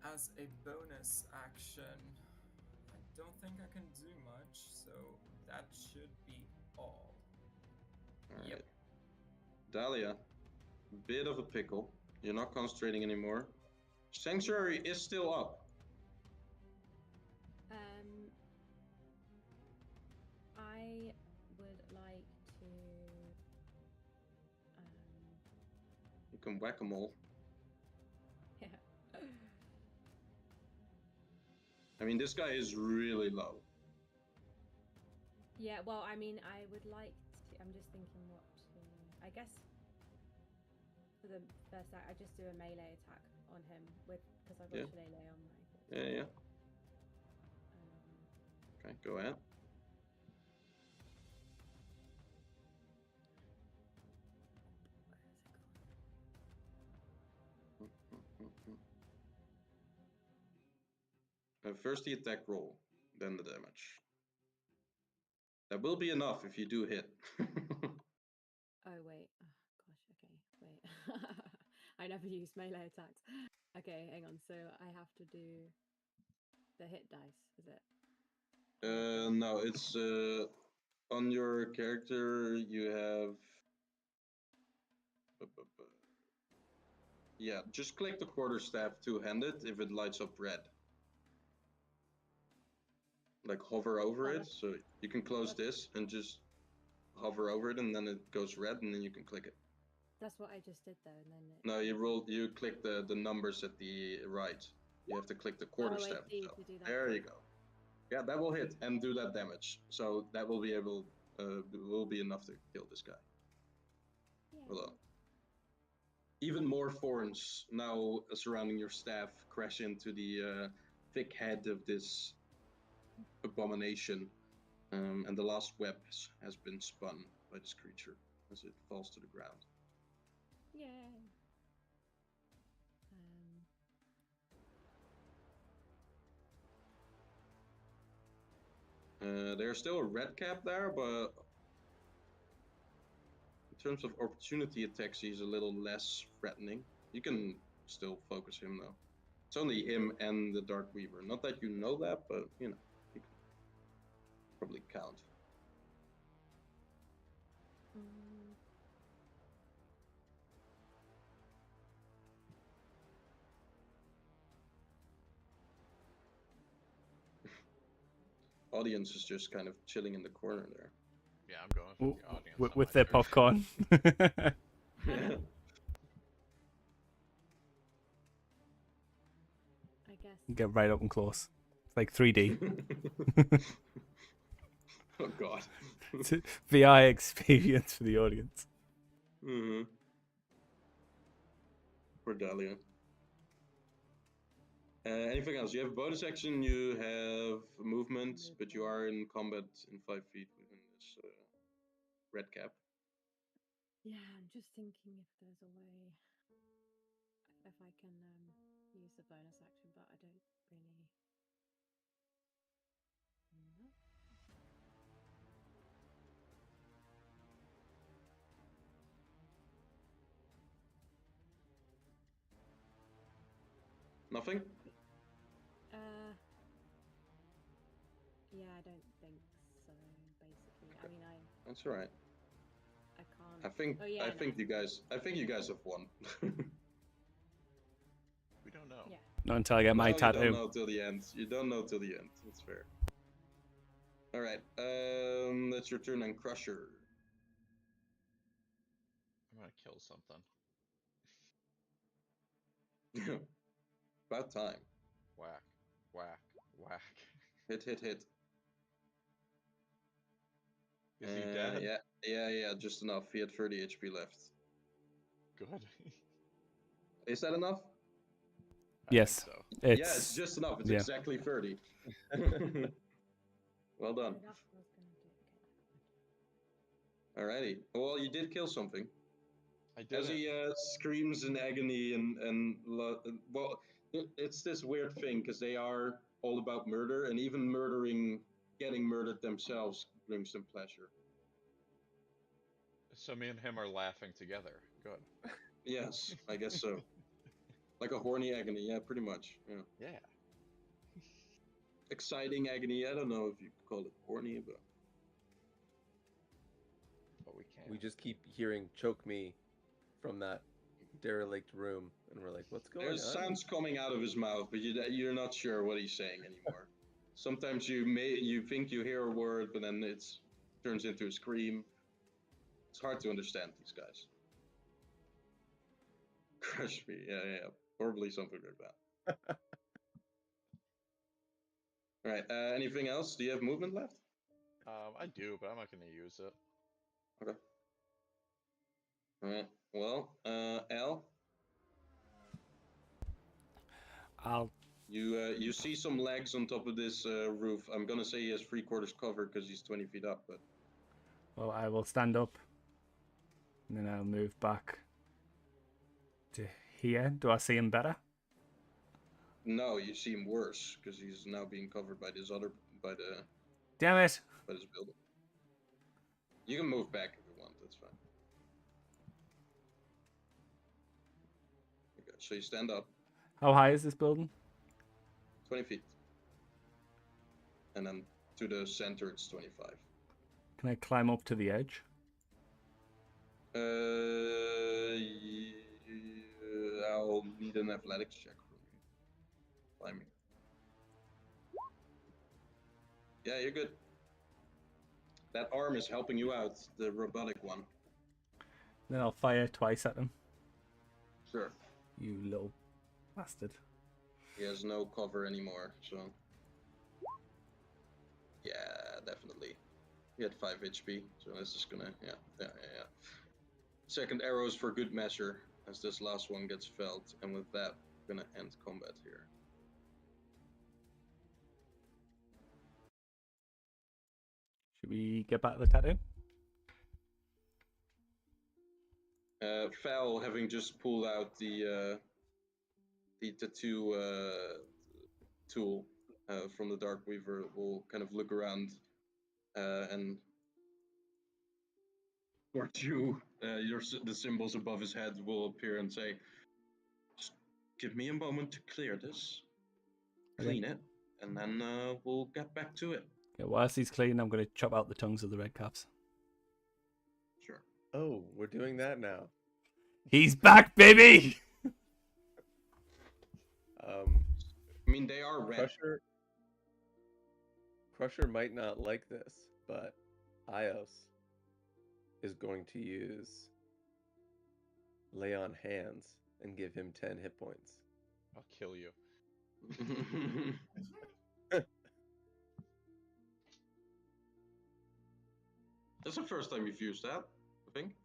As a bonus action, I don't think I can do much, so that should be all. All right. Yep. Dahlia, bit of a pickle. You're not concentrating anymore. Sanctuary is still up. I would like to. You can whack 'em all. Yeah. I mean, this guy is really low. Yeah. Well, I mean, I would like to. I'm just thinking what to. I guess for the first act, I just do a melee attack on him because I've got Yeah. Shillelagh on my. Yeah. Okay, go ahead. First the attack roll, then the damage. That will be enough if you do hit. Oh wait. Oh, gosh. Okay. Wait. I never use melee attacks. Okay, hang on. So I have to do the hit dice. Is it? No, it's on your character. You have. Yeah, just click the quarterstaff two-handed if it lights up red. Like hover over it, so you can close this and just hover over it, and then it goes red, and then you can click it. That's what I just did though, and then. No, you click the numbers at the right. You have to click the Oh, I quarterstaff. see. So To do that. there you go. Yeah, that will hit and do that damage. So that will be able, will be enough to kill this guy. Well, even more thorns now surrounding your staff crash into the thick head of this abomination, and the last web has been spun by this creature as it falls to the ground. Yay. There's still a red cap there, but in terms of opportunity attacks, he's a little less threatening. You can still focus him though. It's only him and the Dark Weaver. Not that you know that, but you know, you can probably count. Audience is just kind of chilling in the corner there. Yeah, I'm going for the audience. With their popcorn. I guess. Get right up and close. It's like 3D. Oh god. VR experience for the audience. Mm-hmm. Poor Dahlia. Anything else? You have bonus action, you have movement, but you are in combat in 5 feet within this red cap. Yeah, I'm just thinking if there's a way, if I can use the bonus action, but I don't really. Nothing? Yeah, I don't think so. Basically, Okay. I mean, That's all right. I can't. I think. Oh, yeah, I think you guys have won. We don't know. Yeah. Not until I get my tattoo. You don't know till the end. You don't know till the end. That's fair. All right. That's your turn on Crusher. I'm gonna kill something. About time. Whack, whack, whack. Hit. Is he dead? Yeah. Just enough. He had 30 HP left. Good. Is that enough? Yes. I think so. It's just enough. It's yeah. exactly 30. Well done. Alrighty. Well, you did kill something. I did. As he screams in agony and well, it's this weird thing because they are all about murder, and even getting murdered themselves brings them pleasure. So me and him are laughing together. Good. Yes, I guess so. Like a horny agony, yeah, pretty much. Yeah. Yeah. Exciting agony. I don't know if you call it horny, but we can't. We just keep hearing "choke me" from that derelict room, and we're like, "What's going on?" There's sounds coming out of his mouth, but you're not sure what he's saying anymore. Sometimes you think you hear a word, but then it turns into a scream. It's hard to understand these guys. Crush me, yeah, probably something like that. All right. Anything else? Do you have movement left? I do, but I'm not going to use it. Okay. All right. Well, Al. You see some legs on top of this roof. I'm gonna say he has 3/4 cover because he's 20 feet up, but. Well, I will stand up, and then I'll move back to here, do I see him better? No, you see him worse because he's now being covered by this Damn it! by this building. You can move back if you want. That's fine. Okay, so you stand up How high is this building? 20 feet, and then to the center it's 25. Can I climb up to the edge? I'll need an athletics check from you. Climbing. Yeah, you're good. That arm is helping you out, the robotic one. Then I'll fire twice at him. Sure. You little bastard. He has no cover anymore, so... Yeah, definitely. He had 5 HP, so this is gonna... Yeah. Second arrow is for good measure, as this last one gets felled, and with that, we're gonna end combat here. Should we get back to the tattoo? Fel, having just pulled out the tattoo tool from the Dark Weaver, will kind of look around and towards you. The symbols above his head will appear and say, "Just give me a moment to clear this, clean it, and then we'll get back to it." Yeah, whilst he's clean, I'm going to chop out the tongues of the red caps. Sure. Oh, we're doing that now. He's back, baby! I mean, they are red. Crusher might not like this, but Ios is going to use Lay on Hands and give him 10 hit points. I'll kill you. That's the first time you've used that, I think.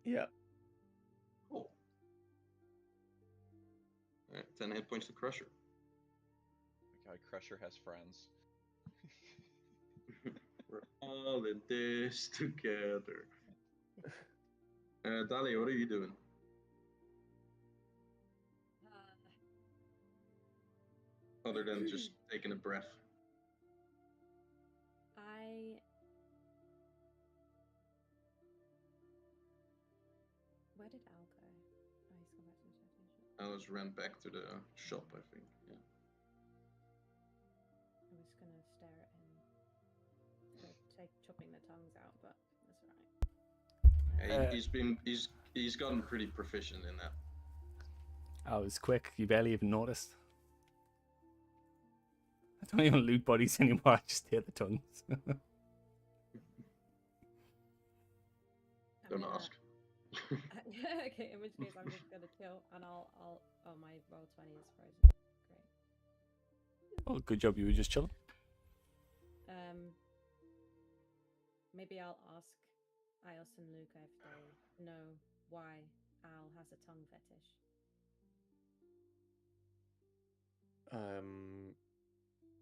Yeah. Cool. Alright, 10 hit points to Crusher. My God, Crusher has friends. We're all in this together. Dahlia, what are you doing? Other than just taking a breath. Where did Al go? Oh, he's gone back to the tattoo shop. Alice ran back to the shop, I think. Yeah. I was gonna stare at him for chopping the tongues out, but that's alright. He's gotten pretty proficient in that. I was quick. You barely even noticed. I don't even loot bodies anymore. I just hear the tongues. Don't ask. Okay, in which case I'm just gonna chill, and I'll. Oh, my roll 20 is frozen. Great. Oh, good job. You were just chilling. Maybe I'll ask Ios and Luca if they know why Al has a tongue fetish.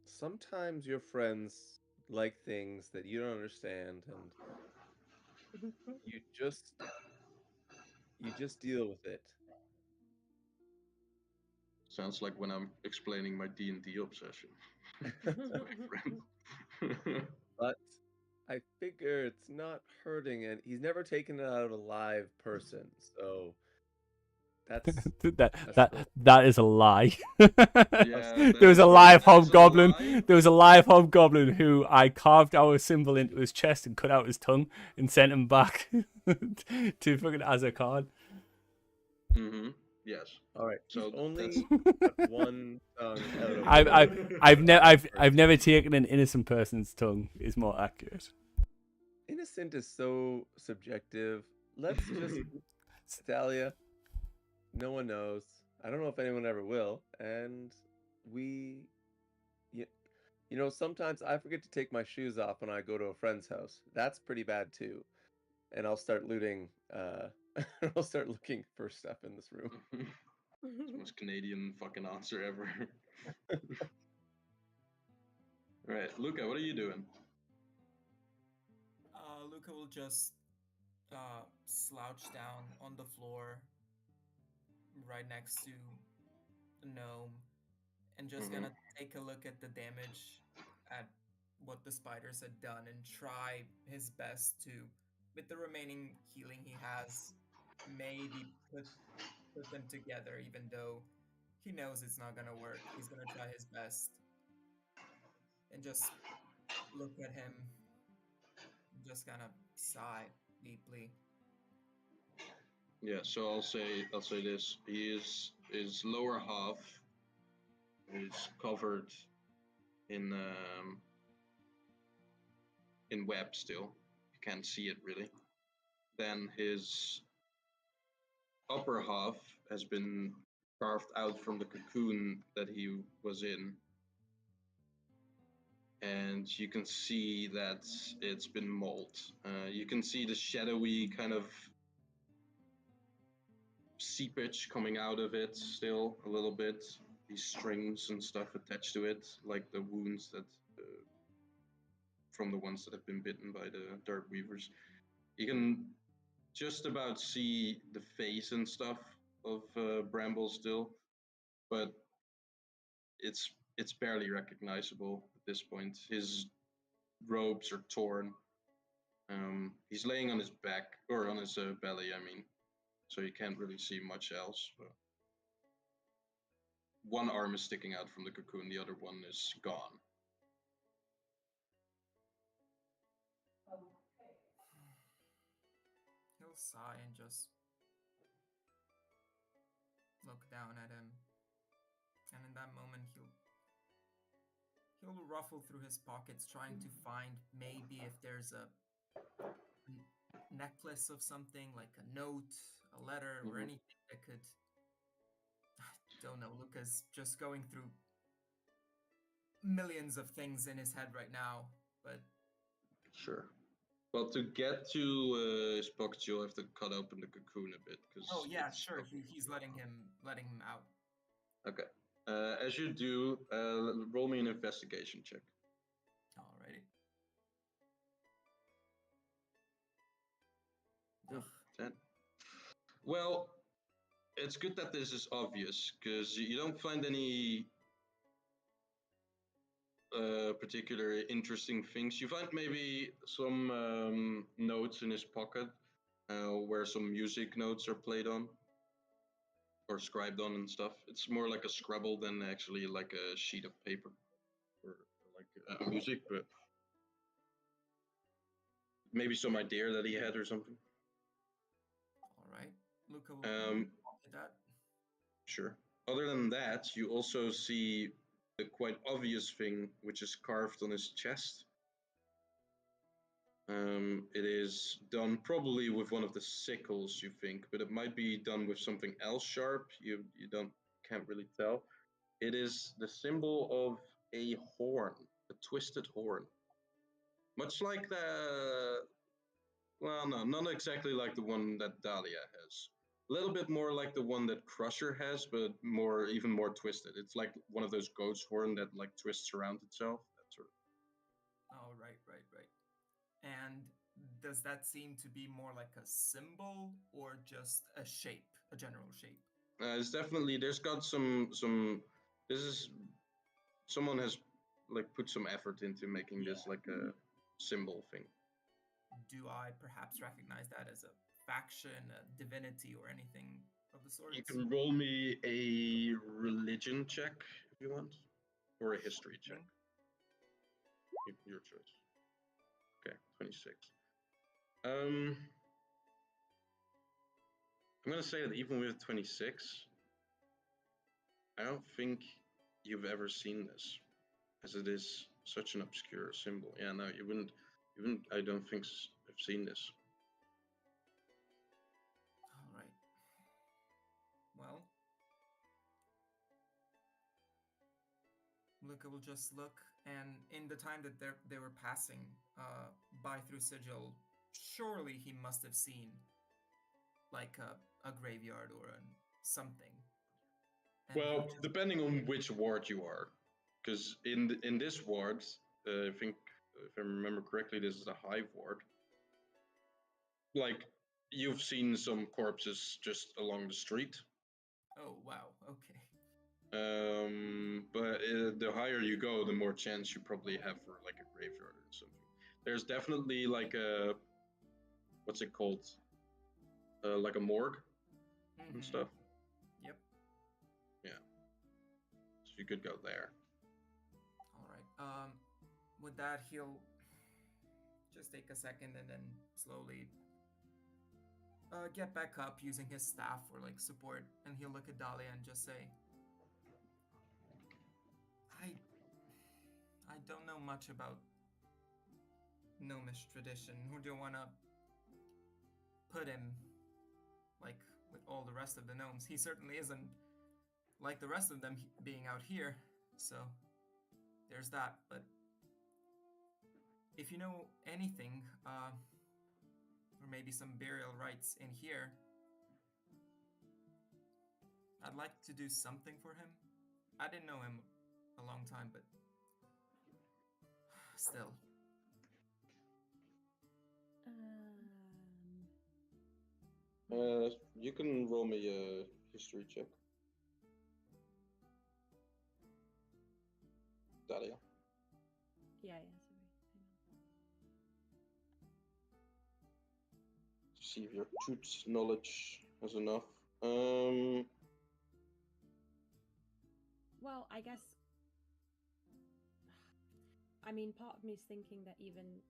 Sometimes your friends like things that you don't understand, and you just deal with it. Sounds like when I'm explaining my D&D obsession to my friend. But I figure it's not hurting, and he's never taken it out of a live person, so that's that is a lie. Yeah, there was a live that is a hobgoblin. lie. There was a live hobgoblin who I carved our symbol into his chest and cut out his tongue and sent him back to fucking Azarkhan. Mm-hmm. Yes. all right. So So only that's- got one tongue out of I've never taken an innocent person's tongue. Is more accurate. Innocent is so subjective. Let's just Dahlia. No one knows. I don't know if anyone ever will. And you know, sometimes I forget to take my shoes off when I go to a friend's house. That's pretty bad too. And I'll start looting. I'll start looking for stuff in this room. It's the most Canadian fucking answer ever. Right, Luca, what are you doing? Luca will just slouch down on the floor, right next to the gnome and just gonna take a look at the damage, at what the spiders had done, and try his best to, with the remaining healing he has, maybe put them together, even though he knows it's not gonna work. He's gonna try his best and just look at him, just kind of sigh deeply. Yeah, so I'll say this. His lower half is covered in web still. You can't see it really. Then his upper half has been carved out from the cocoon that he was in. And you can see that it's been mold. You can see the shadowy kind of seepage coming out of it still a little bit. These strings and stuff attached to it, like the wounds that from the ones that have been bitten by the dark weavers. You can just about see the face and stuff of Bramble still, but it's barely recognizable at this point. His robes are torn. He's laying on his back, or on his belly, I mean, so you can't really see much else. But one arm is sticking out from the cocoon, the other one is gone. He'll sigh and just look down at him. And in that moment, he'll ruffle through his pockets, trying to find maybe if there's a necklace of something, like a note, a letter, or anything that could. I don't know. Lucas just going through millions of things in his head right now, but Sure. Well, to get to his pockets, you'll have to cut open the cocoon a bit, because oh yeah, sure. He's letting him out. Okay. As you do, roll me an investigation check. Alrighty. Oh, 10. Well, it's good that this is obvious, because you don't find any particular interesting things. You find maybe some notes in his pocket where some music notes are played on or scribed on and stuff. It's more like a scribble than actually like a sheet of paper or like music, but maybe some idea that he had or something. All right. Luca will look at that. Sure. Other than that, you also see the quite obvious thing, which is carved on his chest. It is done probably with one of the sickles, you think, but it might be done with something else sharp. You can't really tell. It is the symbol of a horn, a twisted horn, much like well, no, not exactly like the one that Dahlia has. A little bit more like the one that Crusher has, but even more twisted. It's like one of those goat's horn that like twists around itself. That sort of. Oh, right. And does that seem to be more like a symbol or just a shape, a general shape? It's definitely there's got some. This is someone has like put some effort into making this like a symbol thing. Do I perhaps recognize that as a faction, a divinity, or anything of the sort? You can roll me a religion check if you want, or a history check. Your choice. Okay, 26. I'm gonna say that even with 26, I don't think you've ever seen this, as it is such an obscure symbol. Yeah, no, you wouldn't. I don't think I've seen this. All right. Well, Luca will just look, and in the time that they were passing by through Sigil, surely he must have seen like a graveyard or something. And well, depending on which ward you are, because in this ward, I think if I remember correctly, this is a hive ward. Like you've seen some corpses just along the street, Oh, wow. Okay. But the higher you go, the more chance you probably have for like a graveyard or something. There's definitely like a, what's it called? Like a morgue and stuff. Yep. Yeah. So you could go there. All right. With that, he'll just take a second and then slowly get back up using his staff for like support, and he'll look at Dahlia and just say, I don't know much about gnomish tradition, nor do I want to put him like with all the rest of the gnomes. He certainly isn't like the rest of them being out here, so there's that. But if you know anything, or maybe some burial rites in here, I'd like to do something for him. I didn't know him a long time, but still. You can roll me a history check. Dahlia. Yeah, sorry. See if your truth knowledge is enough. Well, I guess. I mean, part of me is thinking that even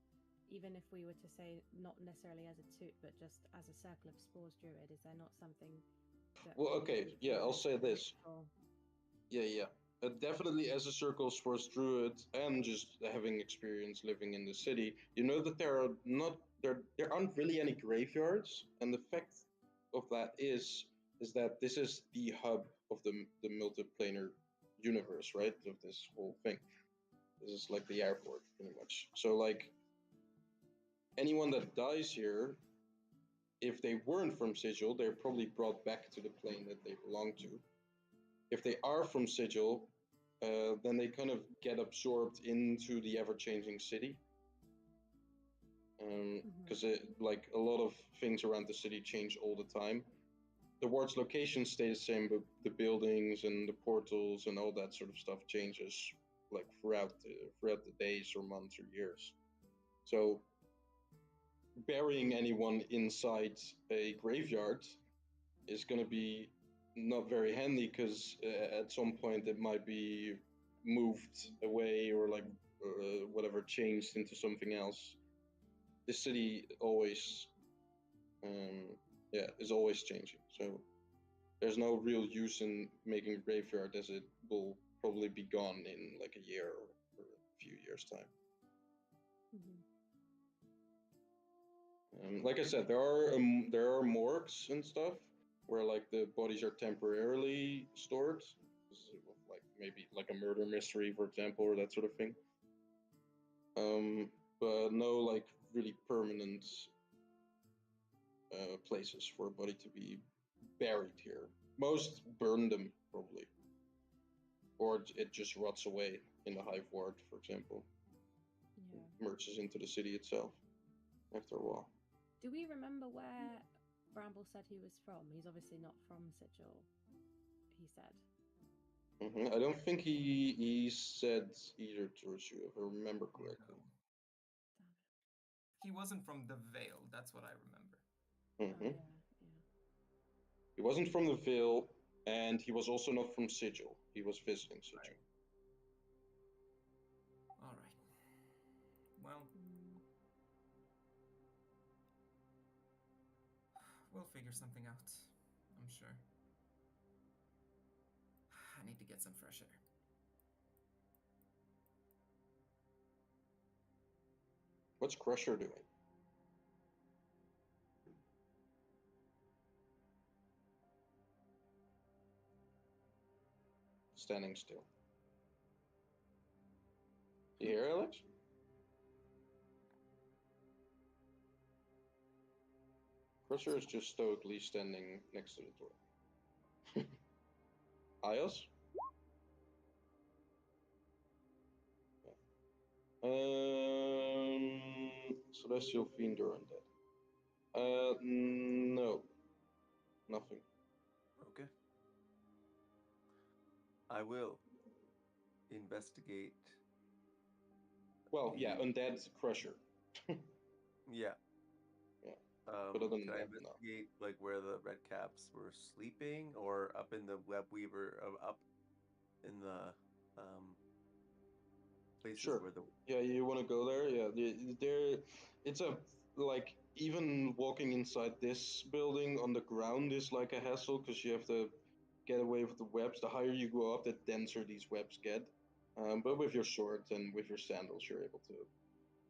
if we were to say not necessarily as a toot, but just as a circle of spores druid, is there not something that? Well, okay, yeah, I'll say this. Yeah. Definitely as a circle sports druid and just having experience living in the city, you know that there aren't really any graveyards, and the fact of that is that this is the hub of the multiplanar universe, right? Of this whole thing. This is like the airport, pretty much. So like anyone that dies here, if they weren't from Sigil, they're probably brought back to the plane that they belong to. If they are from Sigil, then they kind of get absorbed into the ever-changing city. Because like a lot of things around the city change all the time. The ward's locations stay the same, but the buildings and the portals and all that sort of stuff changes like throughout the days or months or years. So burying anyone inside a graveyard is going to be not very handy, because at some point it might be moved away or like whatever, changed into something else. The city always is always changing, so there's no real use in making a graveyard, as it will probably be gone in like a year or a few years time. Like I said, there are morgues and stuff where like the bodies are temporarily stored, like maybe like a murder mystery, for example, or that sort of thing. But no like really permanent places for a body to be buried here. Most burn them probably, or it just rots away in the hive ward, for example. Yeah. Merges into the city itself after a while. Do we remember where Bramble said he was from? He's obviously not from Sigil, he said. I don't think he said either towards you, if I remember correctly. No. He wasn't from the Vale, that's what I remember. Mm-hmm. Yeah. He wasn't from the Vale, and he was also not from Sigil. He was visiting Sigil. Right. All right. Well, we'll figure something out, I'm sure. I need to get some fresh air. What's Crusher doing? Standing still. You hear, Alex? Crusher is just stoically standing next to the door. Ios? Celestial Fiend or Undead? No. Nothing. Okay. I will investigate. Well, yeah, undead crusher. Yeah. Yeah. But other than Can I that, no. investigate like where the red caps were sleeping, or up in the web weaver, up in the places Sure. where the Yeah, you want to go there? Yeah, there. It's a like even walking inside this building on the ground is like a hassle because you have to get away with the webs. The higher you go up, the denser these webs get. But with your sword and with your sandals, you're able to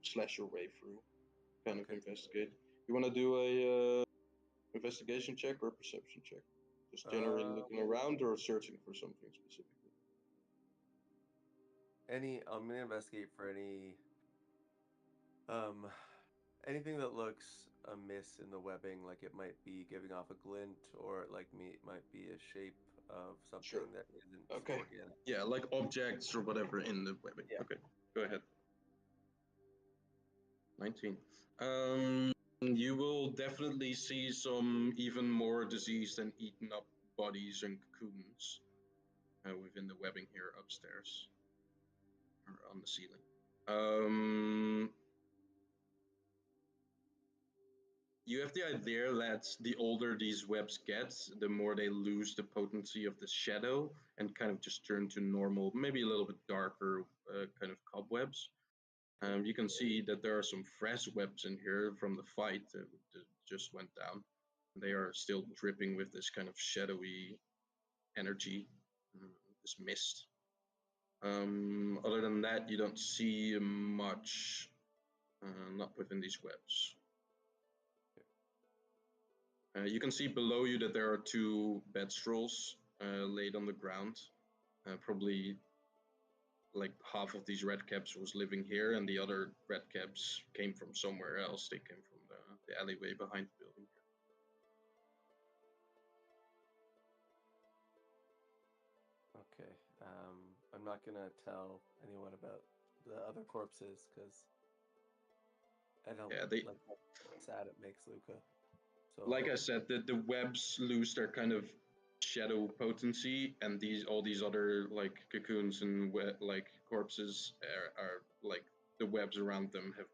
slash your way through, kind of Okay. investigate. You want to do a investigation check or perception check? Just generally looking around or searching for something specifically? I'm gonna investigate for um anything that looks amiss in the webbing, like it might be giving off a glint, or it might be a shape of something Sure. that isn't Okay. organic. Yeah, like objects or whatever in the webbing. Yeah. Okay, go ahead. 19. You will definitely see some even more diseased and eaten up bodies and cocoons within the webbing here upstairs or on the ceiling. You have the idea that the older these webs get, the more they lose the potency of the shadow and kind of just turn to normal, maybe a little bit darker kind of cobwebs. You can see that there are some fresh webs in here from the fight that just went down. They are still dripping with this kind of shadowy energy, this mist. Other than that, you don't see much, not within these webs. You can see below you that there are two bedstrolls laid on the ground. Probably like half of these red caps was living here, and the other red caps came from somewhere else. They came from the alleyway behind the building here. Okay. I'm not gonna tell anyone about the other corpses because I don't like how sad it makes Luca. So like I said, the webs lose their kind of shadow potency, and all these other like cocoons and like corpses are like the webs around them have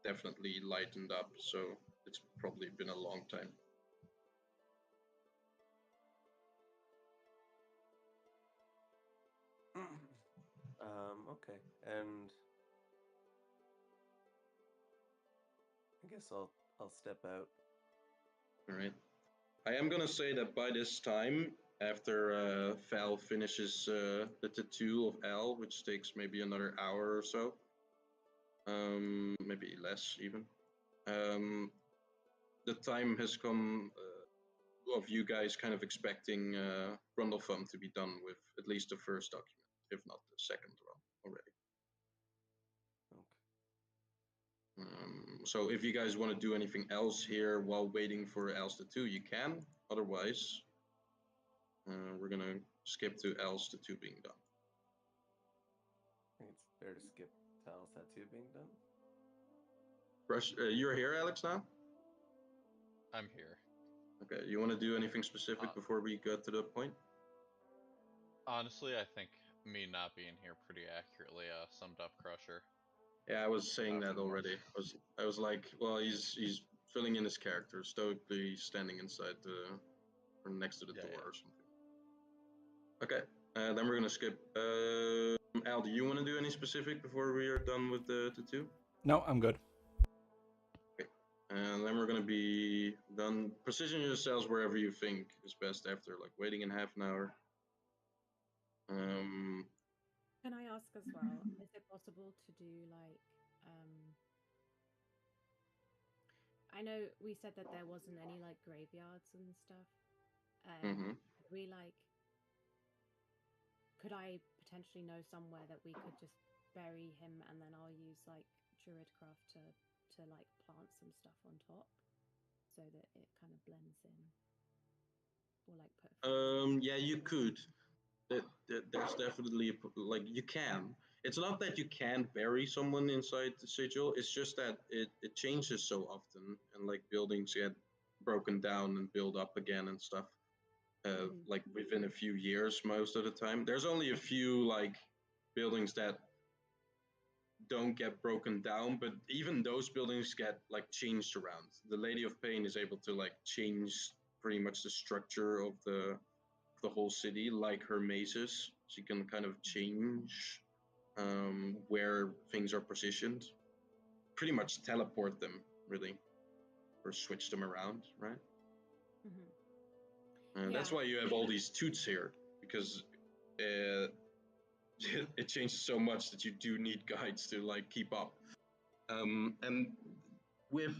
definitely lightened up. So it's probably been a long time. okay, and I guess I'll step out. All right. I am gonna say that by this time, after Val finishes the tattoo of Al, which takes maybe another hour or so, maybe less even, the time has come of you guys kind of expecting Grundlefum to be done with at least the first document, if not the second one already. Okay. So if you guys want to do anything else here while waiting for Al's tattoo, you can. Otherwise, we're gonna skip to Al's tattoo being done. I think it's fair to skip Tal's tattoo being done. You're here, Alex, now? I'm here. Okay, you want to do anything specific before we get to the point? Honestly, I think me not being here pretty accurately summed up Crusher. Yeah, I was saying that already. I was like, well, he's filling in his character, stoically standing inside or next to the door or something. Okay, then we're gonna skip. Al, do you want to do any specific before we are done with the tattoo? No, I'm good. Okay, and then we're gonna be done. Position yourselves wherever you think is best after like waiting in half an hour. Can I ask as well, is it possible to do like I know we said that there wasn't any like graveyards and stuff. Could I potentially know somewhere that we could just bury him, and then I'll use like druidcraft to like plant some stuff on top so that it kind of blends in, or like put. Yeah, you could. There's definitely like you can. It's not that you can't bury someone inside the sigil. It's just that it changes so often, and like buildings get broken down and build up again and stuff. like within a few years most of the time. There's only a few like buildings that don't get broken down, but even those buildings get like changed around. The Lady of Pain is able to like change pretty much the structure of the whole city, like her mazes. She can kind of change where things are positioned, pretty much teleport them, really, or switch them around, right? And that's why you have all these toots here, because it changes so much that you do need guides to like keep up. And with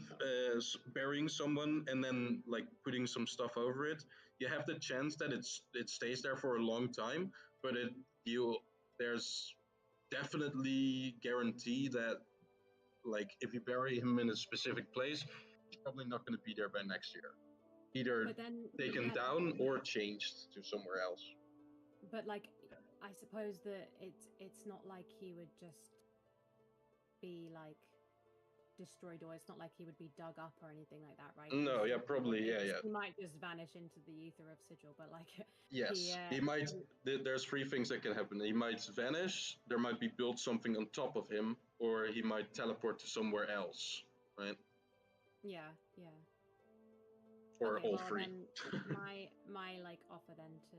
burying someone and then like putting some stuff over it, you have the chance that it stays there for a long time, but there's definitely guarantee that like if you bury him in a specific place, he's probably not going to be there by next year. Either But then taken down or changed to somewhere else. But like, I suppose that it's not like he would just be like destroyed, or it's not like he would be dug up or anything like that, right? No, yeah, probably, yeah. He might just vanish into the ether of Sigil, but like, yes, he might. There's three things that can happen. He might vanish. There might be built something on top of him, or he might teleport to somewhere else, right? Yeah. Or okay, all well, three. Then my like offer then to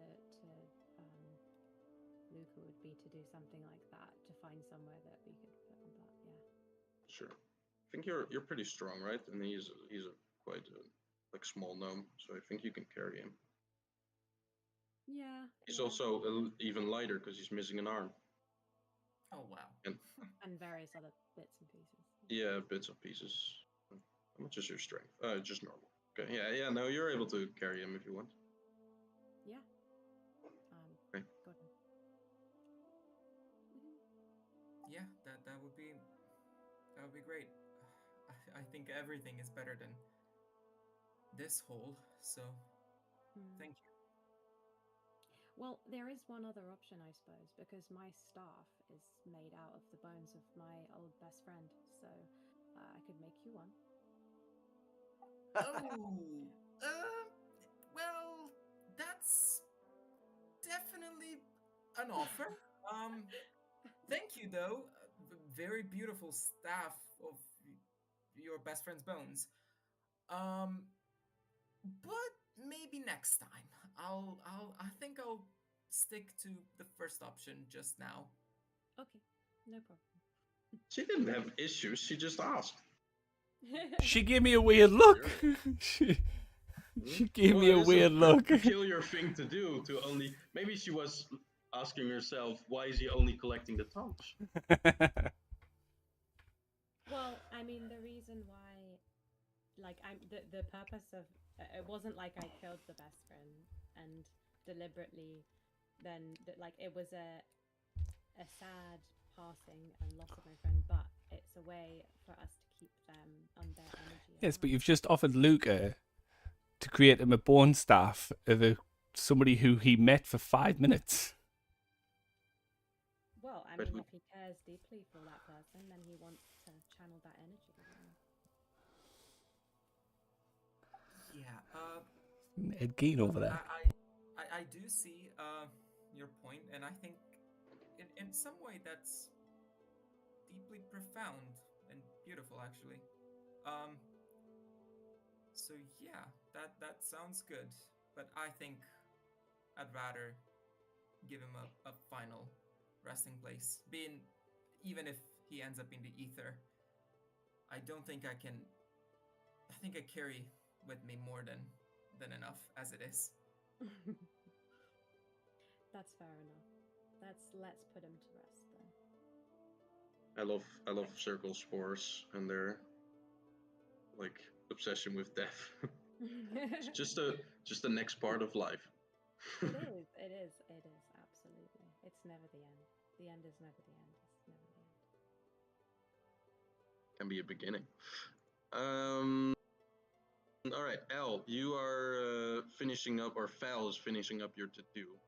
Luca would be to do something like that, to find somewhere that we could put him. But yeah. Sure. I think you're pretty strong, right? And he's a quite a like small gnome, so I think you can carry him. Yeah. He's also even lighter because he's missing an arm. Oh wow. And various other bits and pieces. Yeah, bits and pieces. How much is your strength? Just normal. Okay. Yeah. No, you're able to carry him if you want. Yeah. Okay. Got him. Yeah, that would be great. I think everything is better than this hole, so thank you. Well, there is one other option, I suppose, because my staff is made out of the bones of my old best friend, so I could make you one. Oh, well, that's definitely an offer. Thank you though. Very beautiful staff of your best friend's bones. But maybe next time. I think I'll stick to the first option just now. Okay, no problem. She didn't have issues. She just asked. She gave me a weird look. she gave me a weird look. Peculiar thing to do. To only maybe she was asking herself, why is he only collecting the tongues? Well, I mean, the reason why, like, the purpose of it wasn't like I killed the best friend and deliberately, then like it was a sad passing and loss of my friend, but it's a way for us to keep them on their energy. Yes, but you've just offered Luca to create him a bone staff of somebody who he met for 5 minutes. Well, I mean, if he cares deeply for that person, then he wants to channel that energy. Yeah. Ed Gein over there. I do see your point, and I think in some way that's deeply profound and beautiful, actually. So yeah, that sounds good. But I think I'd rather give him a final resting place. Even if he ends up in the ether, I don't think I can. I think I carry with me more than enough as it is. That's fair enough. Let's put him to rest then. I love circle spores and their like obsession with death. It's just the next part of life. It is absolutely. It's never the end. The end is never the end. It's never the end. Can be a beginning. All right, Al, you are finishing up, or Val is finishing up your tattoo.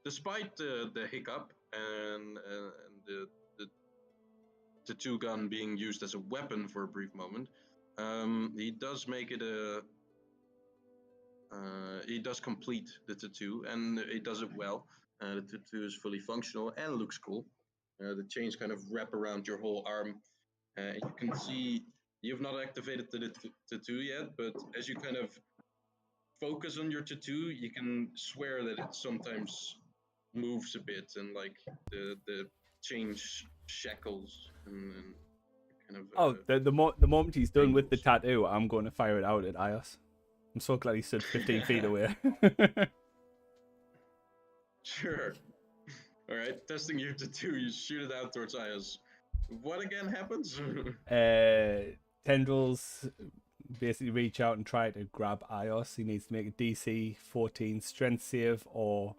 Despite the hiccup and the tattoo gun being used as a weapon for a brief moment, he does make it he does complete the tattoo, and he does it well. The tattoo is fully functional and looks cool. The chains kind of wrap around your whole arm. You can see you've not activated the tattoo yet, but as you kind of focus on your tattoo, you can swear that it sometimes moves a bit, and like the chain shackles and kind of. Oh, the moment he's done with the wrinkles. tattoo, I'm going to fire it out at Ios. I'm so glad he stood 15 feet away. Sure. All right, testing your tattoo. You shoot it out towards Ayas. What again happens? Tendrils basically reach out and try to grab Ios. He needs to make a DC 14 strength save, or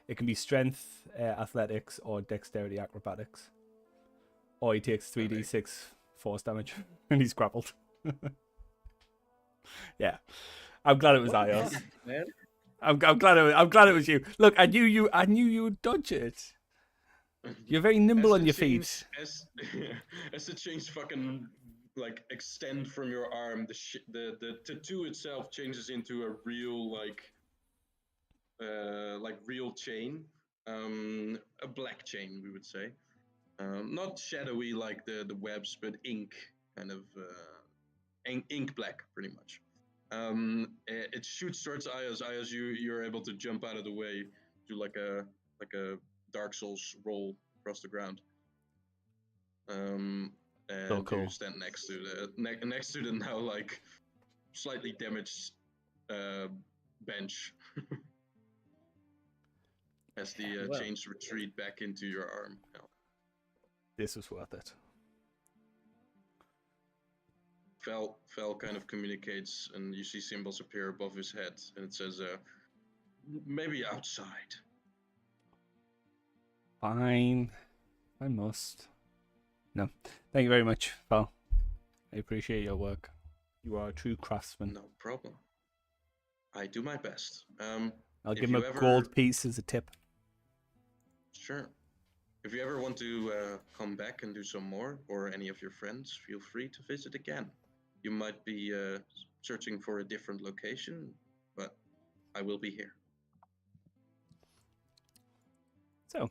it can be strength, athletics, or dexterity acrobatics. Or he takes 3d6 force damage, and he's grappled. Yeah, I'm glad it was Ios. Man. I'm glad it was you. Look, I knew you would dodge it. You're very nimble on your feet. As the chains fucking like extend from your arm, the tattoo itself changes into a real like real chain, a black chain we would say, not shadowy like the webs, but ink kind of ink black pretty much. It shoots towards Ayaz. Ayaz, you're able to jump out of the way, do like a Dark Souls roll across the ground. And So cool. you stand next to the now like slightly damaged bench as the chains retreat back into your arm. Now. This was worth it. Fel kind of communicates, and you see symbols appear above his head, and it says, maybe outside. Fine. I must. No. Thank you very much, Fel. I appreciate your work. You are a true craftsman. No problem. I do my best. I'll give him a gold piece as a tip. Sure. If you ever want to come back and do some more, or any of your friends, feel free to visit again. You might be searching for a different location, but I will be here. So,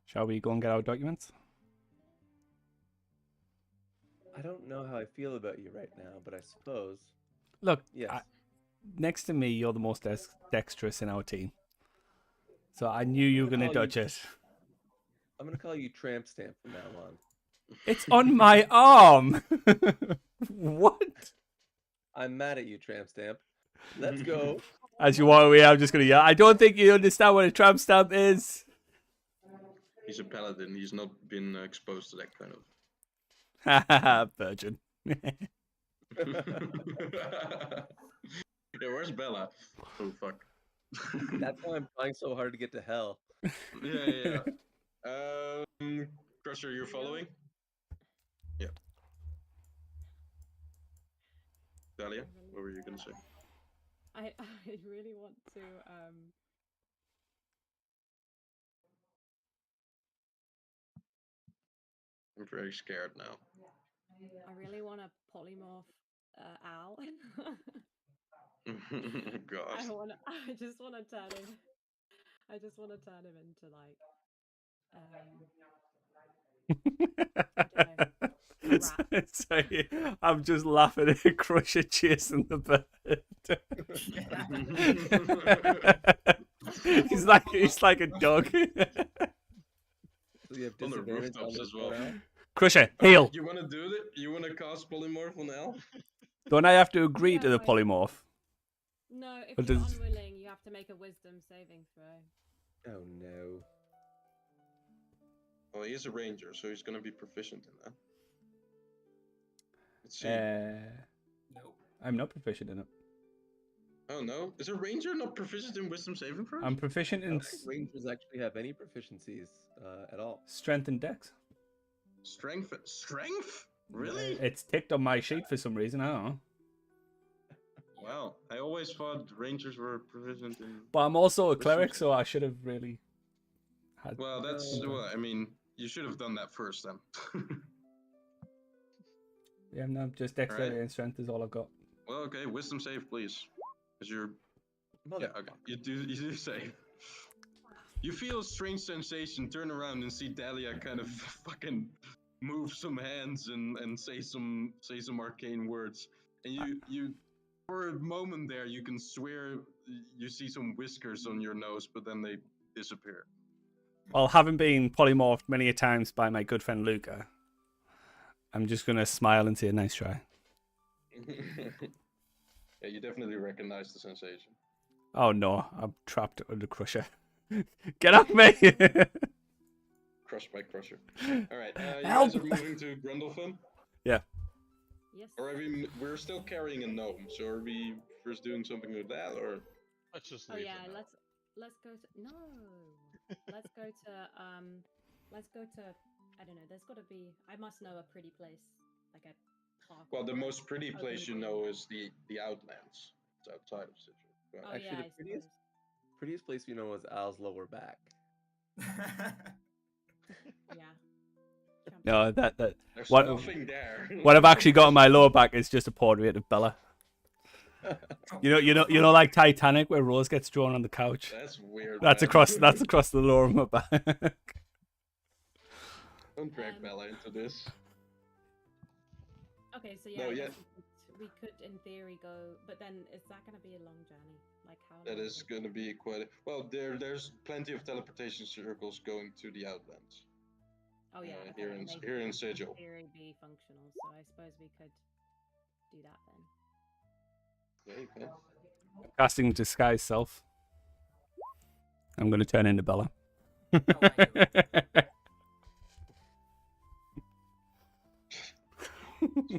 shall we go and get our documents? I don't know how I feel about you right now, but I suppose. Look, yes. Next to me, you're the most dexterous in our team. So I knew you were going to dodge it. I'm going to call you Tramp Stamp from now on. It's on my arm! What? I'm mad at you, Tramp Stamp. Let's go. As you walk away, I'm just going to yell, I don't think you understand what a tramp stamp is. He's a paladin. He's not been exposed to that kind of... Haha, virgin. Yeah, where's Bella? Oh, fuck. That's why I'm trying so hard to get to hell. Yeah. Crusher, you're following? Yeah. Dahlia, what were you going to say? I really want to I'm very scared now. I really want to polymorph Al. Gosh. I just want to turn him. I just want to turn him into like Sorry, I'm just laughing at Crusher chasing the bird. he's like a dog. So you have on the disadvantage rooftops as well. Crusher, heal. You want to do that? You want to cast polymorph on Al? Don't I have to agree to the polymorph? No, if you're unwilling, you have to make a wisdom saving throw. Oh no. Well, he is a ranger, so he's going to be proficient in that. Let's see. Nope. I'm not proficient in it. Oh no, is a ranger not proficient in wisdom saving throws? I'm proficient in Rangers actually have any proficiencies at all. Strength and dex. Strength? Really? It's ticked on my sheet for some reason. I don't know. Wow, I always thought rangers were proficient in. But I'm also a cleric, so I should have really had. Well, that's well. I mean, you should have done that first then. Yeah, no, just dexterity and strength is all I've got. Well, okay, wisdom save, please, as you're Yeah, okay. You do say. You feel a strange sensation, turn around and see Dahlia kind of fucking move some hands and say some arcane words. And you for a moment there you can swear you see some whiskers on your nose, but then they disappear. Well, having been polymorphed many a times by my good friend Luca, I'm just gonna smile and say a nice try. Yeah, you definitely recognize the sensation. Oh no, I'm trapped under Crusher. Get off me! Crushed by Crusher. All right, you Help! guys are moving to Grundlefin? Yeah. Yes. Or we're still carrying a gnome, so are we first doing something with that, or? Let's just Oh leave yeah, it now. let's go to no. Let's go to I don't know. There's got to be. I must know a pretty place, like a park. Well, or the most pretty open place you green. know is the Outlands. It's outside of Sigil. Right? Oh Actually, yeah, the I suppose. prettiest place we know is Al's lower back. Yeah. No, that There's what nothing there. what I've actually got on my lower back is just a portrait of Bella. You know, like Titanic, where Rose gets drawn on the couch. That's weird. That's man. across the lower of my back. Don't drag Bella into this. Okay, so yeah, No, I yeah. guess we could in theory go, but then is that going to be a long journey? Like how? That long is going to be quite. Well, there's plenty of teleportation circles going to the Outlands. Oh yeah, okay, here and in they here in could, Sigil. in theory, be functional. So I suppose we could do that then. Yeah, you can. Casting disguise self. I'm going to turn into Bella.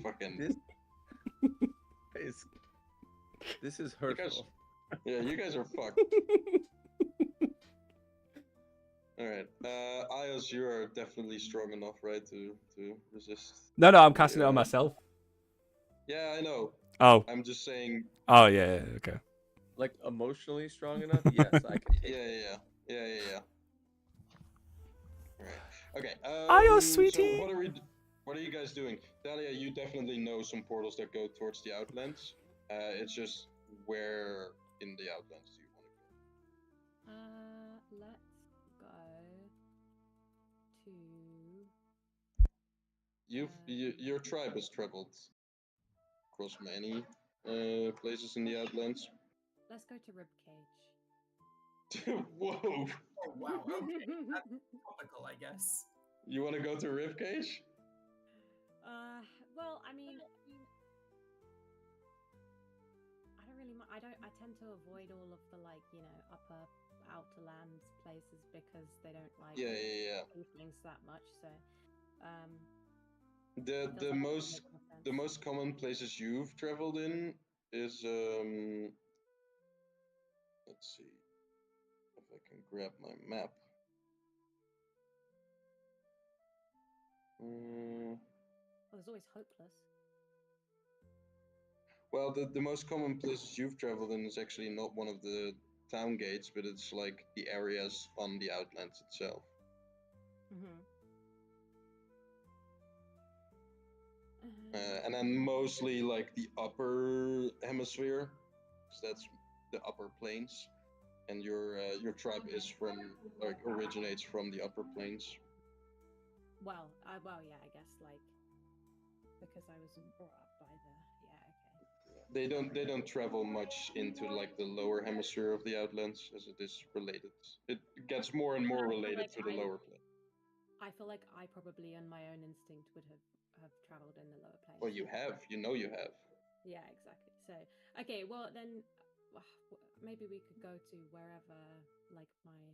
Fucking. This is hurtful. You guys are fucked. All right, Ios, you are definitely strong enough, right, to resist. No, I'm casting it on myself. Yeah, I know. Oh. I'm just saying. Oh yeah, okay. Like emotionally strong enough? Yes, I can take it. Yeah. All right. Okay. Ios, sweetie. So what are you guys doing? Dahlia, you definitely know some portals that go towards the Outlands. It's just where in the Outlands do you want Let's go to. Your tribe has traveled across many places in the Outlands. Let's go to Ribcage. Whoa! Oh wow. Okay, that's topical, I guess. You want to go to Ribcage? Well, I mean, I don't really. I tend to avoid all of the upper outer lands places because they don't like things that much. So, the most common places you've traveled in is let's see if I can grab my map. There's always Hopeless. Well, the most common places you've traveled in is actually not one of the town gates, but it's like the areas on the Outlands itself. And then mostly like the upper hemisphere, so that's the upper plains, and your tribe is originates from the upper plains. Well, yeah, I guess because I was brought up by the okay. They don't travel much into like the lower hemisphere of the Outlands as it is related. It gets more and more related to the lower plains. I feel like I probably, on my own instinct, would have traveled in the lower plains. Well, you have. You know you have. Yeah, exactly. So, okay, well then, maybe we could go to wherever like my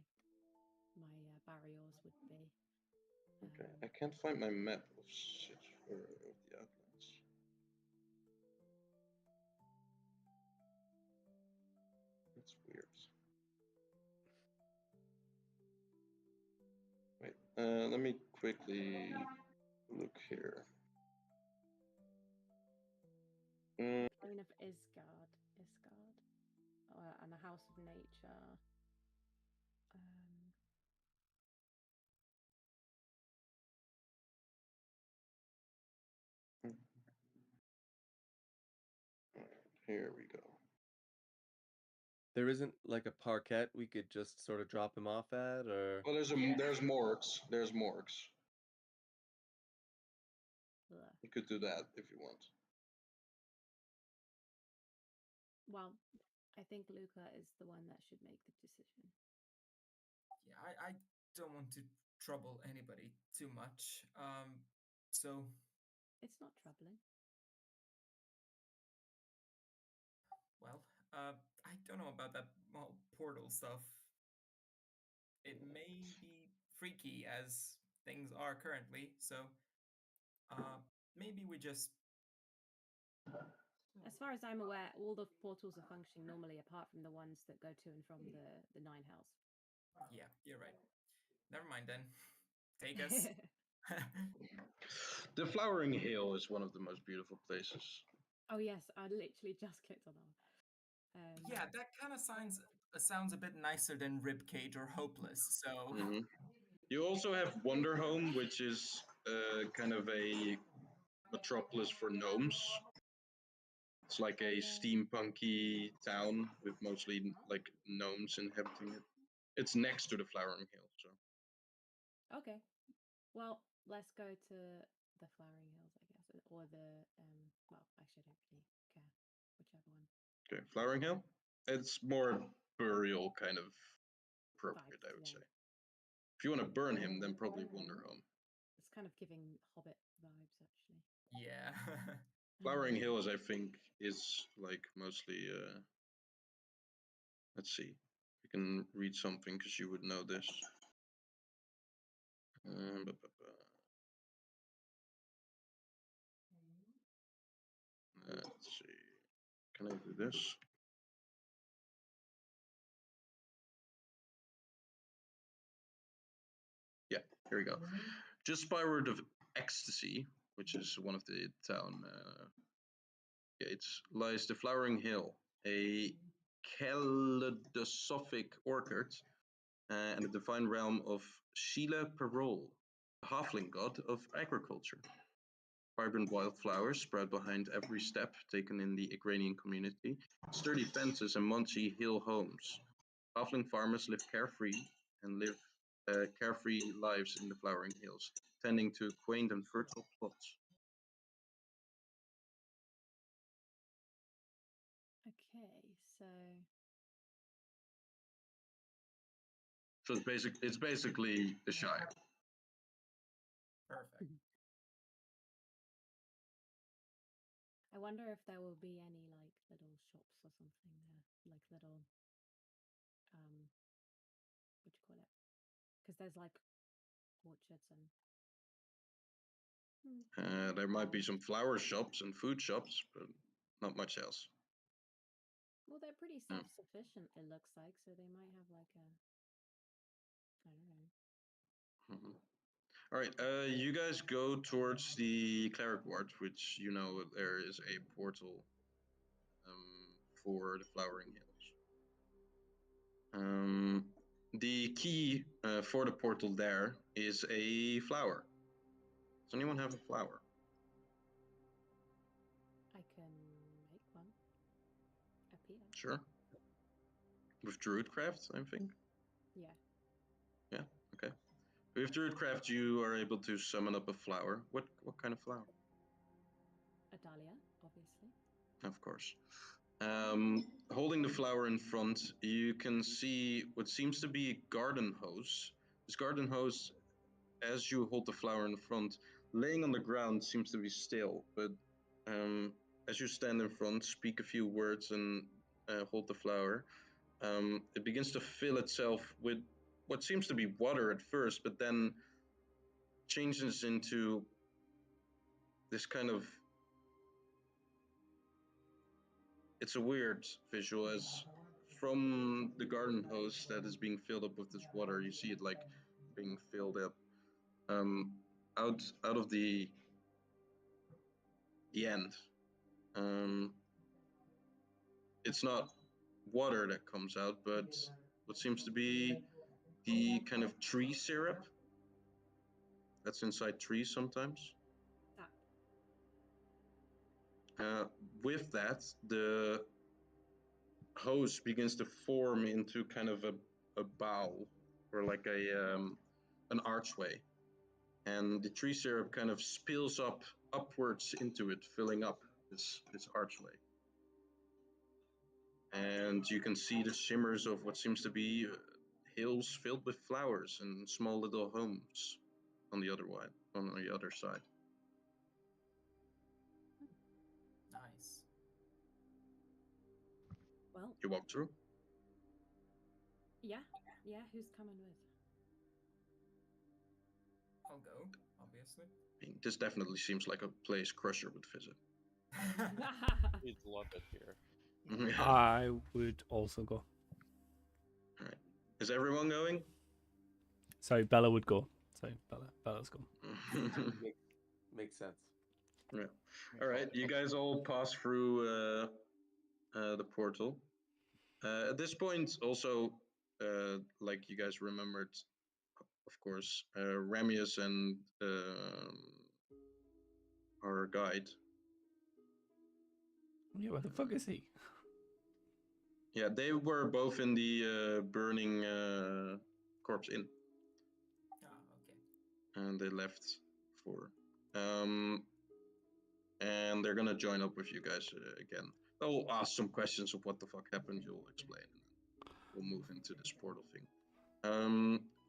barriers would be. Okay, I can't find my map of the Outlands. That's weird. Wait, let me quickly look here. Plain of Isgard, and a House of Nature. Here we go. There isn't like a parquet we could just sort of drop him off at, or Well, there's morgues. There's morgues. Ugh. You could do that if you want. Well, I think Luca is the one that should make the decision. Yeah, I don't want to trouble anybody too much. So It's not troubling. well, I don't know about that portal stuff. It may be freaky as things are currently, so maybe we just As far as I'm aware, all the portals are functioning normally, apart from the ones that go to and from the Nine Hells. yeah, you're right. Never mind then. Take us. The Flowering Hill is one of the most beautiful places. Oh yes, I literally just clicked on that. Yeah, that kind of sounds a bit nicer than Ribcage or Hopeless. So Mhm. You also have Wonderhome, which is kind of a metropolis for gnomes. It's like a steampunky town with mostly like gnomes inhabiting it. It's next to the Flowering Hill, so. Okay. Well, let's go to the Flowering Hills, I guess, or the well, actually, I don't really care, whichever one. Okay, Flowering Hill. It's more burial kind of appropriate, I would Yeah. say. If you want to burn him, then probably Wonderhome. It's kind of giving Hobbit vibes, actually. yeah. Flowering Hills, I think, is like mostly. Let's see. You can read something because you would know this. Let's see. Can I do this? Yeah, here we go. Just byward of Ecstasy, which is one of the town gates, lies the Flowering Hill, a kaleidosophic orchid and the divine realm of Sheila Parole, the halfling god of agriculture. Vibrant wildflowers spread behind every step taken in the agrarian community, sturdy fences and munchy hill homes. Halfling farmers live carefree lives in the Flowering Hills, tending to quaint and fertile plots. Okay, so So it's basically the Shire. Perfect. I wonder if there will be any like little shops or something there, like little what do you call it? Because there's like orchards and There might be some flower shops and food shops, but not much else. well, they're pretty Yeah. self-sufficient. It looks like, so they might have like a I don't know. Mhm. All right, you guys go towards the cleric ward, which you know there is a portal for the Flowering Hills. The key for the portal there is a flower. Does anyone have a flower? I can make one appear. Sure. With Druidcraft, I think. Yeah. Yeah. Okay. With Druidcraft, you are able to summon up a flower. What kind of flower? A dahlia, obviously. Of course. Holding the flower in front, you can see what seems to be a garden hose. This garden hose, as you hold the flower in front, laying on the ground, seems to be still. But as you stand in front, speak a few words, and hold the flower, it begins to fill itself with what seems to be water at first, but then changes into this kind of. It's a weird visual as from the garden hose that is being filled up with this water, you see it like being filled up um, out of the end. Um, it's not water that comes out, but what seems to be the kind of tree syrup that's inside trees sometimes. Sap. Uh, with that, the hose begins to form into kind of a bow or like an archway, and the tree syrup kind of spills upwards into it, filling up this archway. And you can see the shimmers of what seems to be hills filled with flowers and small little homes on the other side. Nice. Well, You walk through. yeah, who's coming with? I'll go, obviously. I mean, this definitely seems like a place Crusher would visit. He'd love it here. I would also go. All right. Is everyone going? Sorry, Bella would go. Sorry, Bella's go. Makes sense. Yeah. All right. You guys all pass through the portal. At this point, also, like you guys remembered, of course, Ramius and our guide. Yeah, where the fuck is he? Yeah, they were both in the burning corpse inn, Okay. and they left for. And they're gonna join up with you guys again. They'll ask some questions of what the fuck happened. You'll explain, and we'll move into this portal thing.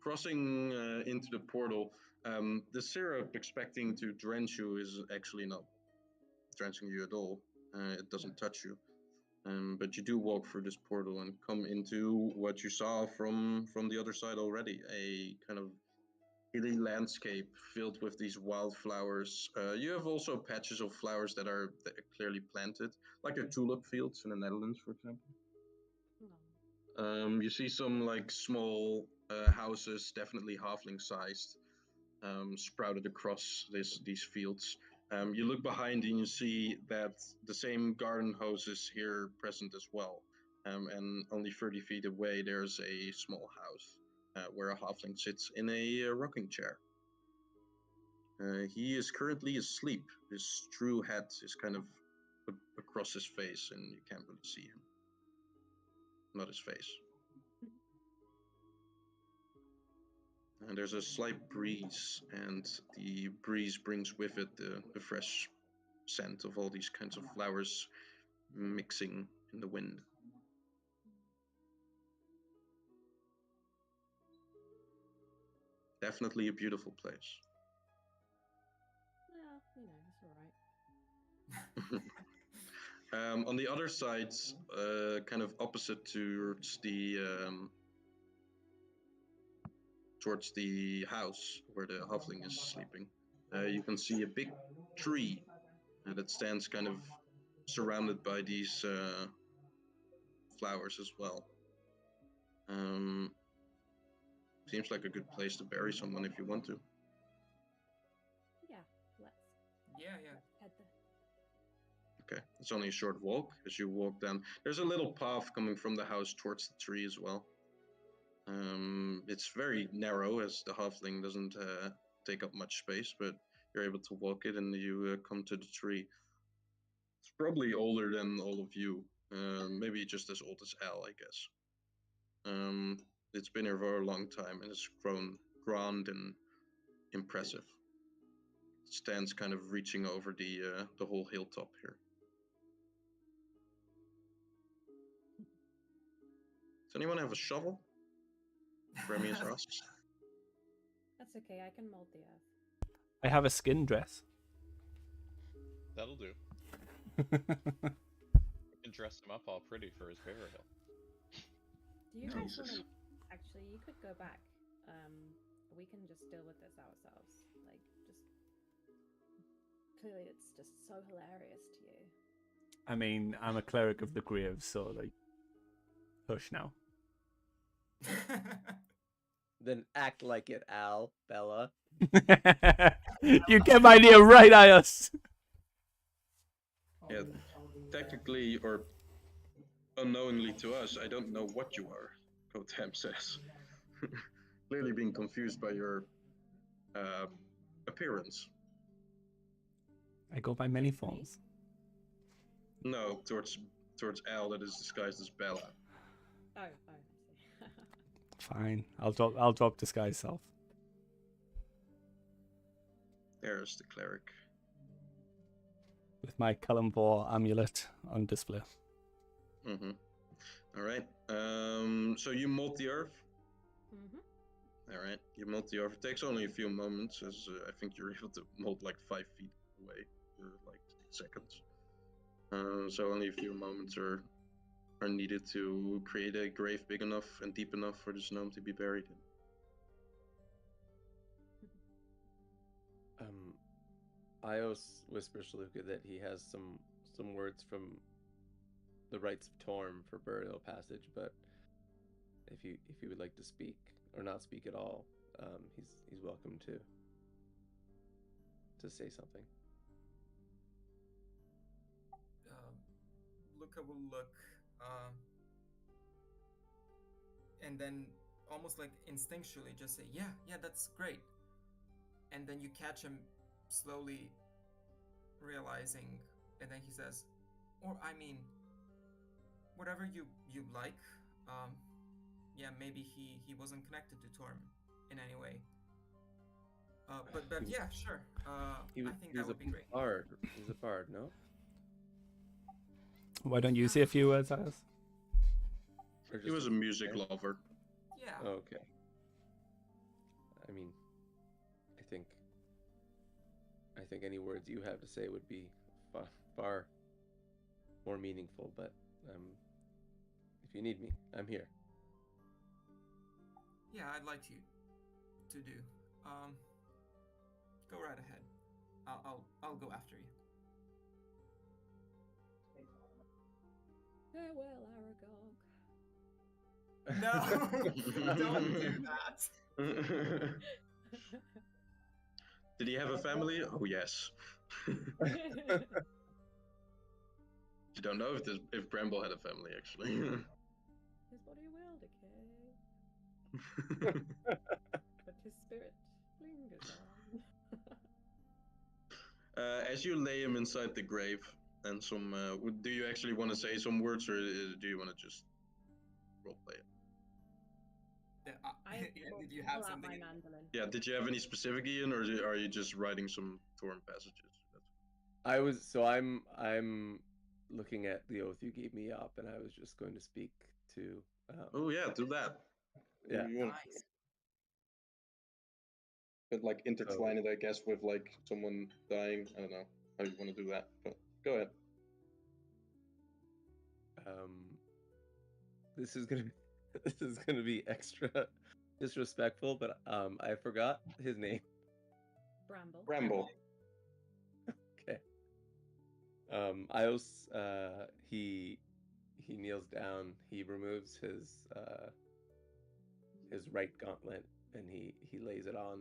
Crossing into the portal, the syrup expecting to drench you is actually not drenching you at all. It doesn't touch you. But you do walk through this portal and come into what you saw from the other side already, a kind of hilly landscape filled with these wildflowers. You have also patches of flowers that are clearly planted, like the tulip fields in the Netherlands, for example. You see some like small houses, definitely halfling sized, sprouted across these fields. You look behind and you see that the same garden hose is here present as well. And only 30 feet away, there's a small house where a halfling sits in a rocking chair. He is currently asleep. His true head is kind of across his face, and you can't really see him. Not his face. And there's a slight breeze, and the breeze brings with it the fresh scent of all these kinds of flowers mixing in the wind. Definitely a beautiful place. Well, it's all right. On the other side, kind of opposite towards the house where the halfling is sleeping, you can see a big tree that stands kind of surrounded by these flowers as well. Seems like a good place to bury someone if you want to. Yeah, let's Yeah. head there. Okay, it's only a short walk as you walk down. There's a little path coming from the house towards the tree as well. It's very narrow as the halfling doesn't take up much space, but you're able to walk it and you come to the tree. It's probably older than all of you, maybe just as old as Al, I guess. It's been here for a long time and it's grown grand and impressive. It stands kind of reaching over the whole hilltop here. Does anyone have a shovel? Remius asks. That's okay, I can mold the earth. I have a skin dress. That'll do. We can dress him up all pretty for his burial. Do you guys Jesus. want to... Actually, you could go back. We can just deal with this ourselves. Like, just... Clearly it's just so hilarious to you. I mean, I'm a cleric of the grave, so like, hush now. Then act like it, Al, Bella. You get my name right, Ios. Yeah, technically or unknowingly to us, I don't know what you are, Kotem says. Clearly being confused by your appearance. I go by many forms. No, towards towards Al that is disguised as Bella. Oh, I see. Fine. I'll drop disguise self. There's the cleric. With my Kalimvor amulet on display. Mm-hmm. All right. So you mold the earth. Mm-hmm. All right. You mold the earth. It takes only a few moments, as I think you're able to mold like 5 feet away for like 8 seconds. So only a few moments are needed to create a grave big enough and deep enough for this gnome to be buried in. Ios whispers to Luca that he has some words from the rites of Torm for burial passage, but if you would like to speak or not speak at all, he's welcome to say something. Luca will look, and then almost like instinctually just say, yeah, that's great. And then you catch him slowly realizing, and then he says, or I mean, whatever you like. Yeah, maybe he wasn't connected to Torm in any way. But yeah, sure. I think that would be great. Bard. He's a bard, no? Why don't you say a few words, Ios? He was a music lover. Yeah. Okay. I mean, I think any words you have to say would be far more meaningful, but if you need me, I'm here. Yeah, I'd like you to do. Go right ahead. I'll go after you. Farewell, Aragog. No, don't do that. Did he have a family? Oh yes. You don't know if Bramble had a family actually. His body will decay, but his spirit lingers on. As you lay him inside the grave, and some, do you actually want to say some words, or do you want to just roleplay it? Did you have pull out something? my mandolin. Yeah. Did you have any specific, Ian, or are you just writing some Torn passages? I'm looking at the oath you gave me up, and I was just going to speak to. Oh yeah, do that. Yeah. Nice. But like intertwine it, I guess, with like someone dying. I don't know how you want to do that, but go ahead. This is gonna be extra disrespectful, but I forgot his name. Bramble. Okay. Ios, he kneels down. He removes his right gauntlet, and he lays it on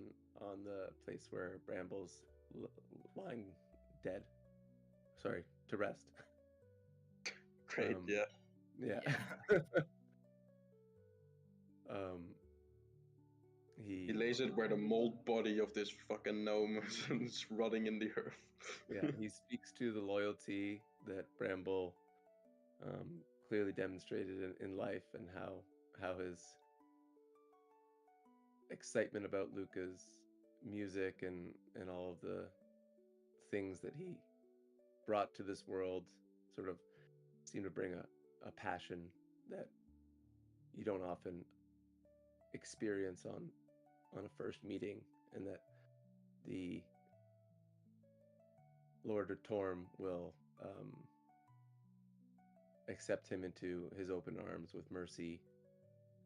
the place where Bramble's lying dead. Sorry, to rest. Great. Yeah. Yeah. He lays it where the mold body of this fucking gnome is rotting in the earth. Yeah, he speaks to the loyalty that Bramble clearly demonstrated in life, and how his excitement about Luca's music and all of the things that he brought to this world sort of seemed to bring a passion that you don't often experience on a first meeting, and that the Lord of Torm will accept him into his open arms with mercy,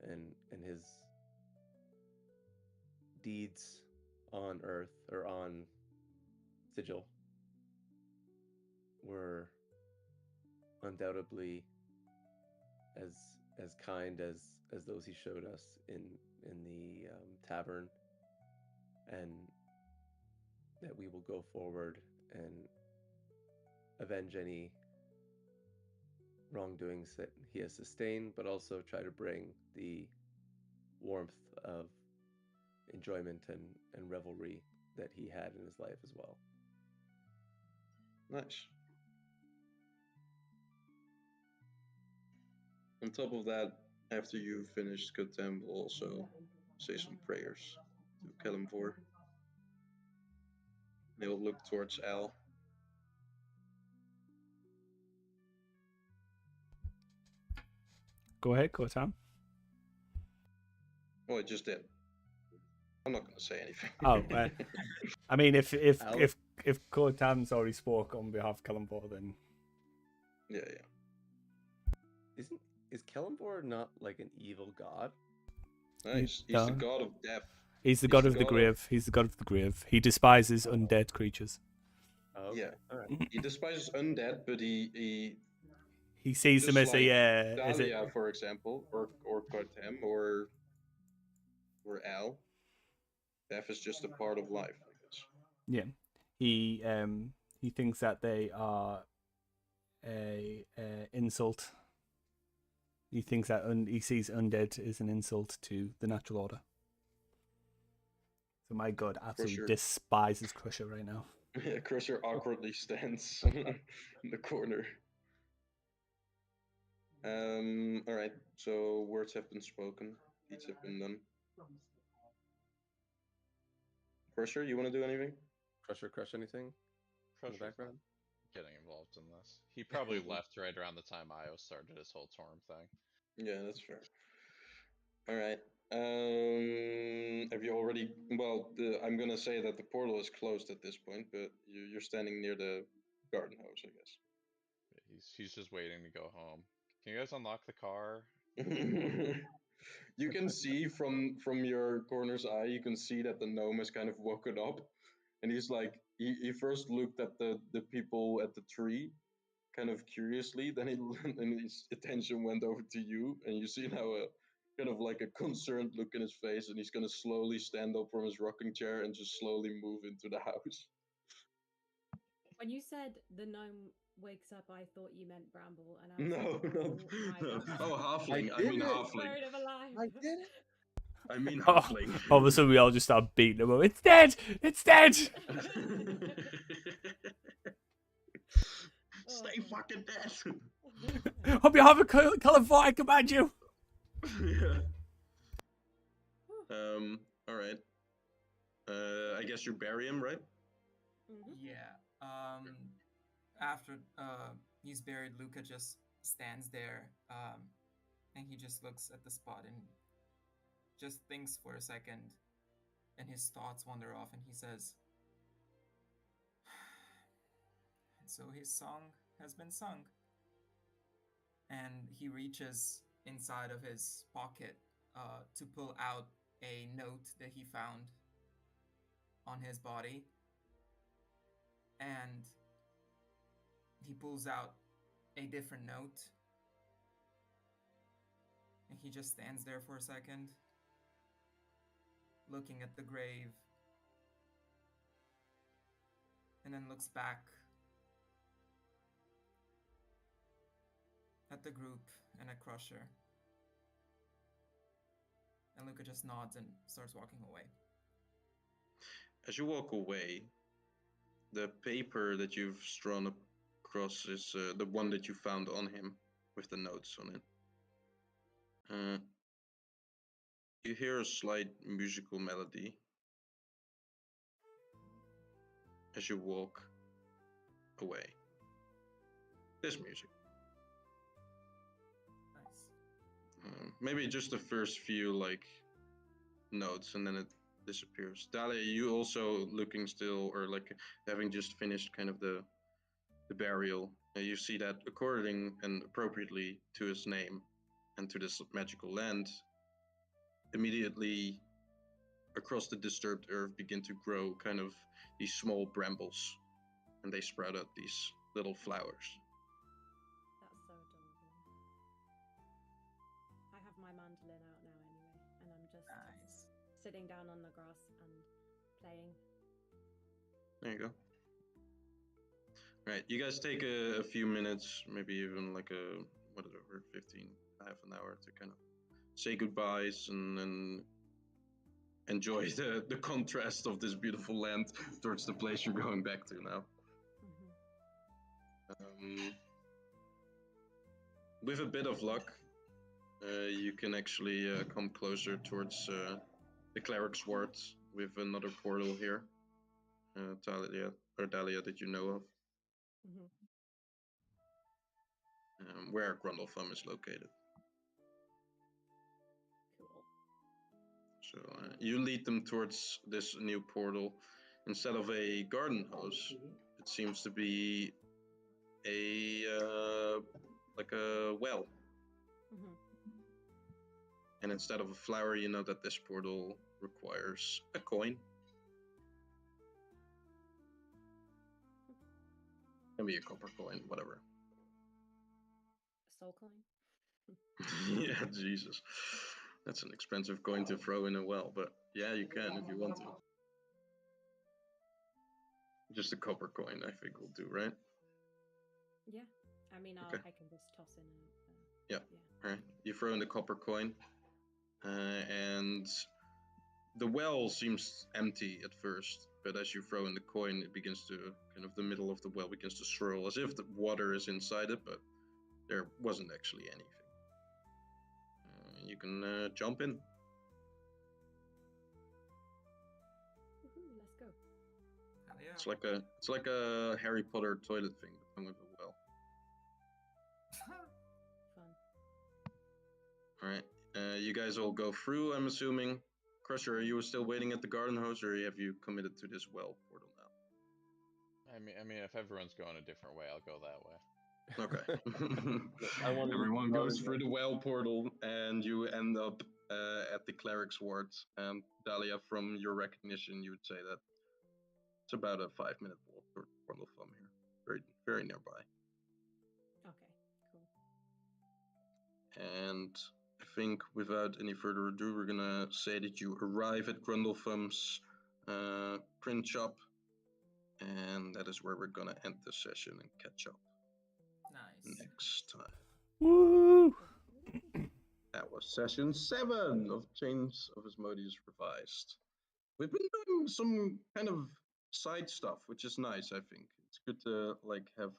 and his deeds on Earth, or on Sigil, were undoubtedly as kind as those he showed us in the tavern, and that we will go forward and avenge any wrongdoings that he has sustained, but also try to bring the warmth of enjoyment and revelry that he had in his life as well. Nice. On top of that, after you finish Kotem, we'll also say some prayers to Kalimvor. They'll look towards Al. Go ahead, Kotam. Well, I just did. I'm not going to say anything. Oh, I mean, if Al- if Kotam's already spoke on behalf of Kalimvor, then yeah. Is Kellenborg not like an evil god? Nice. He's the done. god of death. He's the god of the grave. He's the god of the grave. He despises undead creatures. Oh, okay. Yeah. All right. He despises undead, but he He sees them just as like a Dahlia, for example, or Kotem, or Al. Death is just a part of life, I guess. yeah. He thinks that they are a insult. He thinks that he sees undead as an insult to the natural order. So my god absolutely Crusher. despises Crusher right now. Yeah, Crusher awkwardly stands in the corner. All right. So words have been spoken. Deeds have been done. Crusher, you want to do anything? Crush anything in the Crusher's background? getting involved in this. He probably left right around the time Io started his whole Torm thing. Yeah, that's fair. All right. Have you already? Well, I'm gonna say that the portal is closed at this point, but you're standing near the garden hose, I guess. He's just waiting to go home. Can you guys unlock the car? You can see from your corner's eye, you can see that the gnome has kind of woken up, and he's like, he first looked at the people at the tree, kind of curiously. Then and his attention went over to you, and you see now a kind of like a concerned look in his face, and he's gonna slowly stand up from his rocking chair and just slowly move into the house. When you said the gnome wakes up, I thought you meant Bramble, and I was No, like, no, oh my no. god. Oh, halfling. I did mean it! halfling. Buried him alive. I did it! I mean Oh, halfling. all of a sudden we all just start beating him up. It's dead! It's dead! Stay fucking dead. On behalf of Kalimvor, I command you! Yeah. All right. I guess you bury him, right? Mhm. Yeah. After he's buried, Luca just stands there, and he just looks at the spot and just thinks for a second, and his thoughts wander off, and he says, "And so his song has been sung." And he reaches inside of his pocket to pull out a note that he found on his body, and he pulls out a different note, and he just stands there for a second, looking at the grave, and then looks back at the group and at Crusher. And Luca just nods and starts walking away. As you walk away, the paper that you've strewn across is the one that you found on him with the notes on it. You hear a slight musical melody as you walk away. This music. Nice. Maybe just the first few like notes, and then it disappears. Dahlia, you also looking still, or like having just finished kind of the burial. You see that according and appropriately to his name and to this magical land, immediately across the disturbed earth begin to grow kind of these small brambles, and they sprout out these little flowers. That's so adorable. I have my mandolin out now anyway, and I'm just Nice. sitting down on the grass and playing. There you go. Right, you guys take a few minutes, maybe even like a whatever, 15, half an hour to kind of say goodbyes and enjoy the contrast of this beautiful land towards the place you're going back to now. Mm-hmm. With a bit of luck, you can actually come closer towards the cleric's ward with another portal here. Dahlia, that you know of. Mhm. Where Grundletham is located. Cool. So you lead them towards this new portal. Instead of a garden hose, it seems to be a like a well. Mhm. And instead of a flower, you know that this portal requires a coin. Can be a copper coin, whatever. A soul coin. Yeah, Jesus. That's an expensive coin to throw in a well, but yeah, you can if you want to. Just a copper coin, I think, will do, right? Yeah. I mean, Okay. I can just toss in a. Yeah. All right. You throw in the copper coin, and the well seems empty at first, but as you throw in the coin, it begins to kind of the middle of the well begins to swirl as if the water is inside it, but there wasn't actually anything. You can jump in. Woohoo, let's go. Hell yeah. It's like a Harry Potter toilet thing, but with a well. Fun. All right. You guys all go through, I'm assuming. Crusher, are you still waiting at the garden hose, or have you committed to this well portal now? I mean, if everyone's going a different way, I'll go that way. Okay. I want to. Everyone goes through the well portal, and you end up at the cleric's ward. And Dahlia, from your recognition, you would say that it's about a 5-minute walk from Grundletham here, very, very nearby. Okay, cool. And I think without any further ado, we're gonna say that you arrive at Grundletham's print shop, and that is where we're gonna end the session and catch up Nice. next time. Woo! That was session 7 of Chains of Asmodeus Revised. We've been doing some kind of side stuff, which is nice. I think it's good to like have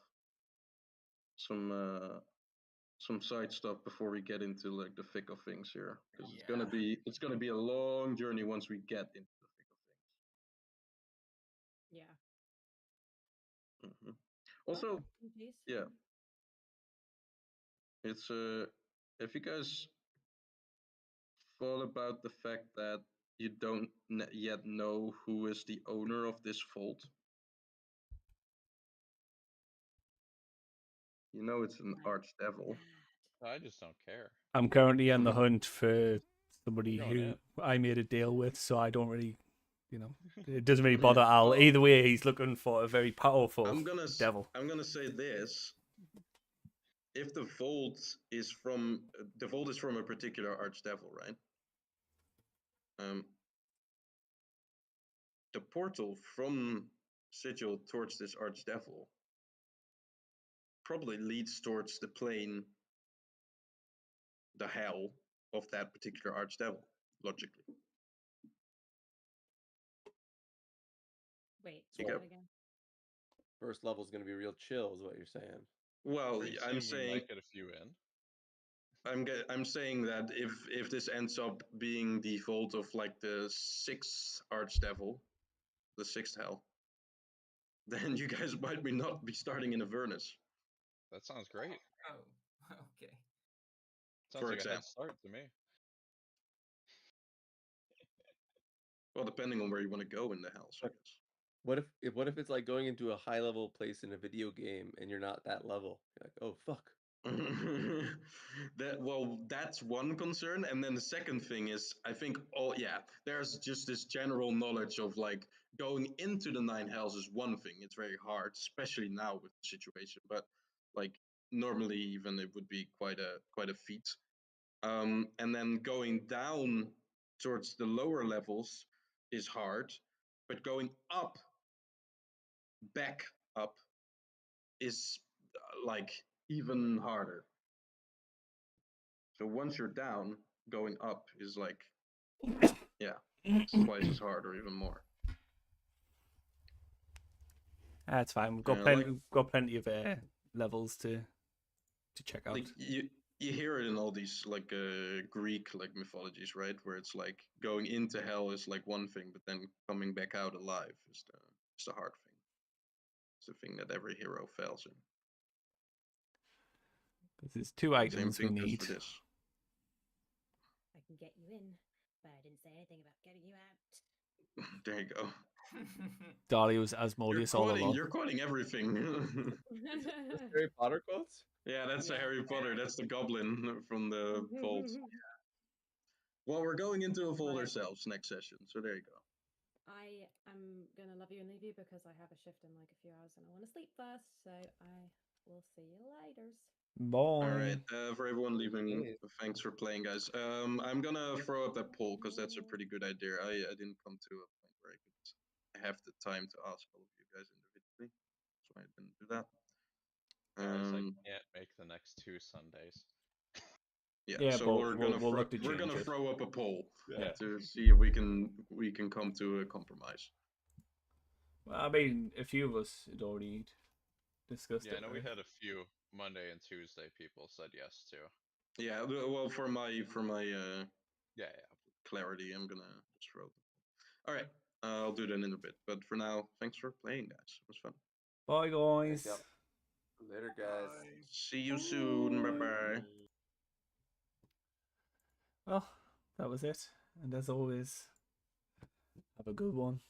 some side stuff before we get into like the thick of things here, because it's gonna be a long journey once we get into the thick Yeah. of things. Also, Jeez. yeah, it's if you guys thought about the fact that you don't yet know who is the owner of this vault. You know it's an archdevil. I just don't care. I'm currently on the hunt for somebody Going who in. I made a deal with, so I don't really, it doesn't really bother Al. Well, Either way, he's looking for a very powerful devil. I'm gonna say this: if the vault is from a particular archdevil, right? The portal from Sigil towards this archdevil probably leads towards the plane, the hell of that particular archdevil, logically. Wait, So say that again. first level is going to be real chill, is what you're saying. Well, Pretty I'm soon we saying might get a few in. I'm saying that if this ends up being the vault of like the 6th archdevil, the 6th hell, then you guys might not be starting in Avernus. That sounds great. Oh, okay. Sounds For like a head example. start to me. Well, depending on where you want to go in the hells, I guess. What if it's like going into a high level place in a video game and you're not that level? You're like, oh fuck. That's one concern, and then the second thing is I think there's just this general knowledge of like going into the 9 hells is one thing. It's very hard, especially now with the situation, but like normally even it would be quite a feat. And then going down towards the lower levels is hard, but going up, back up, is like even harder. So once you're down, going up is like, it's twice as hard or even more. That's fine. We've got plenty of levels to check out. Like you hear it in all these like Greek like mythologies, right? Where it's like going into hell is like one thing, but then coming back out alive is the hard thing. It's the thing that every hero fails in. Because there's two Same items we thing goes need. for this. I can get you in, but I didn't say anything about getting you out. There you go. Dahlia's Asmodeus all along. You're quoting everything. Harry Potter quotes? Yeah, that's a Yeah. Harry Potter. That's the goblin from the vault. Well, we're going into a vault Right. ourselves next session, so there you go. I am gonna love you and leave you because I have a shift in like a few hours and I want to sleep first. So I will see you later. Bye. All right, for everyone leaving, Hey. thanks for playing, guys. I'm gonna throw up that poll because that's a pretty good idea. I didn't come to a point where I could have the time to ask all of you guys individually, so I didn't do that. Guys, I can't make the next 2 Sundays. Yeah, so but we're gonna we'll look to we're change gonna it. throw up a poll Yeah. to see if we can come to a compromise. Well, I mean, a few of us had already discussed Yeah, it. I know we right? had a few Monday and Tuesday people said yes to. Yeah, well, for my Yeah. clarity, I'm gonna just throw. All right, I'll do that in a bit. But for now, thanks for playing, guys. It was fun. Bye, guys. Yep. Later, guys. See you soon. Bye bye. Well, that was it. And as always, have a good one.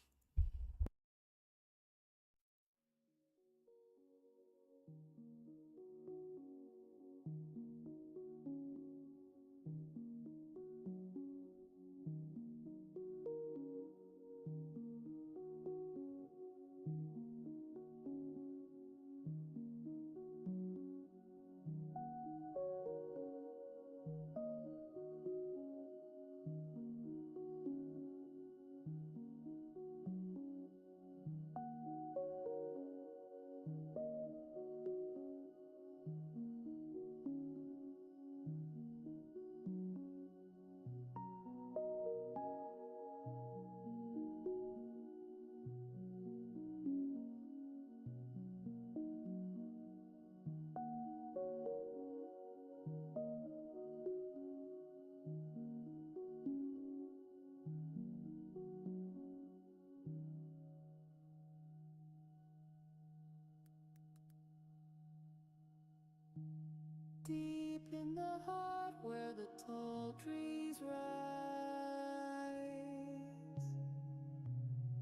Deep in the heart where the tall trees rise,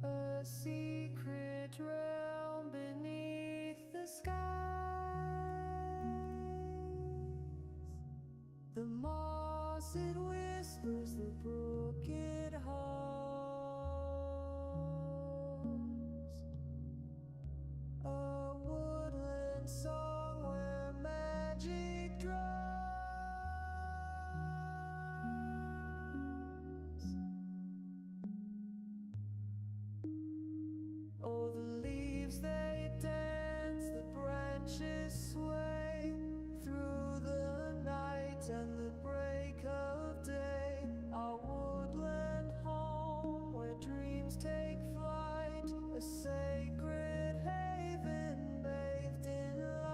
a secret realm beneath the skies. The moss it whispers the brook it hums, a woodland song where magic drums. Oh, the leaves they dance, the branches sway through the night and the break of day. Our woodland home where dreams take flight, a sacred haven bathed in light.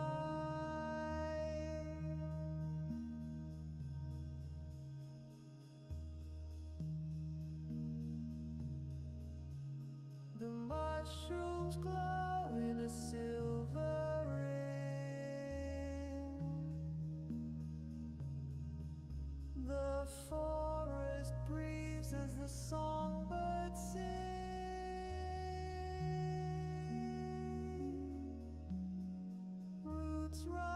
The mushrooms glow in a silver ring. The forest breathes as the songbirds sing. Roots rise